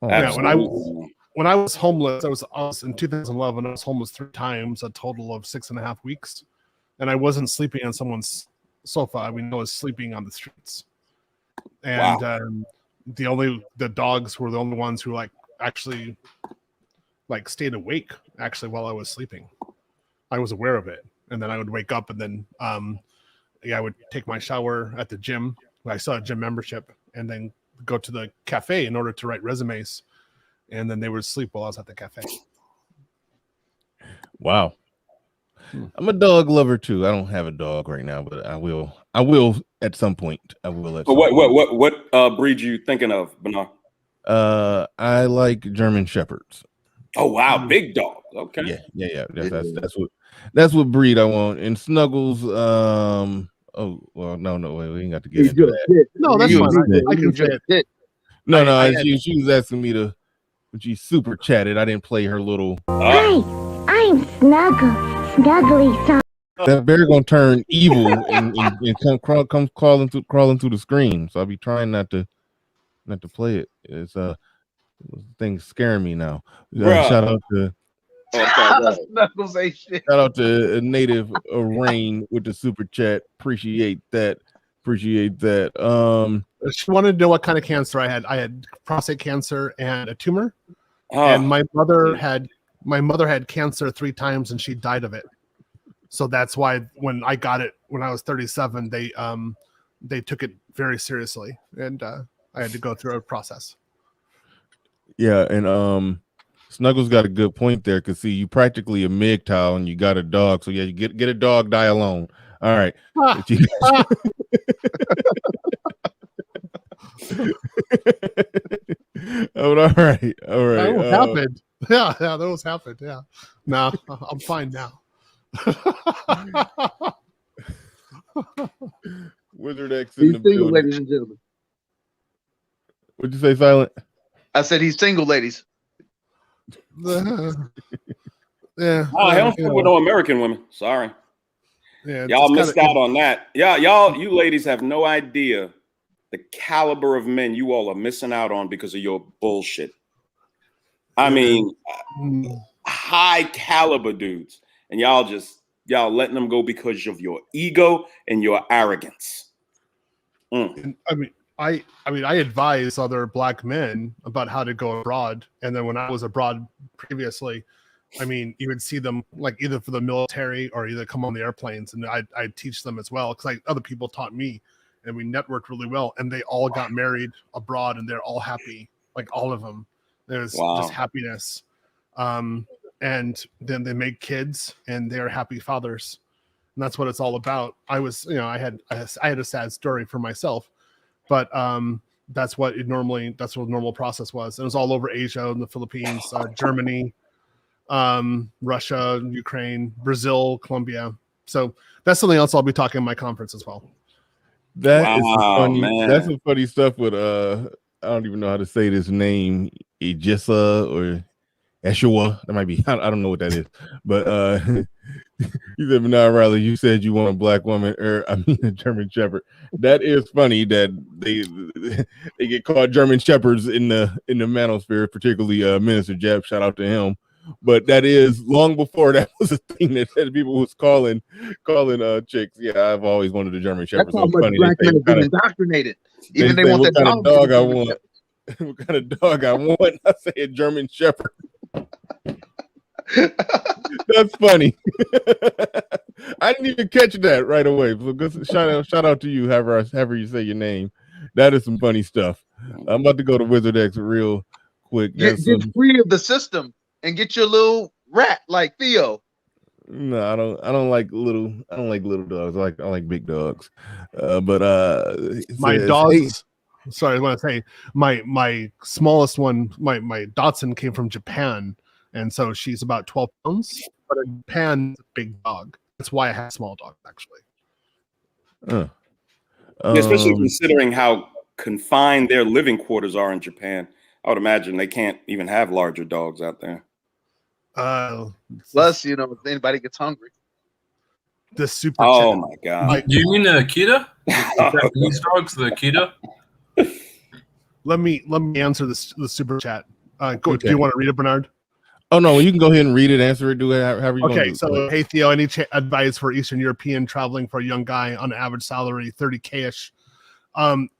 yeah, when I was homeless, I was in 2011. I was homeless 3 times, a total of 6.5 weeks, and I wasn't sleeping on someone's sofa. I mean, I was sleeping on the streets, and the dogs were the only ones who actually stayed awake while I was sleeping. I was aware of it, and then I would wake up, and then I would take my shower at the gym. I still had a gym membership, and then go to the cafe in order to write resumes, and then they would sleep while I was at the cafe. Wow. I'm a dog lover too. I don't have a dog right now, but I will at some point. What breed you thinking of, Bernard? I like German Shepherds. Oh wow, big dog. Okay. Yeah. That's what breed I want. And Snuggles, oh well, no, wait, we ain't got to get into that. No, that's fine. I can say it. No, she was asking me to, when she super chatted. I didn't play her little. Hi, I'm Snuggly son. That bear gonna turn evil and come crawling through the screen. So I'll be trying not to play it. It's things scaring me now. Shout out to Snuggles ain't shit. Shout out to Native Rain with the super chat. Appreciate that. She wanted to know what kind of cancer I had. I had prostate cancer and a tumor. And my mother had cancer 3 times and she died of it. So that's why when I got it when I was 37, they took it very seriously, and I had to go through a process. Yeah, and Snuggles got a good point there, because see, you practically a MGTOW and you got a dog, so yeah, you get a dog, die alone. All right. But all right. That happened. Yeah, that was happened. Yeah. No, I'm fine now. Wizard X in the single, building. ladies and gentlemen. What'd you say, Silent? I said he's single, ladies. Yeah. Oh, I don't fuck with no American women. Sorry. Yeah, y'all missed out on that. You ladies have no idea the caliber of men you all are missing out on because of your bullshit. I mean, high caliber dudes, and y'all letting them go because of your ego and your arrogance. And, I advise other black men about how to go abroad, and then when I was abroad previously, you would see them like either for the military or either come on the airplanes, and I'd teach them as well, because other people taught me, and we networked really well, and they all got married abroad, and they're all happy, like all of them. There's just happiness, and then they make kids, and they're happy fathers, and that's what it's all about. I had a sad story for myself, but that's what normal process was. It was all over Asia and the Philippines, Germany, Russia, Ukraine, Brazil, Colombia. So that's something else I'll be talking in my conference as well. That is funny. Man. That's some funny stuff with I don't even know how to say this name, Ejissa or Eshua. That might be, I don't know what that is, but you said, "Nah, Riley, you said you want a black woman, or a German Shepherd." That is funny that they get called German Shepherds in the manosphere, particularly Minister Jeb. Shout out to him. But that is long before that was a thing that people was calling chicks. Yeah, I've always wanted a German Shepherd. That's how much black men have been indoctrinated. Even they want what that kind of dog I want. What kind of dog I want? I say a German Shepherd. That's funny. I didn't even catch that right away. So good, shout out to you, however you say your name. That is some funny stuff. I'm about to go to Wizard X real quick. Get free of the system and get your little rat like Theo. No, I don't like little dogs. I like big dogs. My dogs. Sorry, I want to say my smallest one, my Dachshund came from Japan, and so she's about 12 pounds. But in Japan, it's a big dog. That's why I have small dogs, actually. Especially considering how confined their living quarters are in Japan. I would imagine they can't even have larger dogs out there. Plus, if anybody gets hungry. The super. Oh my god! Do you mean the Akita? Japanese dogs, the Akita. Let me answer the super chat. Do you want to read it, Bernard? Oh no, you can go ahead and read it, answer it, do it however you want. Okay, so hey Theo, any advice for Eastern European traveling for a young guy on average salary, 30K-ish?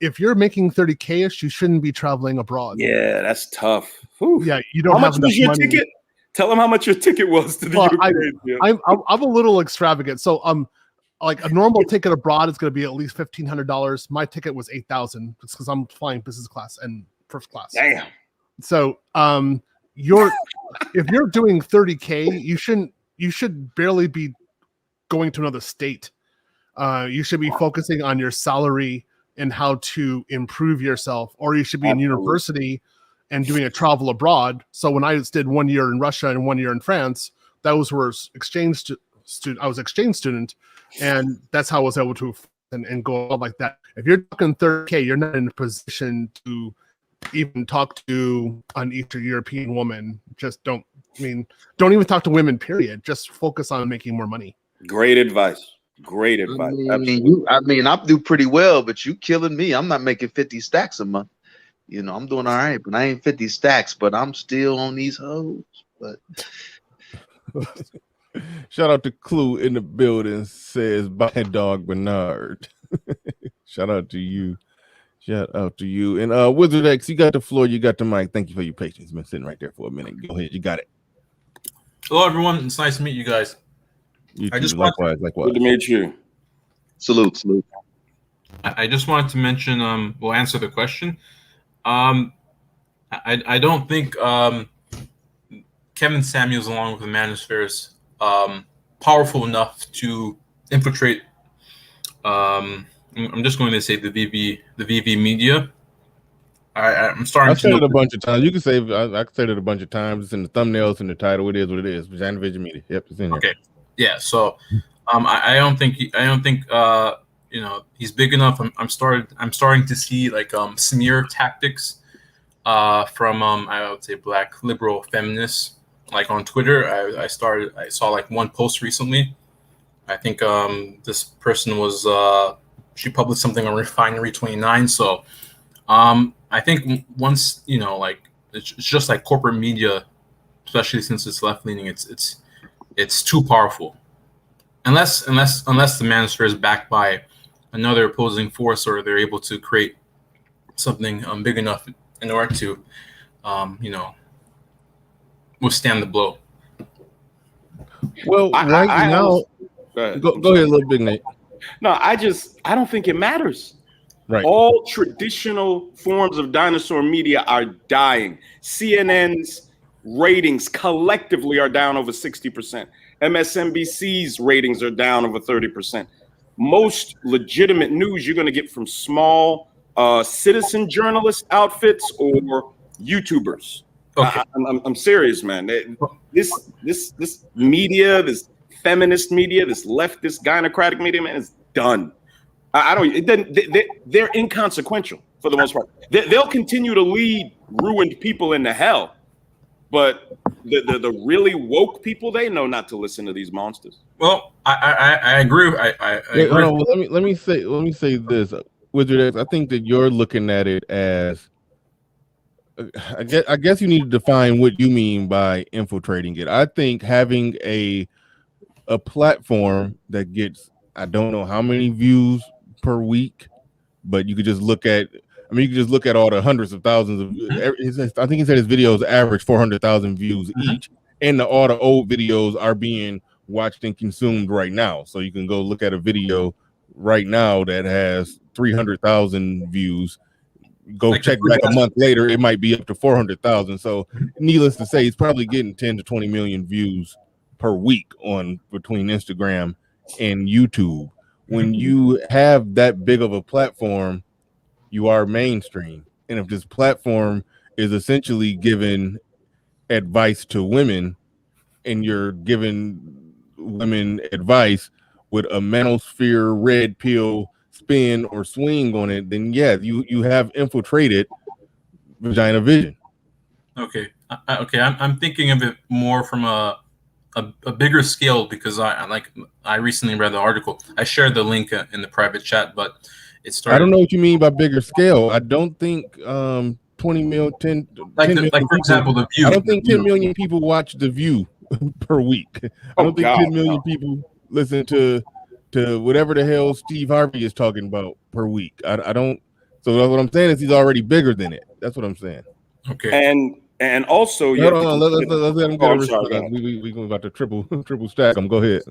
If you're making 30K-ish, you shouldn't be traveling abroad. Yeah, that's tough. Whew. Yeah, you don't have enough money. Ticket? Tell them how much your ticket was to the Ukraine. I'm a little extravagant. So like a normal ticket abroad is going to be at least $1,500. My ticket was $8,000 because I'm flying business class and first class. Damn. So if you're doing 30K, you should barely be going to another state. You should be focusing on your salary and how to improve yourself, or you should be in university and doing a travel abroad. So when I did 1 year in Russia and 1 year in France, those were exchange student. I was exchange student, and that's how I was able to and go like that. If you're talking 30K, you're not in a position to even talk to an Eastern European woman. Just don't even talk to women, period. Just focus on making more money. Great advice. I do pretty well, but you killing me. I'm not making 50 stacks a month. I'm doing all right, but I ain't 50 stacks, but I'm still on these hoes. But Shout out to Clue in the building, says by Dog Bernard. Shout out to you. Shout out to you. And Wizard X, you got the floor, you got the mic. Thank you for your patience. Been sitting right there for a minute. Go ahead, you got it. Hello, everyone. It's nice to meet you guys. You I too, just likewise. Good to meet you. Salute. I just wanted to mention. We'll answer the question. I don't think Kevin Samuels, along with the Manosphere, is powerful enough to infiltrate. I'm just going to say the VV media. I'm starting I've to said know it a bunch of times. You can say I said it a bunch of times. It's in the thumbnails, in the title. It is what it is. Vagina-Vision media. Yep, it's in there. Okay, yeah. So, I don't think he's big enough. I'm starting to see like smear tactics from I would say black liberal feminists, like on Twitter. I saw like one post recently. I think this person was she published something on Refinery 29. So I think once like it's just like corporate media, especially since it's left leaning, it's too powerful. Unless the Manosphere is backed by another opposing force, or they're able to create something big enough in order to withstand the blow. Well, right now, go ahead, little big Nate. No, I don't think it matters. Right. All traditional forms of dinosaur media are dying. CNN's ratings collectively are down over 60%. MSNBC's ratings are down over 30%. Most legitimate news you're going to get from small citizen journalist outfits or YouTubers. Okay. I'm serious, man. This media, this feminist media, this leftist gynocratic media, man, is done. They're inconsequential for the most part. They'll continue to lead ruined people into hell, but the really woke people, they know not to listen to these monsters. Well, I agree. I agree. Hold on, well, let me say this, Wizard X. I think that you're looking at it as I guess you need to define what you mean by infiltrating it. I think having a platform that gets, I don't know how many views per week, but you could just look at, you could just look at all the hundreds of thousands of, I think he said his videos average 400,000 views each, and all the old videos are being watched and consumed right now. So you can go look at a video right now that has 300,000 views. Go like check back a month later, it might be up to 400,000. So needless to say, he's probably getting 10 to 20 million views per week on between Instagram and YouTube. When you have that big of a platform, you are mainstream. And if this platform is essentially giving advice to women, and you're giving women advice with a manosphere red pill spin or swing on it, then yeah, you have infiltrated Vagina-Vision. Okay. I'm thinking of it more from a bigger scale, because I recently read the article. I shared the link in the private chat, but it started. I don't know what you mean by bigger scale. I don't think 20 mil, 10 million for example, The View. I don't think 10 million people watch The View per week. I don't think 10 million people listen to whatever the hell Steve Harvey is talking about per week. I don't. So what I'm saying is he's already bigger than it. That's what I'm saying. Okay. And also, let's let him get a response. We about to triple stack him. Go ahead.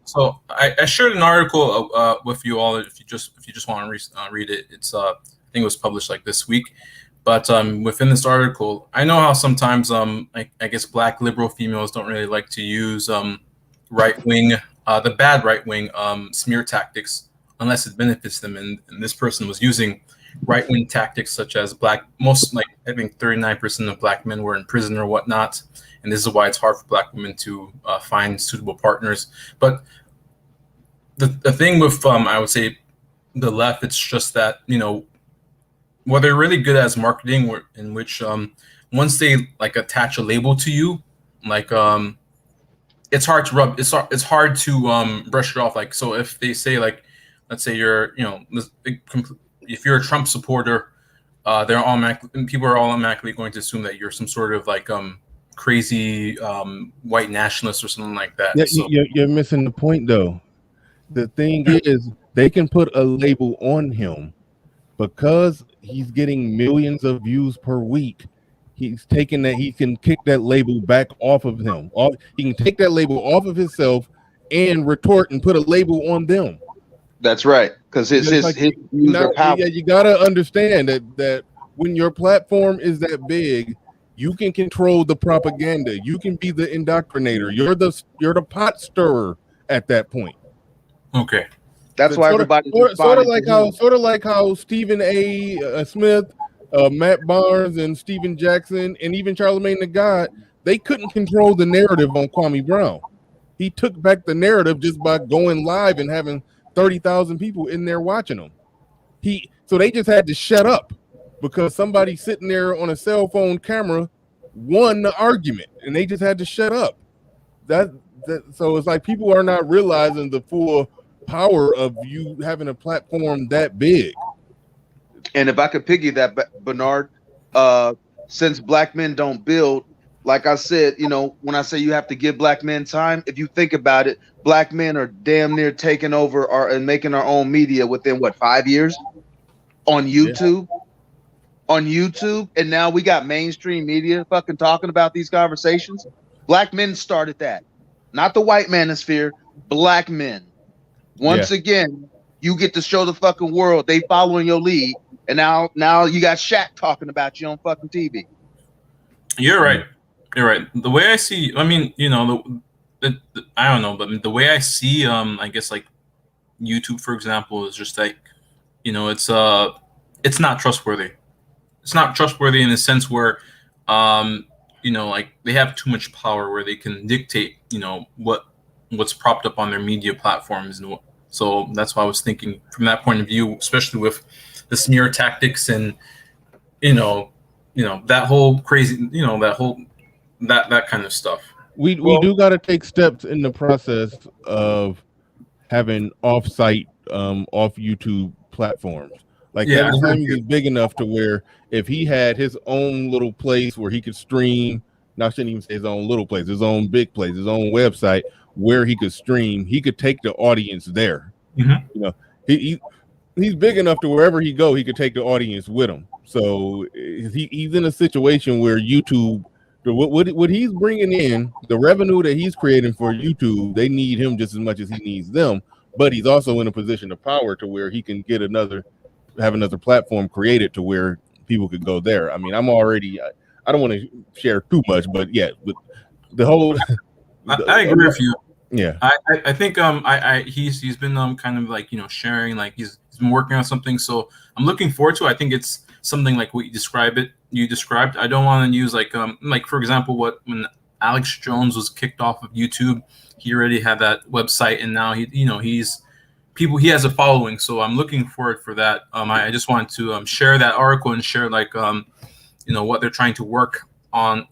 So I shared an article with you all. If you just want to read it, it's I think it was published like this week. But within this article, I know how sometimes I guess black liberal females don't really like to use right wing, the bad right wing smear tactics unless it benefits them. And this person was using right wing tactics such as I think 39% of black men were in prison or whatnot, and this is why it's hard for black women to find suitable partners. But the thing with I would say the left, it's just that well, they're really good as marketing, in which once they attach a label to you, it's hard to it's hard to brush it off. So if they say let's say you're if you're a Trump supporter, people are automatically going to assume that you're some sort of crazy white nationalist or something like that. Yeah, So you're missing the point though. The thing is, they can put a label on him because he's getting millions of views per week. He's taking that. He can kick that label back off of him. He can take that label off of himself and retort and put a label on them. That's right, because his views are powerful. Yeah, you gotta understand that when your platform is that big, you can control the propaganda. You can be the indoctrinator. You're the pot stirrer at that point. Okay, that's why everybody sort of like how Stephen A. Smith, Matt Barnes, and Stephen Jackson, and even Charlamagne the God, they couldn't control the narrative on Kwame Brown. He took back the narrative just by going live and having 30,000 people in there watching him. So they just had to shut up because somebody sitting there on a cell phone camera won the argument, and they just had to shut up. So it's like people are not realizing the full power of you having a platform that big. And if I could piggy that, Bernard, since black men don't build, like I said, when I say you have to give black men time, if you think about it, black men are damn near taking over and making our own media within 5 years on YouTube. Yeah. On YouTube, and now we got mainstream media fucking talking about these conversations. Black men started that, not the white manosphere. Black men. Once again, you get to show the fucking world they following your lead, and now you got Shaq talking about you on fucking TV. You're right. You're right. The way I see, I mean, I don't know, but the way I see, I guess like YouTube, for example, is just like, it's not trustworthy. It's not trustworthy in the sense where, like they have too much power where they can dictate, what's propped up on their media platforms. So that's why I was thinking from that point of view, especially with the smear tactics and, that whole crazy, that kind of stuff. We do got to take steps in the process of having off-site, off YouTube platforms. Like Kevin Samuels is big enough to where if he had his own little place where he could stream, I shouldn't even say his own little place, his own big place, his own website where he could stream, he could take the audience there. Mm-hmm. He's big enough to wherever he go, he could take the audience with him. So he's in a situation where YouTube, what he's bringing in, the revenue that he's creating for YouTube, they need him just as much as he needs them. But he's also in a position of power to where he can have another platform created to where people could go there. I mean, I don't want to share too much, but yeah, with the whole. I agree with you. Yeah, I think he's been kind of like sharing, like he's been working on something, so I'm looking forward to it. I think it's something like what you described. I don't want to use like for example, when Alex Jones was kicked off of YouTube, he already had that website, and now he has a following, so I'm looking forward for that. I just wanted to share that article and share like what they're trying to work on,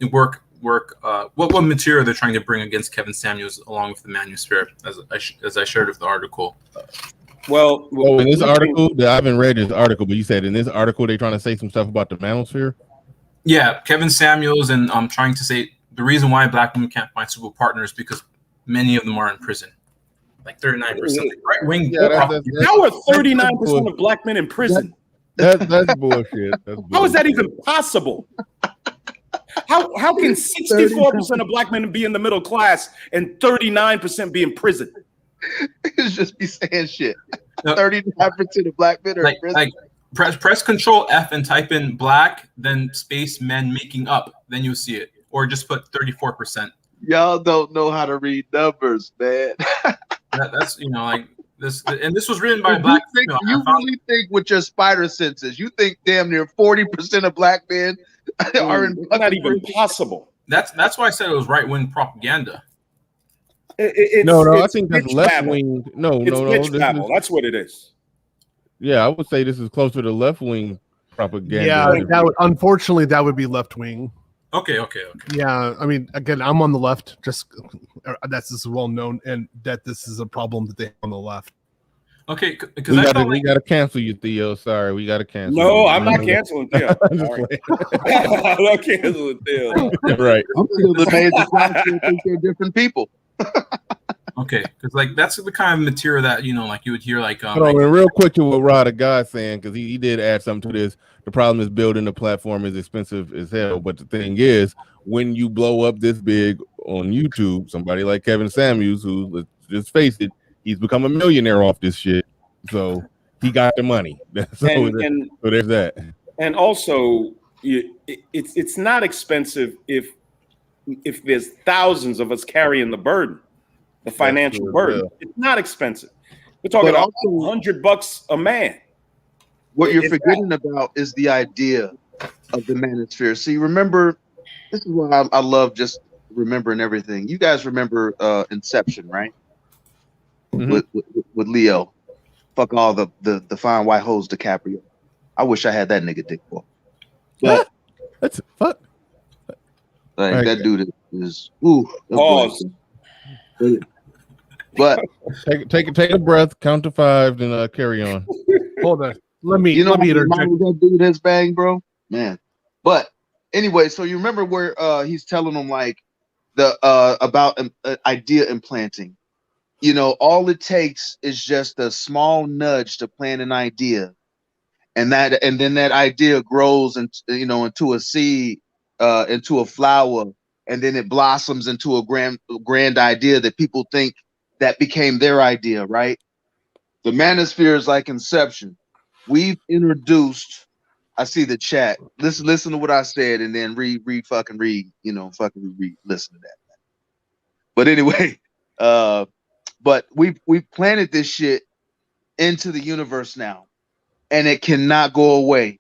what material they're trying to bring against Kevin Samuels along with the manuscript, as I shared with the article. Well, in this article, I haven't read this article, but you said in this article they're trying to say some stuff about the manosphere. Yeah, Kevin Samuels, and I'm trying to say the reason why black women can't find suitable partners because many of them are in prison. Like 39%. Right wing. How are 39% of black men in prison? That's bullshit. How is that even possible? How can 64% of black men be in the middle class and 39% be in prison? It's just be saying shit. 39% of black men are in prison. Like press Control F and type in black, then space men making up, then you'll see it. Or just put 34%. Y'all don't know how to read numbers, man. That's like this, and this was written by a black female. You really think with your spider senses, you think damn near 40% of black men are in It's not even possible. That's why I said it was right-wing propaganda. I think that's left-wing. No. That's what it is. Yeah, I would say this is closer to left-wing propaganda. Yeah, unfortunately, that would be left-wing. Okay. Yeah, I mean, again, I'm on the left. That's just well known, and that this is a problem that they have on the left. Okay, because I felt we gotta cancel you, Theo. Sorry, we gotta cancel. No, you. I'm not canceling Theo. I'm not canceling Theo. Right. I'm still amazed that y'all still think they're different people. Okay, because like that's the kind of material that like you would hear like Hold on, and real quick to what Rod of God saying, because he did add something to this. The problem is building the platform is expensive as hell. But the thing is, when you blow up this big on YouTube, somebody like Kevin Samuels, who, let's just face it, he's become a millionaire off this shit. So he got the money. So there's that. And also, it's not expensive if there's thousands of us carrying the burden, the financial burden. Well. It's not expensive. We're talking about $100 a man. What you're forgetting about is the idea of the manosphere. See, remember, this is why I love just remembering everything. You guys remember Inception, right? Mm-hmm. With Leo. Fuck all the fine white hoes DiCaprio. I wish I had that nigga dick boy. But that's fuck. Like right, that dude is pause. But take a breath, count to 5, then carry on. Hold on. Let me interject. that dude has bang, bro. Man. But anyway, so you remember where he's telling them like the about idea implanting. All it takes is just a small nudge to plant an idea, and then that idea grows into a seed, into a flower, and then it blossoms into a grand idea that people think that became their idea, right? The manosphere is like Inception. We've introduced. I see the chat. Listen to what I said, and then read, listen to that. But anyway, but we've planted this shit into the universe now, and it cannot go away.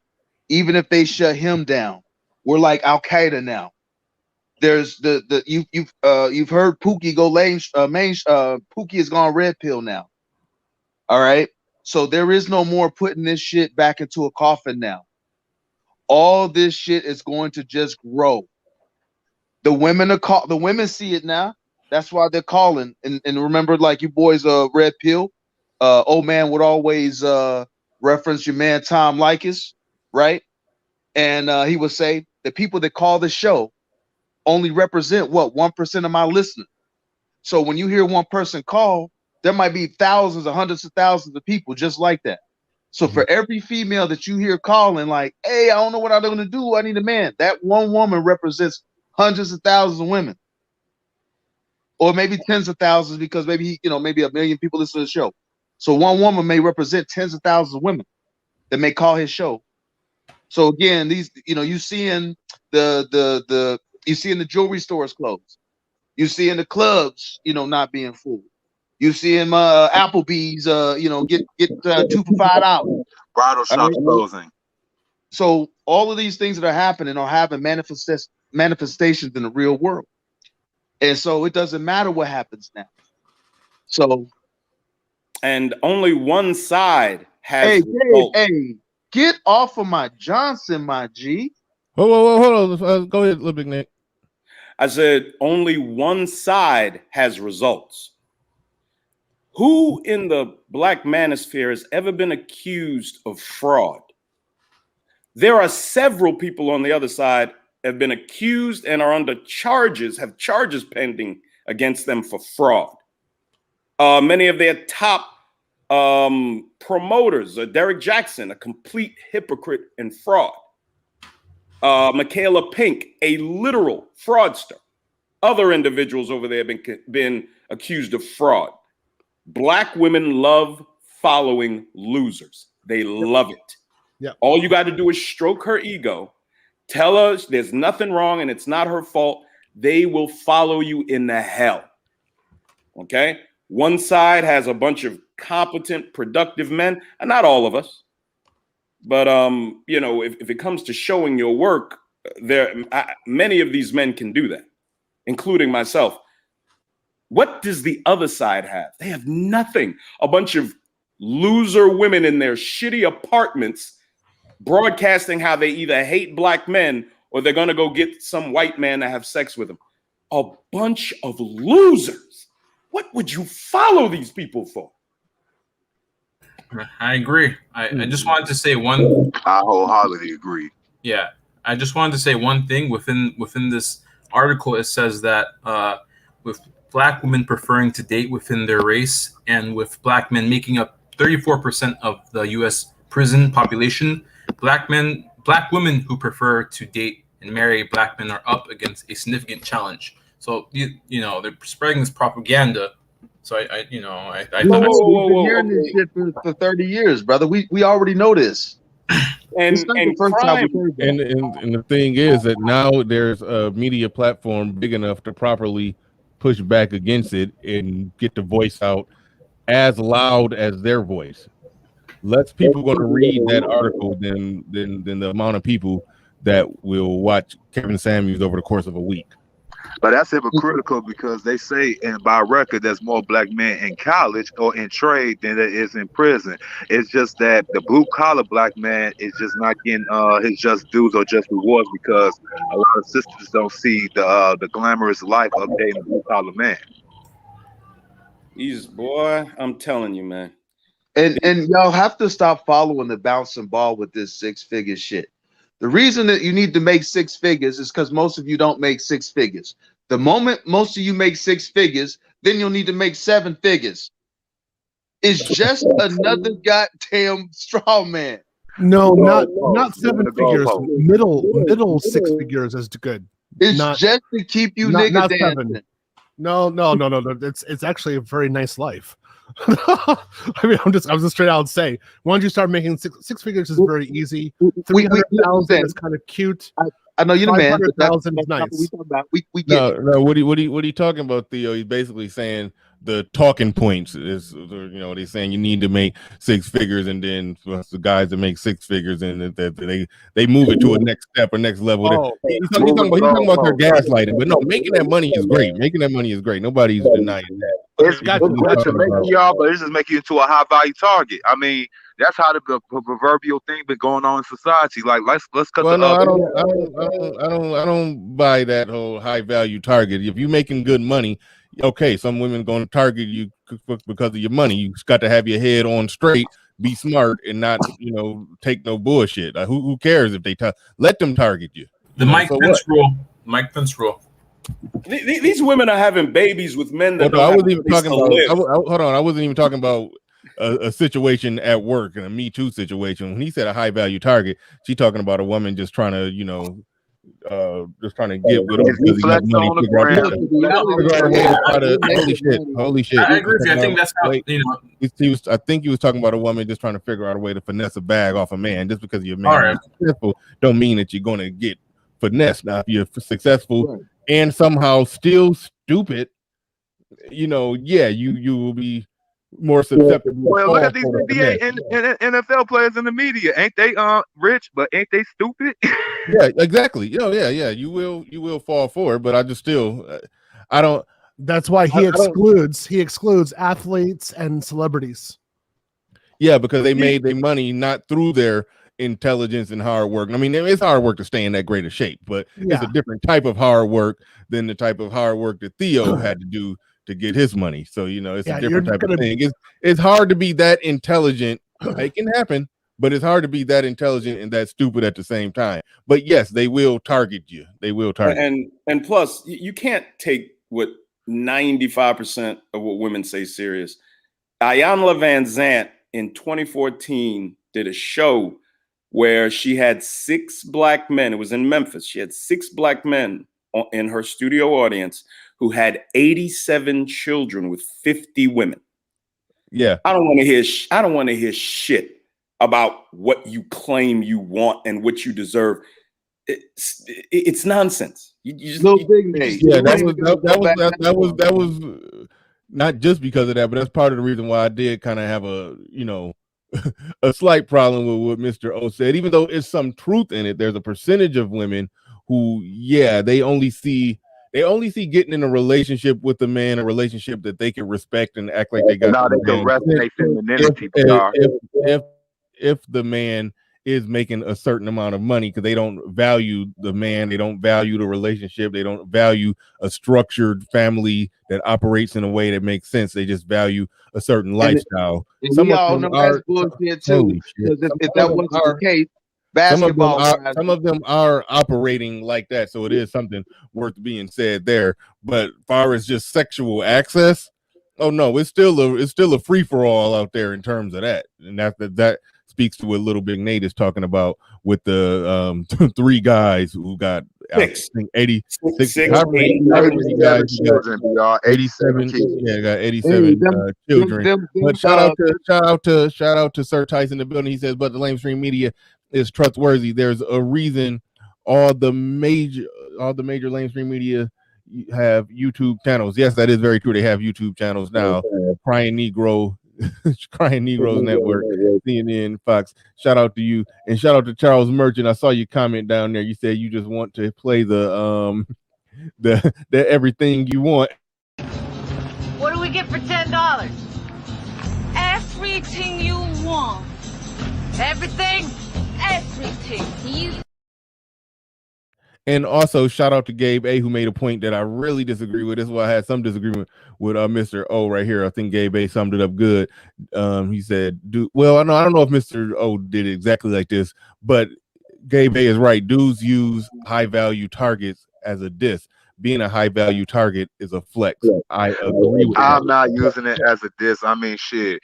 Even if they shut him down, we're like Al Qaeda now. There's you've heard Pookie go Pookie has gone red pill now. All right, so there is no more putting this shit back into a coffin now. All this shit is going to just grow. The women see it now. That's why they're calling. And remember, like you boys, red pill. Old man would always reference your man Tom Likas, right? And he would say the people that call the show only represent 1% of my listeners. So when you hear one person call, there might be thousands or hundreds of thousands of people just like that. So for every female that you hear calling, like, hey, I don't know what I'm going to do, I need a man. That one woman represents hundreds of thousands of women. Or maybe tens of thousands, because maybe maybe a million people listen to the show. So one woman may represent tens of thousands of women that may call his show. So again, these you seeing the jewelry stores closed. You see in the clubs, not being full. You see in Applebee's, get 2 for $5. Bridal shops closing. So all of these things that are happening are having manifestations in the real world. And so it doesn't matter what happens now. So, and only one side has. Hey, get off of my Johnson, my G. Whoa, hold on. Go ahead, Little Big Nick. I said only one side has results. Who in the black manosphere has ever been accused of fraud? There are several people on the other side have been accused and are under charges, have charges pending against them for fraud. Many of their top promoters, Derek Jackson, a complete hypocrite and fraud. Michaela Pink, a literal fraudster. Other individuals over there have been accused of fraud. Black women love following losers. They love it. Yeah. All you got to do is stroke her ego, tell her there's nothing wrong and it's not her fault. They will follow you in the hell. Okay? One side has a bunch of competent, productive men, and not all of us. But if it comes to showing your work, many of these men can do that, including myself. What does the other side have? They have nothing. A bunch of loser women in their shitty apartments broadcasting how they either hate black men or they're going to go get some white man to have sex with them. A bunch of losers. What would you follow these people for? I agree. I just wanted to say one. I wholeheartedly agree. Yeah, I just wanted to say one thing within this article. It says that with black women preferring to date within their race, and with black men making up 34% of the U.S. prison population, black women who prefer to date and marry black men are up against a significant challenge. So you know they're spreading this propaganda. So I We've been hearing this shit for 30 years, brother. We already know this. And the thing is that now there's a media platform big enough to properly push back against it and get the voice out as loud as their voice. Less people going to read that article than the amount of people that will watch Kevin Samuels over the course of a week. But that's hypocritical because they say, and by record, there's more black men in college or in trade than there is in prison. It's just that the blue collar black man is just not getting his just dues or just rewards because a lot of sisters don't see the glamorous life of dating a blue collar man. Boy, I'm telling you, man. And y'all have to stop following the bouncing ball with this 6-figure shit. The reason that you need to make 6 figures is because most of you don't make 6 figures. The moment most of you make 6 figures, then you'll need to make 7 figures. It's just another goddamn straw man. No, not 7 figures. Middle 6 figures is good. It's just to keep you niggas dancing. No. It's actually a very nice life. I mean, I'm just straight out saying, why don't you start making six figures? Is very easy. 300,000 is kind of cute. I know you're the man. 100,000 is nice. We get no. What are you talking about, Theo? He's basically saying the talking points is, they're saying you need to make 6 figures, and then the guys that make 6 figures and that they move it to a next step or next level. He's talking about their gaslighting, but no, making that money is great. Nobody's denying that. It's making y'all, but it's just making you into a high value target. I mean, that's how the proverbial thing been going on in society. Like, let's cut. Well, no, I don't buy that whole high value target. If you're making good money, okay, some women going to target you because of your money. You just got to have your head on straight, be smart, and not take no bullshit. Who cares if they let them target you? The Mike Pence rule. Mike Pence rule. These women are having babies with men that I wasn't even talking about. Hold on, I wasn't even talking about a situation at work and a Me Too situation. When he said a high value target, she's talking about a woman just trying to, just trying to get with him because he got money. Holy shit! I agree with you. I think that's how I think he was talking about a woman just trying to figure out a way to finesse a bag off a man. Just because you're a man successful, don't mean that you're going to get finessed. Now, if you're successful and somehow still stupid, you will be more susceptible. Well, look at these NBA and NFL players in the media. Ain't they rich, but ain't they stupid? Yeah, exactly. Yeah. You will fall for it, but I just still I don't. That's why he excludes athletes and celebrities. Yeah, because they made their money not through their intelligence and hard work. I mean, it's hard work to stay in that great of shape, but it's a different type of hard work than the type of hard work that Theo had to do to get his money. So it's a different type of thing. It's hard to be that intelligent. It can happen, but it's hard to be that intelligent and that stupid at the same time. But yes, they will target you. And plus, you can't take what 95% of what women say serious. Ayanna Van Zant in 2014 did a show where she had 6 black men. It was in Memphis. She had 6 black men in her studio audience who had 87 children with 50 women. Yeah, I don't want to hear shit about what you claim you want and what you deserve. It's nonsense. That was not just because of that, but that's part of the reason why I did kind of have a slight problem with what Mr. O said. Even though it's some truth in it, there's a percentage of women who, they only see getting in a relationship with a man, a relationship that they can respect and act like they got. Now they can rest their femininity. If the man is making a certain amount of money because they don't value the man, they don't value the relationship, they don't value a structured family that operates in a way that makes sense. They just value a certain lifestyle. And Some we of all them know are that's bullshit too. holy shit. Because if that wasn't the case, some basketball of them are operating like that, so it is something worth being said there. But far as just sexual access, oh no, it's still a free for all out there in terms of that, and that speaks to what Little Big Nate is talking about with the 3 guys who got 86 guys, 87 kids. Yeah, got 87 children. But shout out to Sir Tyson in the building. He says, but the lamestream media is trustworthy. There's a reason all the major lamestream media have YouTube channels. Yes, that is very true. They have YouTube channels now. Crying Negro Network, CNN, Fox. Shout out to you, and shout out to Charles Merchant. I saw your comment down there. You said you just want to play the everything you want. What do we get for $10? Everything you want. Everything? Everything. You. And also shout out to Gabe A, who made a point that I really disagree with. This is why I had some disagreement with Mr. O right here. I think Gabe A summed it up good. He said, I don't know if Mr. O did it exactly like this, but Gabe A is right. Dudes use high value targets as a diss. Being a high value target is a flex. I agree with I'm not using it as a diss. I mean, shit.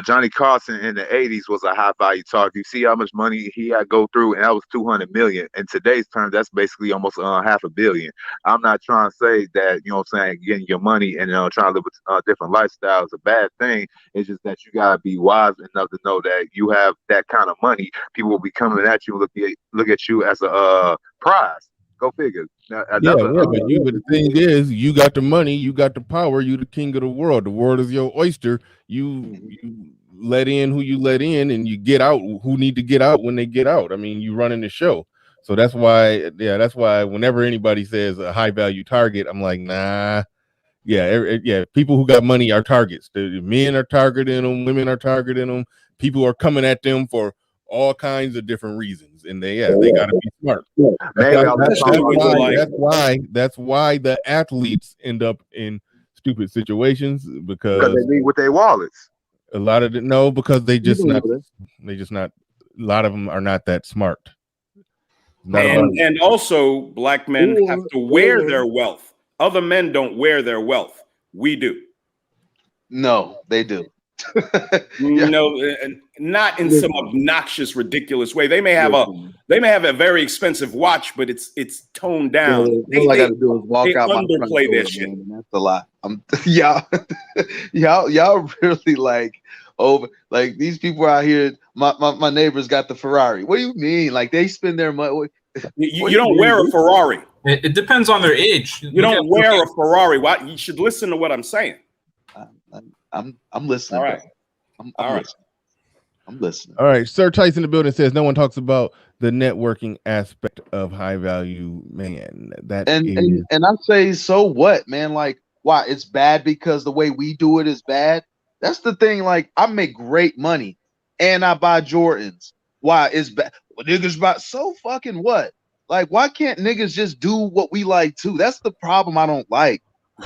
Johnny Carson in the 80s was a high value target. You see how much money he had to go through, and that was 200 million. In today's terms, that's basically almost $500 million. I'm not trying to say that, you know what I'm saying, getting your money and trying to live with different lifestyles is a bad thing. It's just that you gotta be wise enough to know that you have that kind of money. People will be coming at you, look at you as a prize. Go figure. But the thing is, you got the money, you got the power, you the king of the world. The world is your oyster. You let in who you let in, and you get out who need to get out when they get out. I mean, you running the show. So that's why whenever anybody says a high value target, I'm like, nah. People who got money are targets. The men are targeting them, women are targeting them. People are coming at them for all kinds of different reasons, and they got to be smart. That's why the athletes end up in stupid situations because they meet with their wallets. A lot of them because they just not. A lot of them are not that smart. And also, black men have to wear their wealth. Other men don't wear their wealth. We do. No, they do. No, not in some obnoxious, ridiculous way. They may have a very expensive watch, but it's toned down. All I got to do is walk out my front door, their shit. Man, that's a lot. Y'all really like over like these people out here. My neighbors got the Ferrari. What do you mean? Like they spend their money? You don't wear a Ferrari. It depends on their age. You don't wear a Ferrari. Why? You should listen to what I'm saying. I'm listening. All right. I'm listening. All right. Sir Tyson in the building says no one talks about the networking aspect of high value man. And I say, so what, man? Like, why? It's bad because the way we do it is bad. That's the thing. Like, I make great money and I buy Jordans. Why? It's bad. Well, niggas buy so fucking what? Like, why can't niggas just do what we like too? That's the problem I don't like.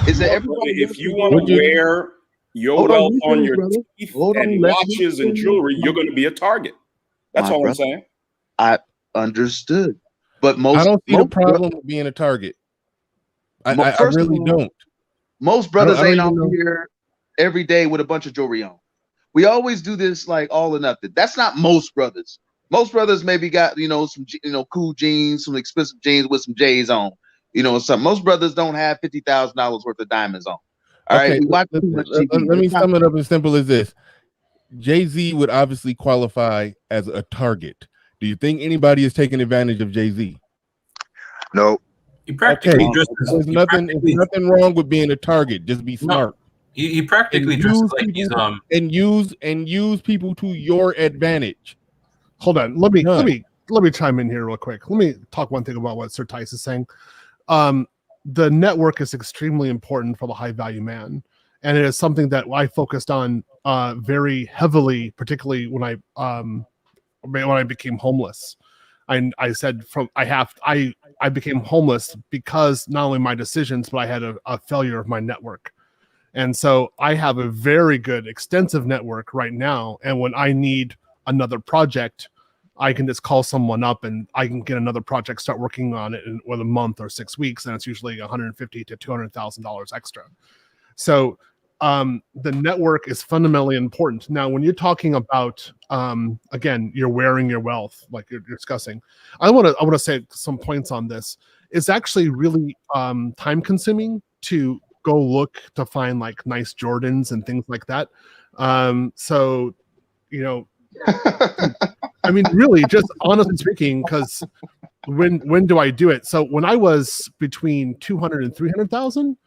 Is that everybody? If you want to wear your wealth on your teeth and watches and jewelry, you're going to be a target. That's all I'm saying. I understood, but I don't see the problem with being a target. I really don't. Most brothers ain't out here every day with a bunch of jewelry on. We always do this like all or nothing. That's not most brothers. Most brothers maybe got some cool jeans, some expensive jeans with some J's on. Some most brothers don't have $50,000 worth of diamonds on. All right, let me sum it up as simple as this. Jay-Z would obviously qualify as a target. Do you think anybody is taking advantage of Jay-Z? No. There's nothing wrong with being a target. Just be smart. He practically dresses like he's and use people to your advantage. Hold on. Let me chime in here real quick. Let me talk one thing about what Sir Tice is saying. The network is extremely important for the high value man, and it is something that I focused on very heavily, particularly when I when I became homeless. I said I became homeless because not only my decisions, but I had a failure of my network. And so I have a very good, extensive network right now. And when I need another project, I can just call someone up and I can get another project, start working on it in a month or 6 weeks. And it's usually $150,000 to $200,000 extra. So the network is fundamentally important. Now, when you're talking about, again, you're wearing your wealth, like you're discussing, I want to say some points on this. It's actually really time consuming to go look to find like nice Jordans and things like that. So, you know, I mean, really, just honestly speaking, because when do I do it? So when I was between 200 and 300,000,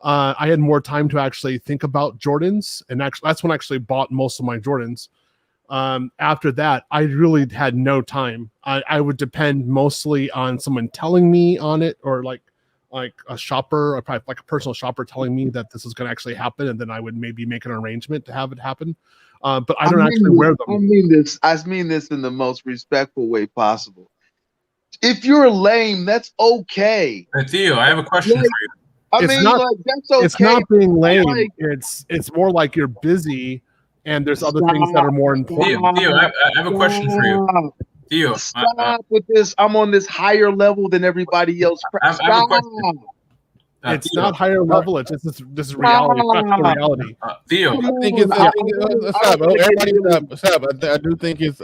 I had more time to actually think about Jordans, and actually that's when I actually bought most of my Jordans. After that, I really had no time. I would depend mostly on someone telling me on it, or like a shopper, or probably like a personal shopper telling me that this is going to actually happen, and then I would maybe make an arrangement to have it happen. But I don't actually wear them. I mean this in the most respectful way possible. If you're lame, that's okay. Theo, I have a question for you. That's okay. It's not being lame. It's more like you're busy, and there's other things that are more important. Theo, I have a question for you. Theo, stop with this. I'm on this higher level than everybody else. I have a question. It's Theo, not higher level. It's just this is reality. Practical reality. Theo, I think it's stop. Everybody stop. I do think it's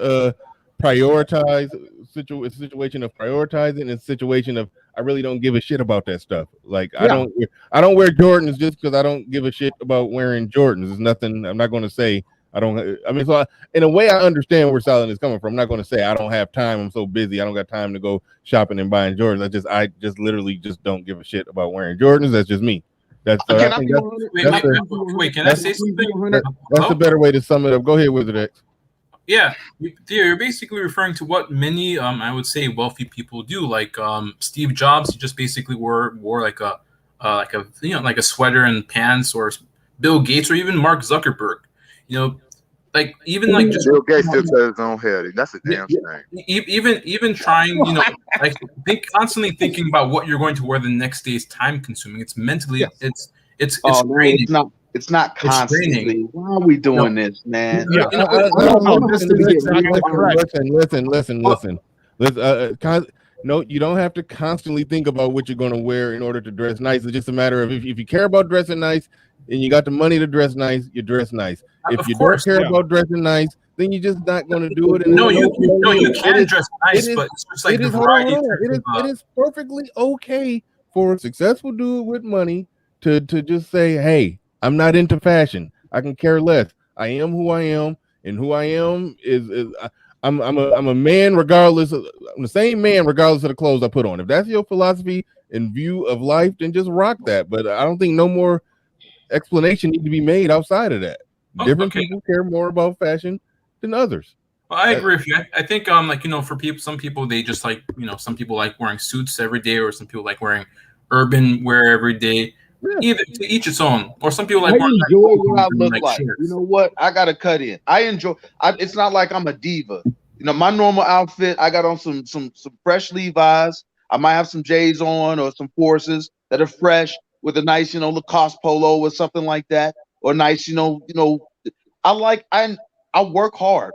prioritize. It's a situation of prioritizing. It's a situation of I really don't give a shit about that stuff. Like I don't wear Jordans just because I don't give a shit about wearing Jordans. There's nothing. I'm not going to say I don't. I mean, so in a way, I understand where Silent is coming from. I'm not going to say I don't have time. I'm so busy. I don't got time to go shopping and buying Jordans. I just literally just don't give a shit about wearing Jordans. That's just me. That's can I say something? That's a better way to sum it up. Go ahead, Wizard X. Yeah, Theo, you're basically referring to what many, I would say, wealthy people do. Like Steve Jobs, he just basically wore like a sweater and pants, or Bill Gates, or even Mark Zuckerberg. You know, like even like just Bill Gates still tells his own head. That's a damn shame. Even trying, you know, like constantly thinking about what you're going to wear the next day is time consuming. It's mentally, it's draining. It's not constantly. Why are we doing this, man? Yeah, listen. No, you don't have to constantly think about what you're going to wear in order to dress nice. It's just a matter of if you care about dressing nice and you got the money to dress nice, you dress nice. If you don't care about dressing nice, then you're just not going to do it. You can dress nice, but it's just like the variety. It is perfectly okay for a successful dude with money to just say, hey, I'm not into fashion. I can care less. I am who I am, and who I am is I'm a man regardless. I'm the same man regardless of the clothes I put on. If that's your philosophy and view of life, then just rock that. But I don't think no more explanation need to be made outside of that. Different people care more about fashion than others. Well, I agree with you. I think like, you know, for some people they just like, you know, some people like wearing suits every day, or some people like wearing urban wear every day. Yeah. Either to each its own, or some people like. I enjoy what I look like. Shirts. You know what? I gotta cut in. I enjoy. It's not like I'm a diva. You know, my normal outfit. I got on some fresh Levi's. I might have some J's on, or some Forces that are fresh with a nice, you know, Lacoste polo or something like that, or nice, you know. I work hard.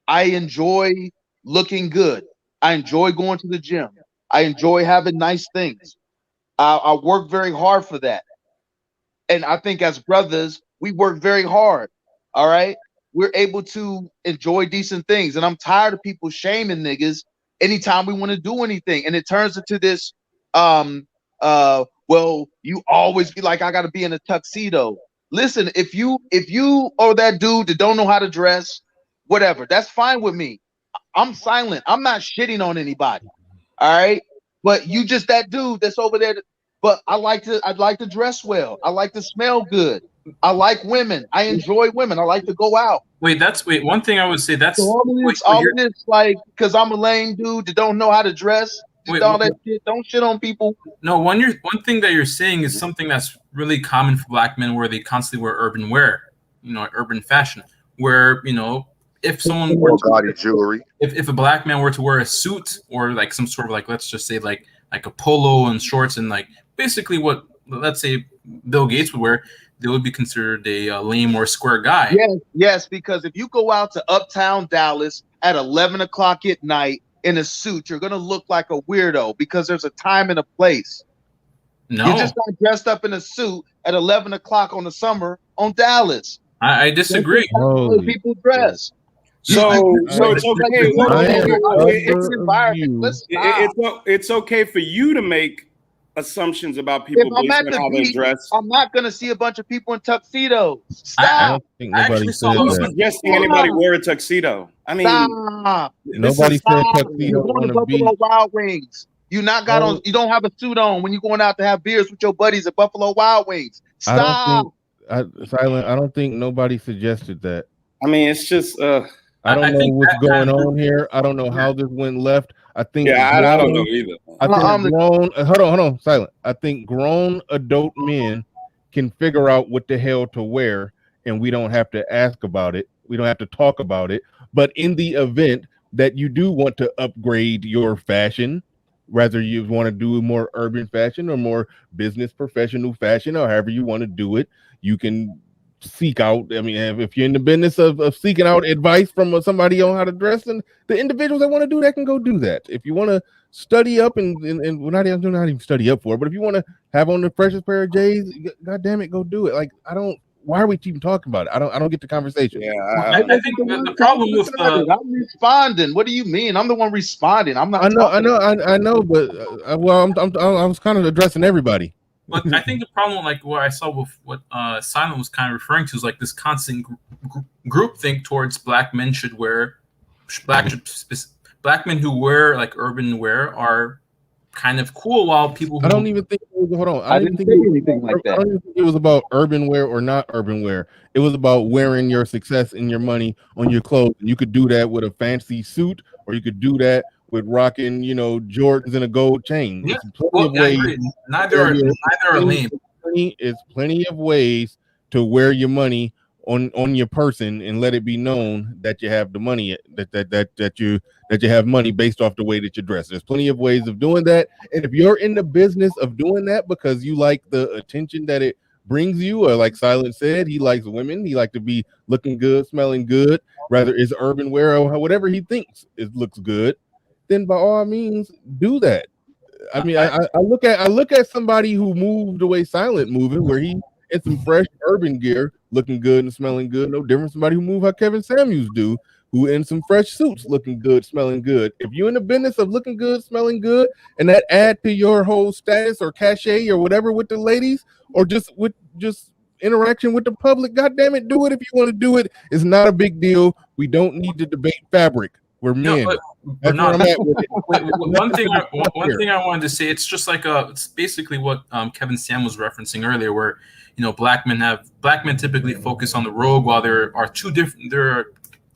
I enjoy looking good. I enjoy going to the gym. I enjoy having nice things. I work very hard for that. And I think as brothers, we work very hard. All right. We're able to enjoy decent things. And I'm tired of people shaming niggas anytime we want to do anything. And it turns into this, well, you always be like, I got to be in a tuxedo. Listen, if you are that dude that don't know how to dress, whatever, that's fine with me. I'm silent. I'm not shitting on anybody. All right. But you just that dude that's over there. But I'd like to dress well. I like to smell good. I like women. I enjoy women. I like to go out. One thing I would say that's so all this like because I'm a lame dude that don't know how to dress. All that shit. Don't shit on people. No, one thing that you're saying is something that's really common for Black men, where they constantly wear urban wear, you know, urban fashion, where, you know, if someone were gaudy jewelry, if a black man were to wear a suit or like some sort of like, let's just say like a polo and shorts and like basically what, let's say, Bill Gates would wear, they would be considered a lame or square guy. Yes, because if you go out to uptown Dallas at 11 o'clock at night in a suit, you're gonna look like a weirdo because there's a time and a place. No, you're just not dressed up in a suit at 11 o'clock on the summer on Dallas. I disagree. People dress. So it's okay. It's okay for you to make assumptions about people based on how they dress. I'm not gonna see a bunch of people in tuxedos. I don't think nobody said that. Suggesting anybody wear a tuxedo. I mean, nobody said tuxedo on the beach. Buffalo Wild Wings. You not got on. You don't have a suit on when you're going out to have beers with your buddies at Buffalo Wild Wings. Stop. Silent. I don't think nobody suggested that. I mean, it's just. I don't know what's going on here. I don't know how this went left. I think. Yeah, I don't know either. I think grown. Hold on, Silent. I think grown adult men can figure out what the hell to wear, and we don't have to ask about it. We don't have to talk about it. But in the event that you do want to upgrade your fashion, whether you want to do more urban fashion or more business professional fashion, or however you want to do it, you can seek out. I mean, if you're in the business of seeking out advice from somebody on how to dress, and the individuals that want to do that can go do that. If you want to study up and we're not even study up for it, but if you want to have on the freshest pair of J's, God damn it, go do it. Like, why are we even talking about it? I don't get the conversation. Yeah, I think the problem with I'm responding. What do you mean? I'm the one responding. I'm not. I know, but I was kind of addressing everybody. But I think the problem, like what I saw with what Simon was kind of referring to, is like this constant group think towards black men should wear black men who wear like urban wear are kind of cool, while people who, I don't even think I didn't think anything like that. I don't even think it was about urban wear or not urban wear. It was about wearing your success and your money on your clothes. You could do that with a fancy suit, or you could do that with rocking, Jordans and a gold chain. Yeah. Neither are lame. It's plenty of ways to wear your money on your person and let it be known that you have the money, that you have money based off the way that you dress. There's plenty of ways of doing that, and if you're in the business of doing that because you like the attention that it brings you, or like Silent said, he likes women, he likes to be looking good, smelling good, rather it's urban wear or whatever he thinks it looks good, then by all means do that. I mean, I look at somebody who moved the way Silent moving, where he in some fresh urban gear, looking good and smelling good. No different somebody who moved how Kevin Samuels do, who in some fresh suits, looking good, smelling good. If you're in the business of looking good, smelling good, and that add to your whole status or cachet or whatever with the ladies, or just interaction with the public, God damn it, do it if you want to do it. It's not a big deal. We don't need to debate fabric. We're men. But not, one thing I wanted to say, it's just like it's basically what Kevin Sam was referencing earlier, where black men typically focus on the rogue, while there are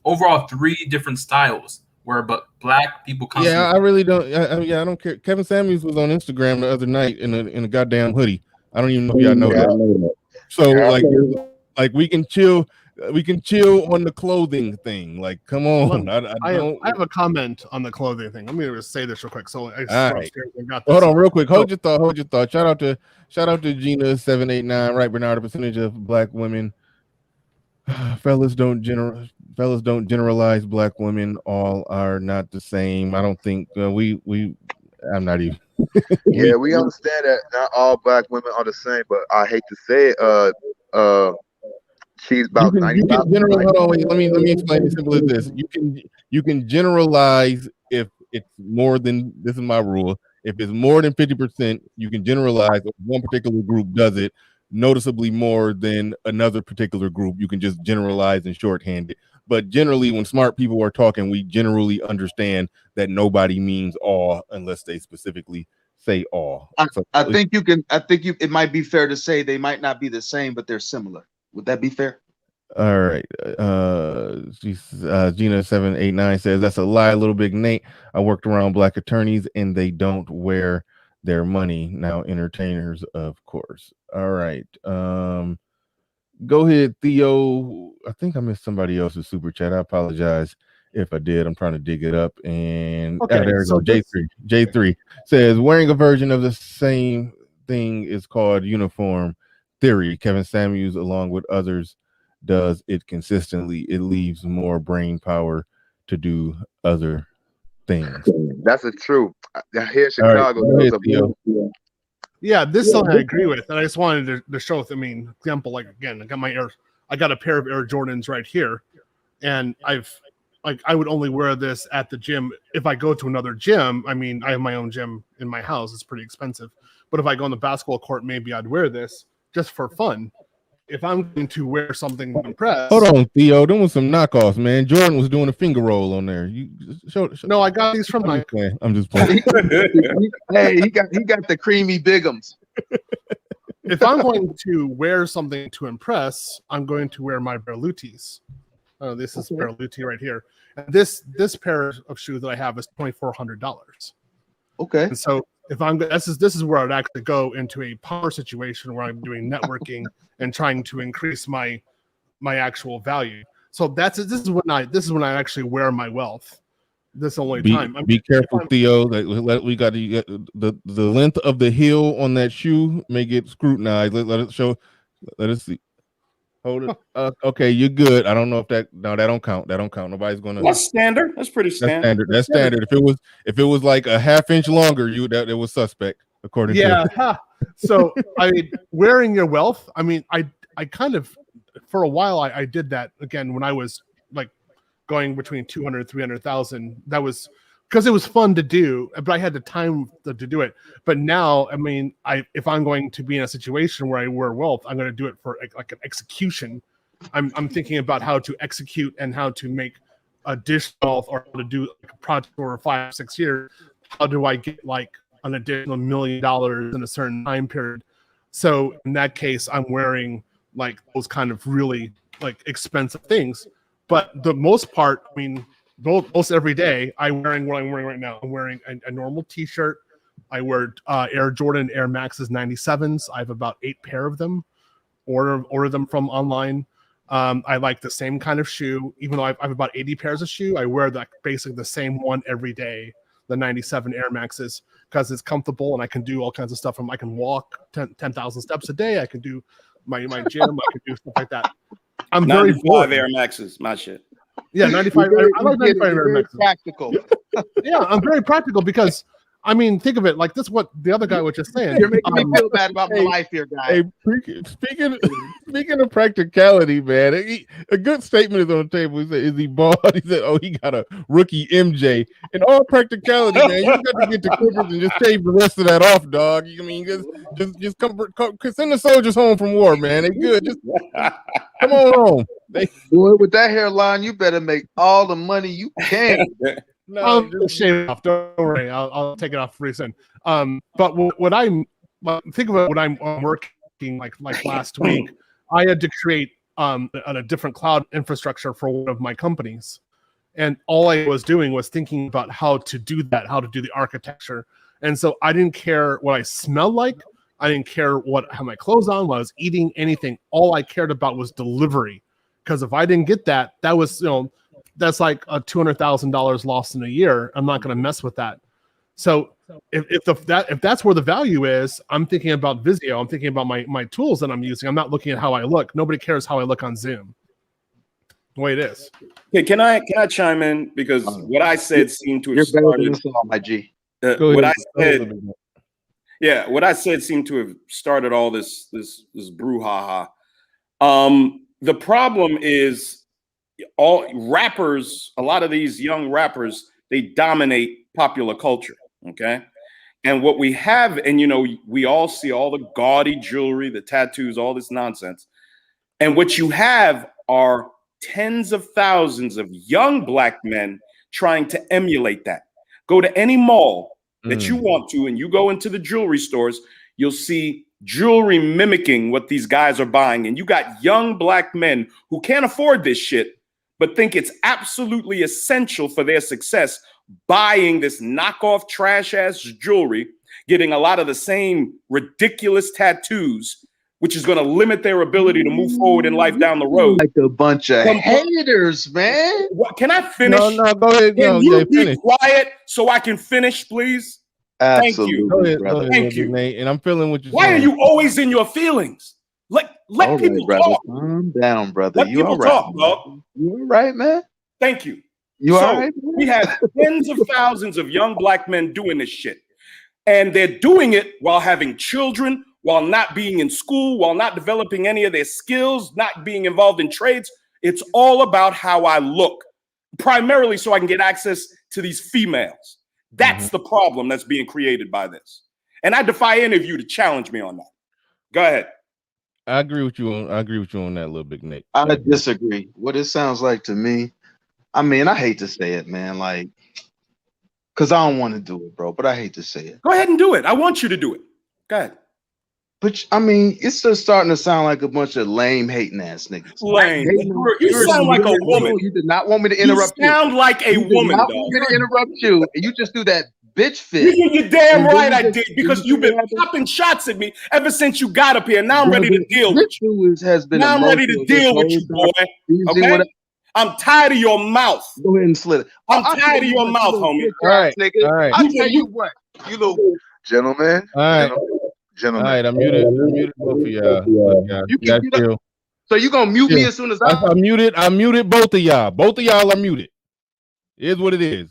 overall 3 different styles but black people constantly. I really don't. I don't care. Kevin Samuels was on Instagram the other night in a goddamn hoodie. I don't even know if y'all know that. So like we can chill. We can chill on the clothing thing. Like, come on. I have a comment on the clothing thing. I'm going to say this real quick. So hold on, real quick. Hold your thought. Shout out to Gina789. Right, Bernard. The percentage of black women. Fellas don't generalize black women. All are not the same. I don't think I'm not even. Yeah, we understand that not all black women are the same, but I hate to say it. She's about 95. Hold on, wait. Let me explain it simple as this. You can generalize if it's more than, this is my rule. If it's more than 50%, you can generalize. If one particular group does it noticeably more than another particular group, you can just generalize and shorthand it. But generally, when smart people are talking, we generally understand that nobody means all unless they specifically say all. It might be fair to say they might not be the same, but they're similar. Would that be fair? All right. Gina789 says that's a lie, little big Nate. I worked around black attorneys and they don't wear their money. Now entertainers, of course. All right. Go ahead, Theo. I think I missed somebody else's super chat. I apologize if I did. I'm trying to dig it up. And Okay, there we so go. J3. J3 says wearing a version of the same thing is called uniform theory. Kevin Samuels, along with others, does it consistently. It leaves more brain power to do other things. That's a true. Here in All right, Chicago, go there was ahead, a Theo. Yeah, this song I agree with, and I just wanted to show. I mean, example, like again, I got a pair of Air Jordans right here, and I would only wear this at the gym. If I go to another gym, I mean, I have my own gym in my house. It's pretty expensive, but if I go on the basketball court, maybe I'd wear this just for fun. If I'm going to wear something to impress, Hold on, Theo. Them was some knockoffs, man. Jordan was doing a finger roll on there. You show. No, I got these from my. I'm just playing. Hey, he got the creamy bigums. If I'm going to wear something to impress, I'm going to wear my Berlutis. This is Berluti right here. And this pair of shoes that I have is $2,400. Okay. And so if I'm this is where I'd actually go into a power situation where I'm doing networking and trying to increase my actual value. So this is when I actually wear my wealth. This only time. Be careful, Theo. We got to get the length of the heel on that shoe may get scrutinized. Let it show. Let us see. Hold it. Okay, you're good. I don't know if that don't count. That don't count. Nobody's gonna. That's standard. That's pretty standard. That's standard. If it was like a half inch longer, it was suspect according to. So I mean, wearing your wealth. I mean, I kind of for a while I did that again when I was like going between 200 300,000. That was because it was fun to do, but I had the time to do it. But now, I mean, if I'm going to be in a situation where I wear wealth, I'm going to do it for like an execution. I'm thinking about how to execute and how to make additional wealth, or how to do like a project over 5 or 6 years. How do I get like an additional $1 million in a certain time period? So in that case, I'm wearing like those kind of really like expensive things. But the most part, I mean, most every day, I'm wearing what I'm wearing right now. I'm wearing a normal T-shirt. I wear Air Jordan Air Maxes 97s. I have about 8 pair of them. Order them from online. I like the same kind of shoe, even though I have about 80 pairs of shoe. I wear basically the same one every day, the 97 Air Maxes, because it's comfortable and I can do all kinds of stuff. I can walk 10,000 steps a day. I can do my gym. I can do stuff like that. I'm very bored. Air Maxes, my shit. Yeah, 95. I like 95 Air Maxes. Practical. Yeah, I'm very practical because I mean, think of it like this. What the other guy was just saying. You're making me feel bad about my life here, guy. Hey, speaking of practicality, man, a good statement is on the table. He said, "Is he bald?" He said, "Oh, he got a rookie MJ." In all practicality, man, you got to get the Clippers and just shave the rest of that off, dog. I mean, just come send the soldiers home from war, man. They good. Just come on home. Boy, with that hairline, you better make all the money you can. No, I'll shave it off. Don't worry, I'll take it off pretty soon. But what I'm think about when I'm working like last week, I had to create a different cloud infrastructure for one of my companies, and all I was doing was thinking about how to do that, how to do the architecture, and so I didn't care what I smelled like. I didn't care how my clothes on, what I was eating, anything. All I cared about was delivery, because if I didn't get that, that was that's like a $200,000 lost in a year. I'm not going to mess with that. So if that's where the value is, I'm thinking about Visio. I'm thinking about my tools that I'm using. I'm not looking at how I look. Nobody cares how I look on Zoom. The way it is. Okay, can I chime in, because what I said seemed to have started. My G. What I said seemed to have started all this brouhaha. The problem is, all rappers, a lot of these young rappers, they dominate popular culture. Okay. And what we have, and we all see all the gaudy jewelry, the tattoos, all this nonsense. And what you have are tens of thousands of young black men trying to emulate that. Go to any mall that you want to, and you go into the jewelry stores, you'll see jewelry mimicking what these guys are buying. And you got young black men who can't afford this shit, but think it's absolutely essential for their success, buying this knockoff trash ass jewelry, getting a lot of the same ridiculous tattoos, which is going to limit their ability to move forward in life down the road. Like a bunch of haters, man. Can I finish? No, go ahead. Can you be finish. quiet so I can finish, please? Absolutely. Thank you. Go ahead, Thank you. Nate, and I'm feeling what you're Why saying. are you always in your feelings? Let All people right, talk. Calm down, brother. Let You people all right? talk, dog. You all right, man? Thank you. You So all right? we have tens of thousands of young black men doing this shit. And they're doing it while having children, while not being in school, while not developing any of their skills, not being involved in trades. It's all about how I look, primarily so I can get access to these females. That's the problem that's being created by this. And I defy any of you to challenge me on that. Go ahead. I agree with you on that, little big Nate. I disagree. What it sounds like to me, I mean, I hate to say it, man, like, because I don't want to do it, bro, but I hate to say it. Go ahead and do it. I want you to do it. Go ahead. But I mean, it's just starting to sound like a bunch of lame hating ass niggas. Lame. You sound like a woman. You did not want me to interrupt you. You sound like a woman, dog. Want me to interrupt you, and you just do that bitch fit. You're damn right I did, because you've been popping shots at me ever since you got up here. Now I'm ready to deal with you. Now I'm ready to deal with you, boy. Okay? I'm tired of your mouth. Go ahead and slit it. I'm tired of your mouth, homie. All right, nigga. all right. I'll tell you what, you little gentlemen. All right. Gentlemen. All right, I muted both of y'all. You can mute up. So you gonna mute me as soon as I muted both of y'all. Both of y'all are muted. It is what it is.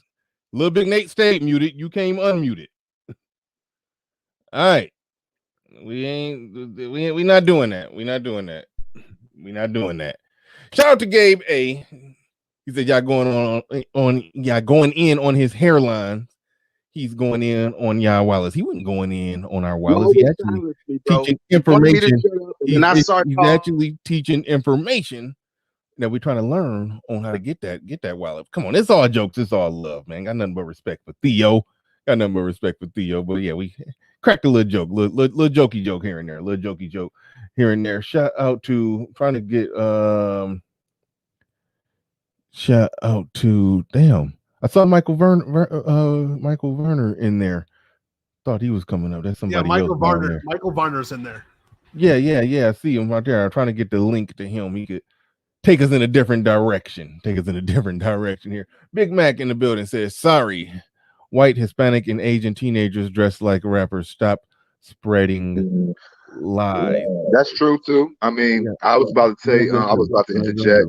Little Big Nate stayed muted. You came unmuted. All right. We not doing that. We not doing that. Shout out to Gabe A. He said y'all going going in on his hairline. He's going in on y'all Wallace. He wasn't going in on our Wallace. He actually teaching information. He's actually teaching information that we're trying to learn on how to get that Wallace. Come on, it's all jokes. It's all love, man. Got nothing but respect for Theo. But yeah, we cracked a little joke, little jokey joke here and there. Little jokey joke here and there. Shout out to damn. I saw Michael Werner in there. Thought he was coming up. That's somebody else. Michael Varner's in there. Yeah. I see him right there. I'm trying to get the link to him. He could take us in a different direction. Here. Big Mac in the building says, sorry, white, Hispanic, and Asian teenagers dressed like rappers. Stop spreading lies. That's true too. I mean, I was about to say, I was about to interject.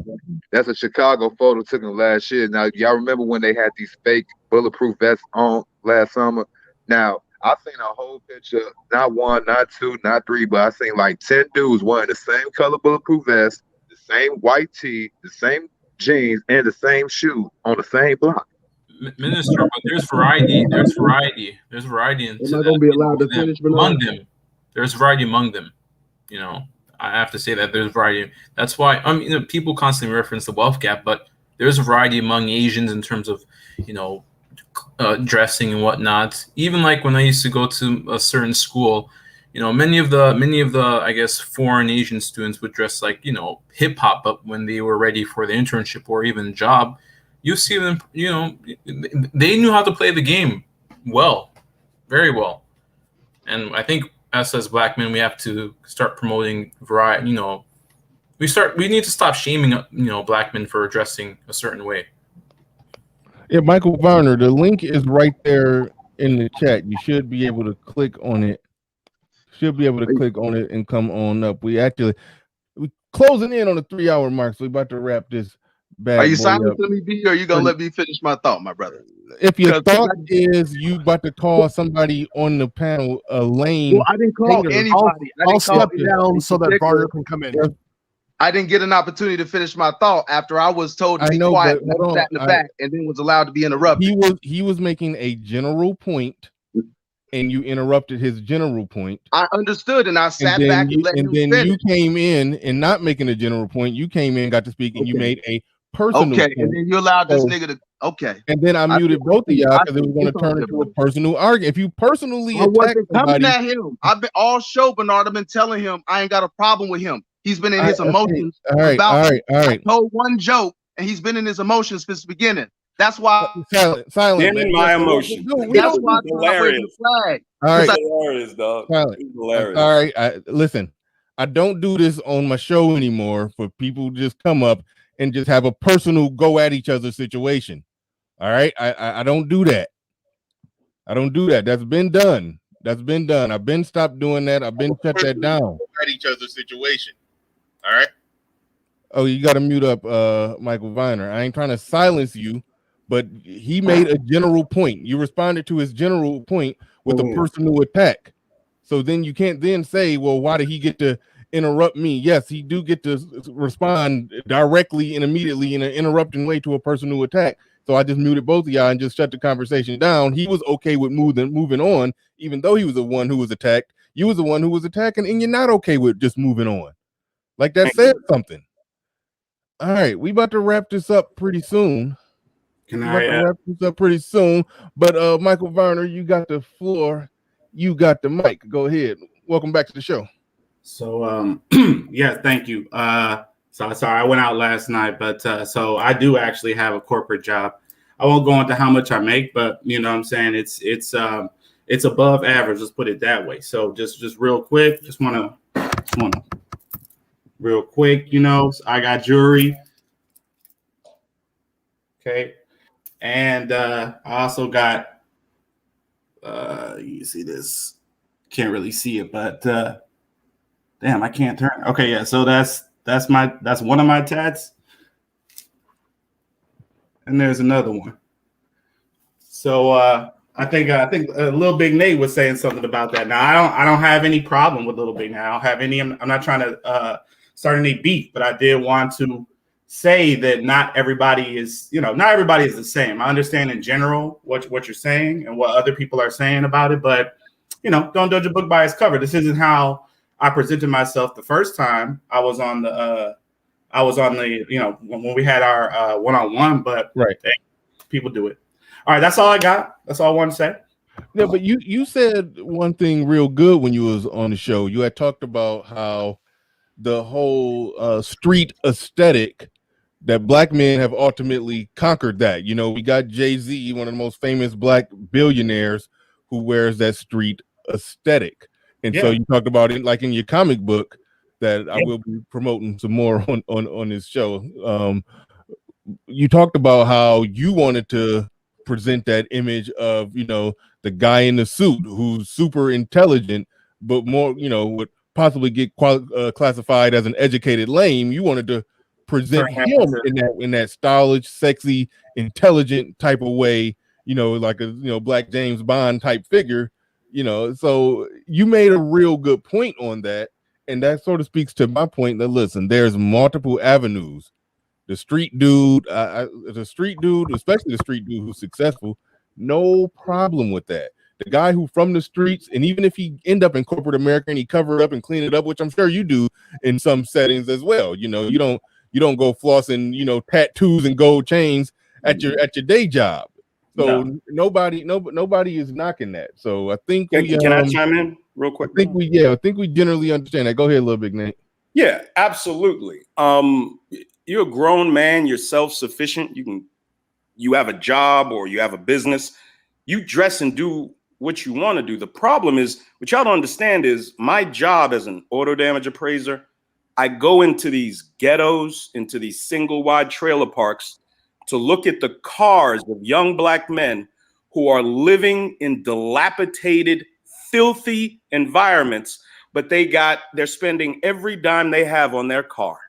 That's a Chicago photo taken last year. Now, y'all remember when they had these fake bulletproof vests on last summer? Now, I've seen a whole picture, not one, not two, not three, but I've seen like 10 dudes wearing the same color bulletproof vest, the same white tee, the same jeans, and the same shoe on the same block. Minister, but there's variety. There's variety. Am I gonna be allowed to finish among them? There's variety among them. You know, I have to say that there's variety. That's why people constantly reference the wealth gap, but there's a variety among Asians in terms of, dressing and whatnot. Even like when I used to go to a certain school, many of the I guess foreign Asian students would dress like hip hop, but when they were ready for the internship or even job, you see them, they knew how to play the game well, very well. And I think us as black men, we have to start promoting variety. We need to stop shaming black men for dressing a certain way. Yeah, Michael Varner, the link is right there in the chat. You should be able to click on it. And come on up. We closing in on the 3-hour mark, so we about to wrap this bad. Are you silent to me, B, or are you gonna let me finish my thought, my brother? If your thought is you about to call somebody on the panel a lame, well, I didn't call anybody. I'll step down so that Varner can come in. I didn't get an opportunity to finish my thought after I was told to be quiet and sat in the back and then was allowed to be interrupted. He was making a general point, and you interrupted his general point. I understood, and I sat back and let him finish. And then you came in and not making a general point. You came in, got to speak, and you made a personal point. And then you allowed this nigga to. Okay. And then I muted both of y'all because it was going to turn into a personal argument. If you personally attack coming at him, I've been all show, Bernard. I've been telling him I ain't got a problem with him. He's been in his emotions. All right. I told one joke, and he's been in his emotions since the beginning. That's why silent. In my emotions. That's why I'm hilarious. the flag. All right, hilarious, dog. Silent. Hilarious. All right. Listen, I don't do this on my show anymore for people to just come up and just have a personal go at each other situation. All right. I don't do that. I don't do that. That's been done. That's been done. I've been stopped doing that. I've been shut that down. At each other's situation. All right. Oh, you got to mute up, Michael Viner. I ain't trying to silence you, but he made a general point. You responded to his general point with a personal attack. So then you can't then say, well, why did he get to interrupt me? Yes, he do get to respond directly and immediately in an interrupting way to a personal attack. So I just muted both of y'all and just shut the conversation down. He was okay with moving on, even though he was the one who was attacked. You was the one who was attacking, and you're not okay with just moving on. Like that said something. All right, we about to wrap this up pretty soon. Wrap this up pretty soon. But Michael Varner, you got the floor. You got the mic. Go ahead. Welcome back to the show. So yeah, thank you. So sorry, I went out last night, but so I do actually have a corporate job. I won't go into how much I make, but you know what I'm saying, it's above average, let's put it that way. So just real quick, just wanna real quick, you know, I got jewelry. Okay. And I also got you see this, can't really see it, but damn, I can't turn. Okay, yeah, so that's one of my tats. And there's another one. So I think Lil Big Nate was saying something about that. Now I don't have any problem with Lil Big Nate. I don't have any. I'm not trying to start any beef, but I did want to say that not everybody is the same. I understand in general what you're saying and what other people are saying about it, but don't judge a book by its cover. This isn't how I presented myself the first time I was on the when we had our one-on-one, but right, hey, people do it. All right, that's all I got. That's all I want to say. Yeah, but you said one thing real good when you was on the show. You had talked about how the whole street aesthetic that black men have ultimately conquered that. We got Jay-Z, one of the most famous black billionaires, who wears that street aesthetic. And so you talked about it like in your comic book that I will be promoting some more on this show. You talked about how you wanted to present that image of, the guy in the suit who's super intelligent, but more, would possibly get classified as an educated lame. You wanted to present him in that stylish, sexy, intelligent type of way, like a Black James Bond type figure. So you made a real good point on that, and that sort of speaks to my point that listen, there's multiple avenues. The street dude, especially the street dude who's successful, no problem with that. The guy who from the streets, and even if he end up in corporate America and he cover it up and clean it up, which I'm sure you do in some settings as well. You don't go flossing, tattoos and gold chains at your day job. So nobody is knocking that. So I think can I chime in real quick? I think we generally understand that. Go ahead, Lil Big Nate. Yeah, absolutely. You're a grown man, you're self-sufficient. You have a job or you have a business. You dress and do what you want to do. The problem is, what y'all don't understand is my job as an auto damage appraiser, I go into these ghettos, into these single wide trailer parks to look at the cars of young black men who are living in dilapidated, filthy environments, but they're spending every dime they have on their car.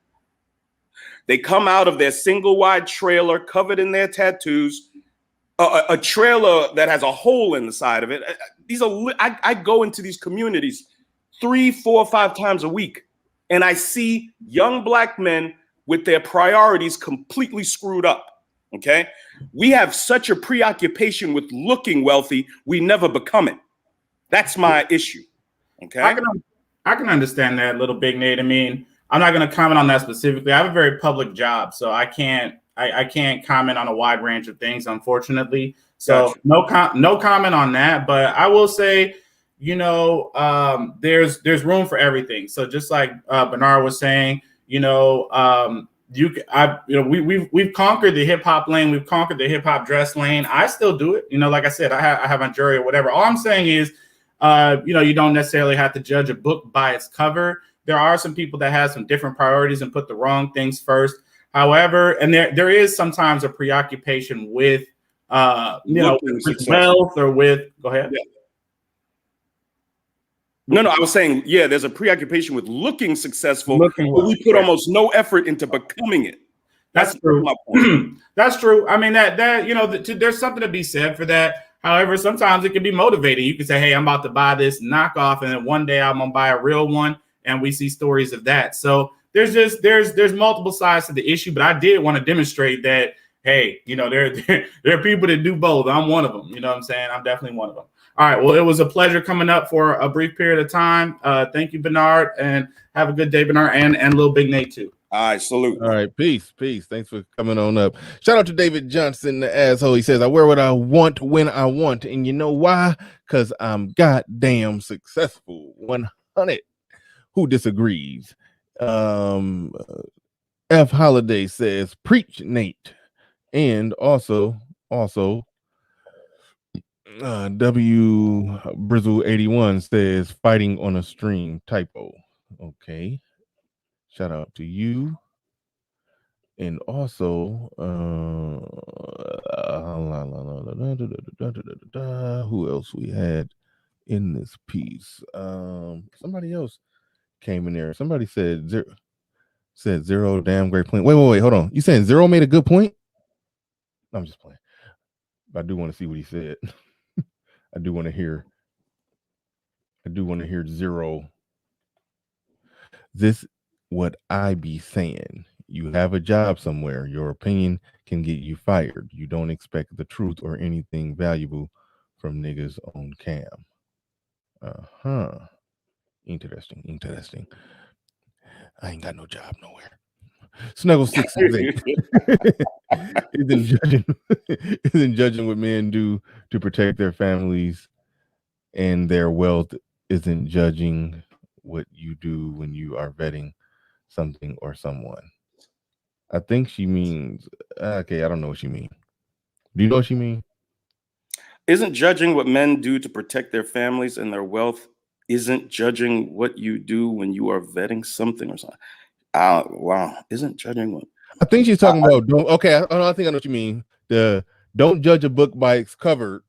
They come out of their single wide trailer covered in their tattoos, a trailer that has a hole in the side of it. I go into these communities 3, 4, 5 times a week, and I see young black men with their priorities completely screwed up. Okay, we have such a preoccupation with looking wealthy, we never become it. That's my issue. Okay, I can understand that, Little Big Nate. I mean, I'm not going to comment on that specifically. I have a very public job, so I can't comment on a wide range of things, unfortunately. So gotcha. No comment on that. But I will say, there's room for everything. So just like Bernard was saying, we've conquered the hip hop lane, we've conquered the hip hop dress lane. I still do it. Like I said, I have on jury or whatever. All I'm saying is, you don't necessarily have to judge a book by its cover. there are some people that have some different priorities and put the wrong things first. However, and there is sometimes a preoccupation with with wealth or with go ahead. Yeah. No, I was saying, yeah, there's a preoccupation with looking successful, but we put almost no effort into becoming it. That's true. My point. That's true. I mean, that there's something to be said for that. However, sometimes it can be motivating. You can say, hey, I'm about to buy this knockoff, and then one day I'm gonna buy a real one, and we see stories of that. So there's multiple sides to the issue, but I did want to demonstrate that, hey, there are people that do both. I'm one of them. You know what I'm saying? I'm definitely one of them. All right. Well, it was a pleasure coming up for a brief period of time. Thank you, Bernard, and have a good day, Bernard, and Little Big Nate too. All right, salute. All right, peace. Thanks for coming on up. Shout out to David Johnson, the asshole. He says, I wear what I want when I want. And you know why? Because I'm goddamn successful. 100. Who disagrees? F Holiday says, preach, Nate. And also W Brizzle 81 says, fighting on a stream, typo. Okay. Shout out to you. And also, who else we had in this piece? Somebody else came in there. Somebody said zero damn great point. Wait, hold on. You saying Zero made a good point? I'm just playing. But I do want to see what he said. I do want to hear Zero. This what I be saying. You have a job somewhere. Your opinion can get you fired. You don't expect the truth or anything valuable from niggas on cam. Interesting. I ain't got no job nowhere. Snuggle 668 isn't judging what men do to protect their families and their wealth. Isn't judging what you do when you are vetting something or someone. I think she means okay. I don't know what she means. Do you know what she means? Isn't judging what men do to protect their families and their wealth? Isn't judging what you do when you are vetting something or something? Wow. Isn't judging what? I think she's talking about. Okay, I think I know what you mean. The don't judge a book by its cover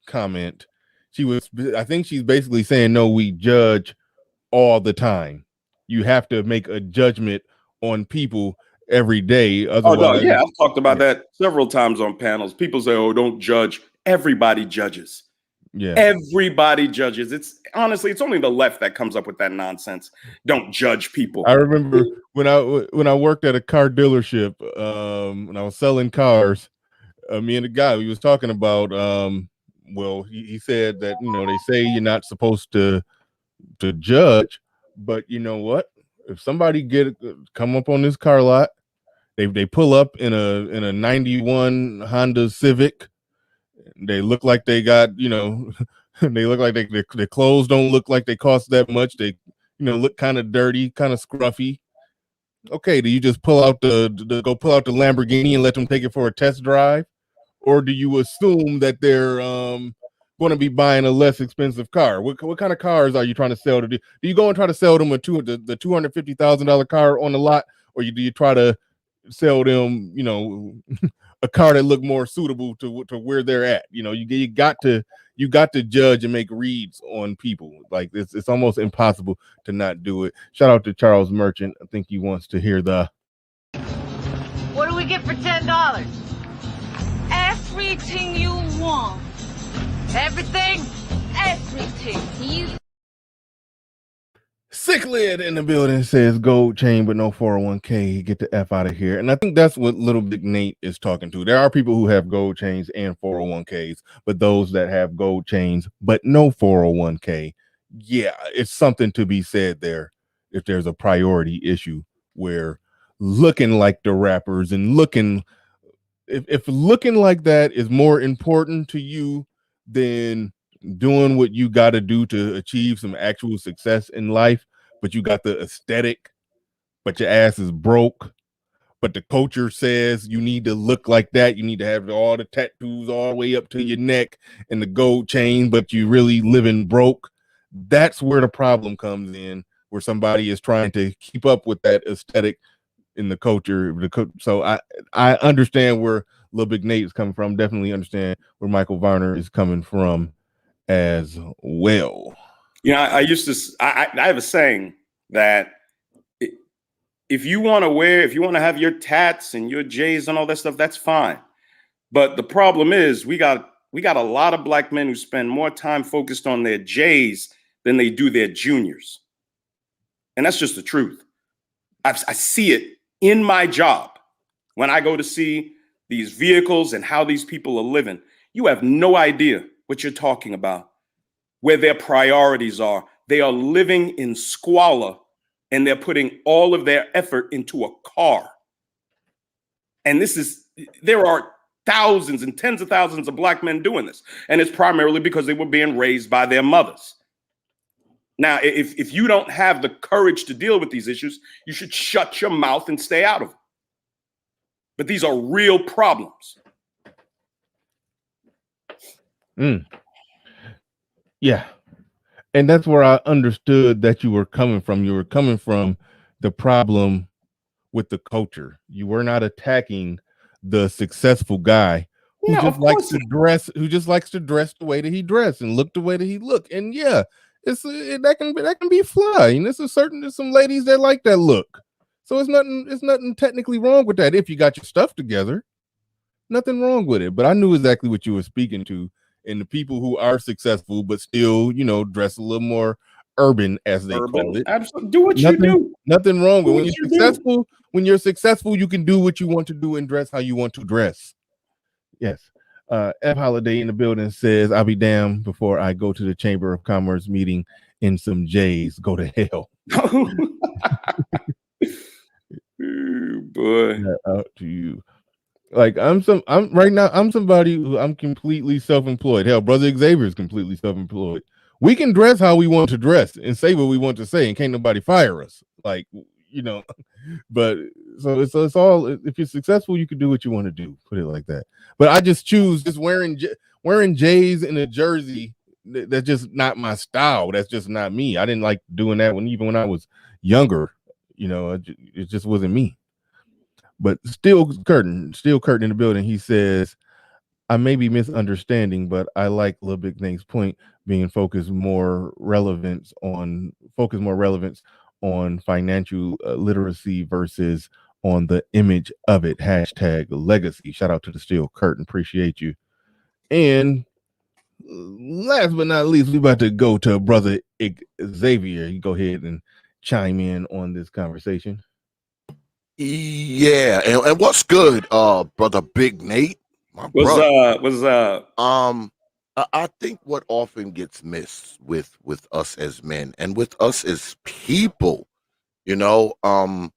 comment. I think she's basically saying no. We judge all the time. You have to make a judgment on people every day. Otherwise, I've talked about that several times on panels. People say, "Oh, don't judge." Everybody judges. Yeah, everybody judges. It's only the left that comes up with that nonsense. Don't judge people. I remember when I worked at a car dealership, when I was selling cars. Me and the guy we was talking about. He said that they say you're not supposed to judge, but you know what? If somebody come up on this car lot, they pull up in a 91 Honda Civic. They look like they got they look like their clothes don't look like they cost that much. They look kind of dirty, kind of scruffy. Okay, do you just pull out the Lamborghini and let them take it for a test drive, or do you assume that they're going to be buying a less expensive car? What kind of cars are you trying to sell? Do you go and try to sell them the $250,000 car on the lot, or do you try to sell them a car that look more suitable to where they're at? You got to judge and make reads on people. Like it's almost impossible to not do it. Shout out to Charles Merchant. I think he wants to hear the what do we get for $10? Everything you want. Everything? Everything. Sick Lid in the building says gold chain but no 401k. Get the F out of here. And I think that's what Little Big Nate is talking to. There are people who have gold chains and 401ks, but those that have gold chains but no 401k, yeah, it's something to be said there. If there's a priority issue where looking like the rappers and if looking like that is more important to you than doing what you got to do to achieve some actual success in life, but you got the aesthetic, but your ass is broke, but the culture says you need to look like that. You need to have all the tattoos all the way up to your neck and the gold chain, but you really living broke. That's where the problem comes in, where somebody is trying to keep up with that aesthetic in the culture. So I understand where Lil Big Nate is coming from. Definitely understand where Michael Varner is coming from as well. I have a saying that if you want to have your tats and your J's and all that stuff, that's fine. But the problem is we got a lot of black men who spend more time focused on their J's than they do their juniors. And that's just the truth. I see it in my job when I go to see these vehicles and how these people are living. You have no idea what you're talking about, where their priorities are. They are living in squalor and they're putting all of their effort into a car. And there are thousands and tens of thousands of black men doing this. And it's primarily because they were being raised by their mothers. Now, if you don't have the courage to deal with these issues, you should shut your mouth and stay out of them. But these are real problems. Yeah. And that's where I understood that you were coming from. You were coming from the problem with the culture. You were not attacking the successful guy who just likes to dress the way that he dressed and look the way that he look. And yeah, that can be fly. And there's some ladies that like that look. So it's nothing technically wrong with that if you got your stuff together. Nothing wrong with it. But I knew exactly what you were speaking to. And the people who are successful but still, dress a little more urban, as they call it. Absolutely. Do what you do. Nothing wrong with when you're successful. When you're successful, you can do what you want to do and dress how you want to dress. Yes. F Holiday in the building says, "I'll be damned before I go to the Chamber of Commerce meeting in some J's. Go to hell." Ooh, boy. Out to you. Like I'm somebody who I'm completely self-employed. Hell, Brother Xavier is completely self-employed. We can dress how we want to dress and say what we want to say, and can't nobody fire us. But so it's all, if you're successful, you can do what you want to do. Put it like that. But I just choose just wearing J's in a jersey. That's just not my style. That's just not me. I didn't like doing that even when I was younger. It just wasn't me. But still curtain in the building. He says, "I may be misunderstanding, but I like Lil Big Nate's point being focus more relevance on financial literacy versus on the image of it. #legacy." Shout out to the Steel Curtain. Appreciate you. And last but not least, we about to go to Brother Xavier. You go ahead and chime in on this conversation. Yeah, and what's good, Brother Big Nate? What's up? I think what often gets missed with us as men and with us as people, the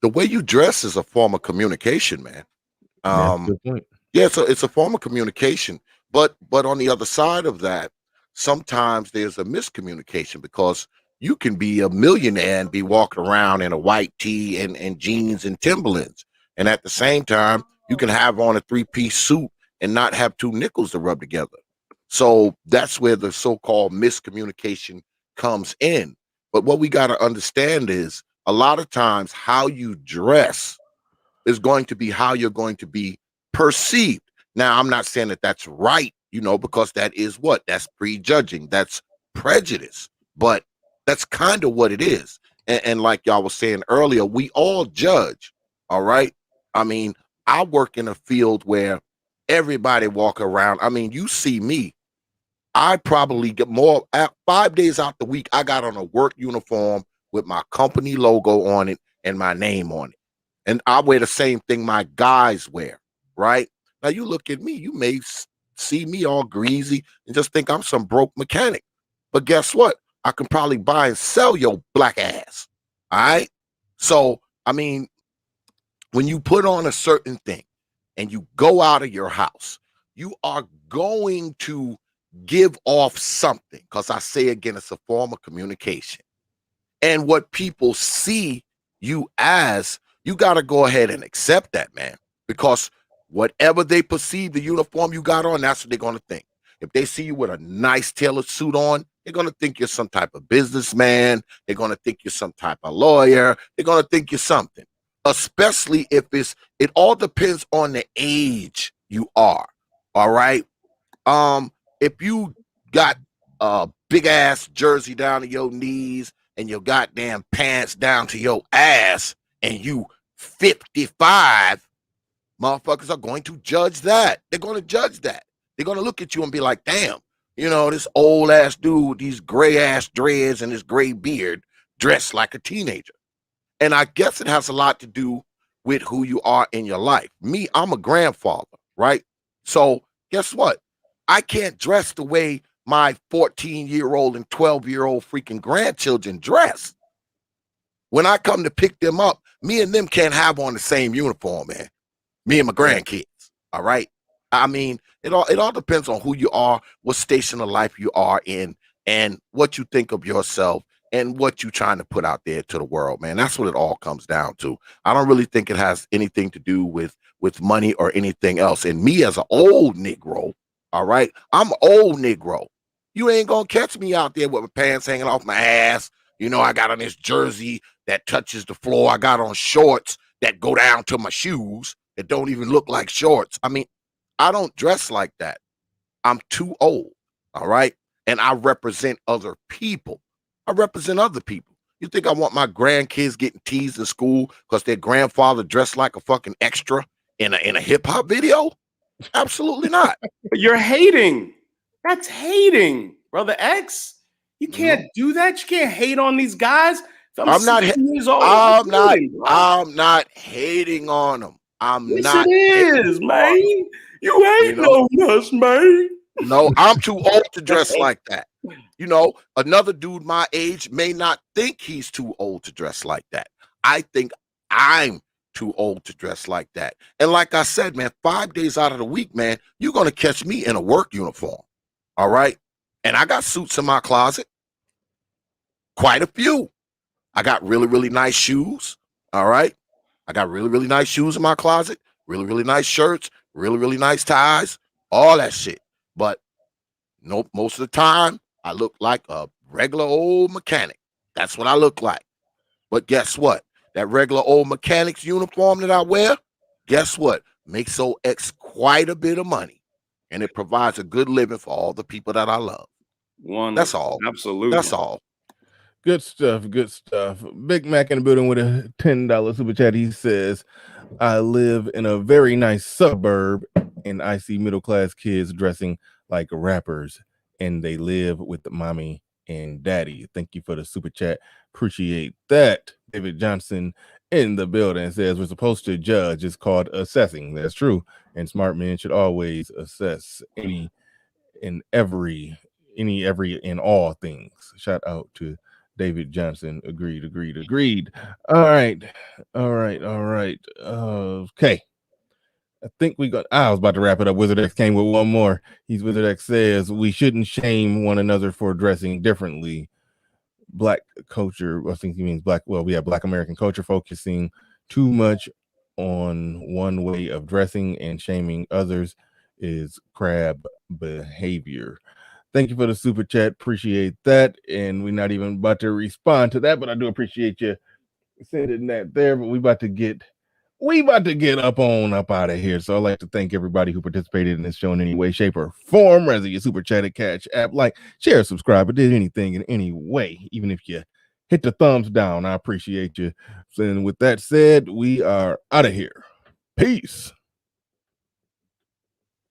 way you dress is a form of communication, man. Good point. Yeah, so it's a form of communication, but on the other side of that, sometimes there's a miscommunication because you can be a millionaire and be walking around in a white tee and jeans and Timberlands. And at the same time, you can have on a 3-piece suit and not have 2 nickels to rub together. So that's where the so-called miscommunication comes in. But what we got to understand is a lot of times how you dress is going to be how you're going to be perceived. Now, I'm not saying that that's right, because that is that's prejudging. That's prejudice. But that's kind of what it is. And like y'all was saying earlier, we all judge. All right. I mean, I work in a field where everybody walk around. I mean, you see me. I probably get more 5 days out the week. I got on a work uniform with my company logo on it and my name on it. And I wear the same thing my guys wear. Right. Now you look at me, you may see me all greasy and just think I'm some broke mechanic. But guess what? I can probably buy and sell your black ass. All right. So, I mean, when you put on a certain thing and you go out of your house, you are going to give off something. Because I say again, it's a form of communication. And what people see you as, you got to go ahead and accept that, man. Because whatever they perceive the uniform you got on, that's what they're going to think. If they see you with a nice tailored suit on, They're going to think you're some type of businessman. They're going to think you're some type of lawyer. They're going to think you're something, especially if it all depends on the age you are. All right. If you got a big ass jersey down to your knees and your goddamn pants down to your ass and you 55, motherfuckers are going to judge that. They're going to judge that. They're going to look at you and be like, damn, this old ass dude with these gray ass dreads and this gray beard dressed like a teenager. And I guess it has a lot to do with who you are in your life. Me, I'm a grandfather, right? So guess what? I can't dress the way my 14-year-old and 12-year-old freaking grandchildren dress. When I come to pick them up, me and them can't have on the same uniform, man. Me and my grandkids, all right? I mean, it all depends on who you are, what station of life you are in, and what you think of yourself and what you're trying to put out there to the world, man. That's what it all comes down to. I don't really think it has anything to do with money or anything else. And me as an old Negro, all right, I'm an old Negro. You ain't gonna catch me out there with my pants hanging off my ass. I got on this jersey that touches the floor. I got on shorts that go down to my shoes that don't even look like shorts. I mean, I don't dress like that. I'm too old, all right? And I represent other people. I represent other people. You think I want my grandkids getting teased in school because their grandfather dressed like a fucking extra in a hip-hop video? Absolutely not. But you're hating. That's hating, Brother X. You can't do that. You can't hate on these guys. I'm not hating on them. Yes, it is, man. You hating on us, man. No, I'm too old to dress like that. Another dude my age may not think he's too old to dress like that. I think I'm too old to dress like that. And like I said, man, 5 days out of the week, man, you're going to catch me in a work uniform. All right. And I got suits in my closet. Quite a few. I got really, really nice shoes. All right. I got really, really nice shoes in my closet. Really, really nice shirts. Really, really nice ties. All that shit. But nope, most of the time, I look like a regular old mechanic. That's what I look like. But guess what? That regular old mechanic's uniform that I wear, guess what? Makes OX quite a bit of money. And it provides a good living for all the people that I love. That's all. Absolutely. That's all. Good stuff. Good stuff. Big Mac in the building with a $10 super chat. He says, I live in a very nice suburb and I see middle-class kids dressing like rappers and they live with mommy and daddy. Thank you for the super chat. Appreciate that. David Johnson in the building says we're supposed to judge. It's called assessing. That's true. And smart men should always assess any and all things. Shout out to David Johnson. Agreed. All right. Okay. I think I was about to wrap it up. Wizard X came with one more. Wizard X says we shouldn't shame one another for dressing differently. Black culture, I think he means Black American culture focusing too much on one way of dressing and shaming others is crab behavior. Thank you for the super chat. Appreciate that. And we're not even about to respond to that, but I do appreciate you sending that there. But we about to get up out of here. So I'd like to thank everybody who participated in this show in any way, shape, or form, whether you super chatted, catch app, like, share, subscribe, or did anything in any way, even if you hit the thumbs down. I appreciate you. And with that said, we are out of here. Peace.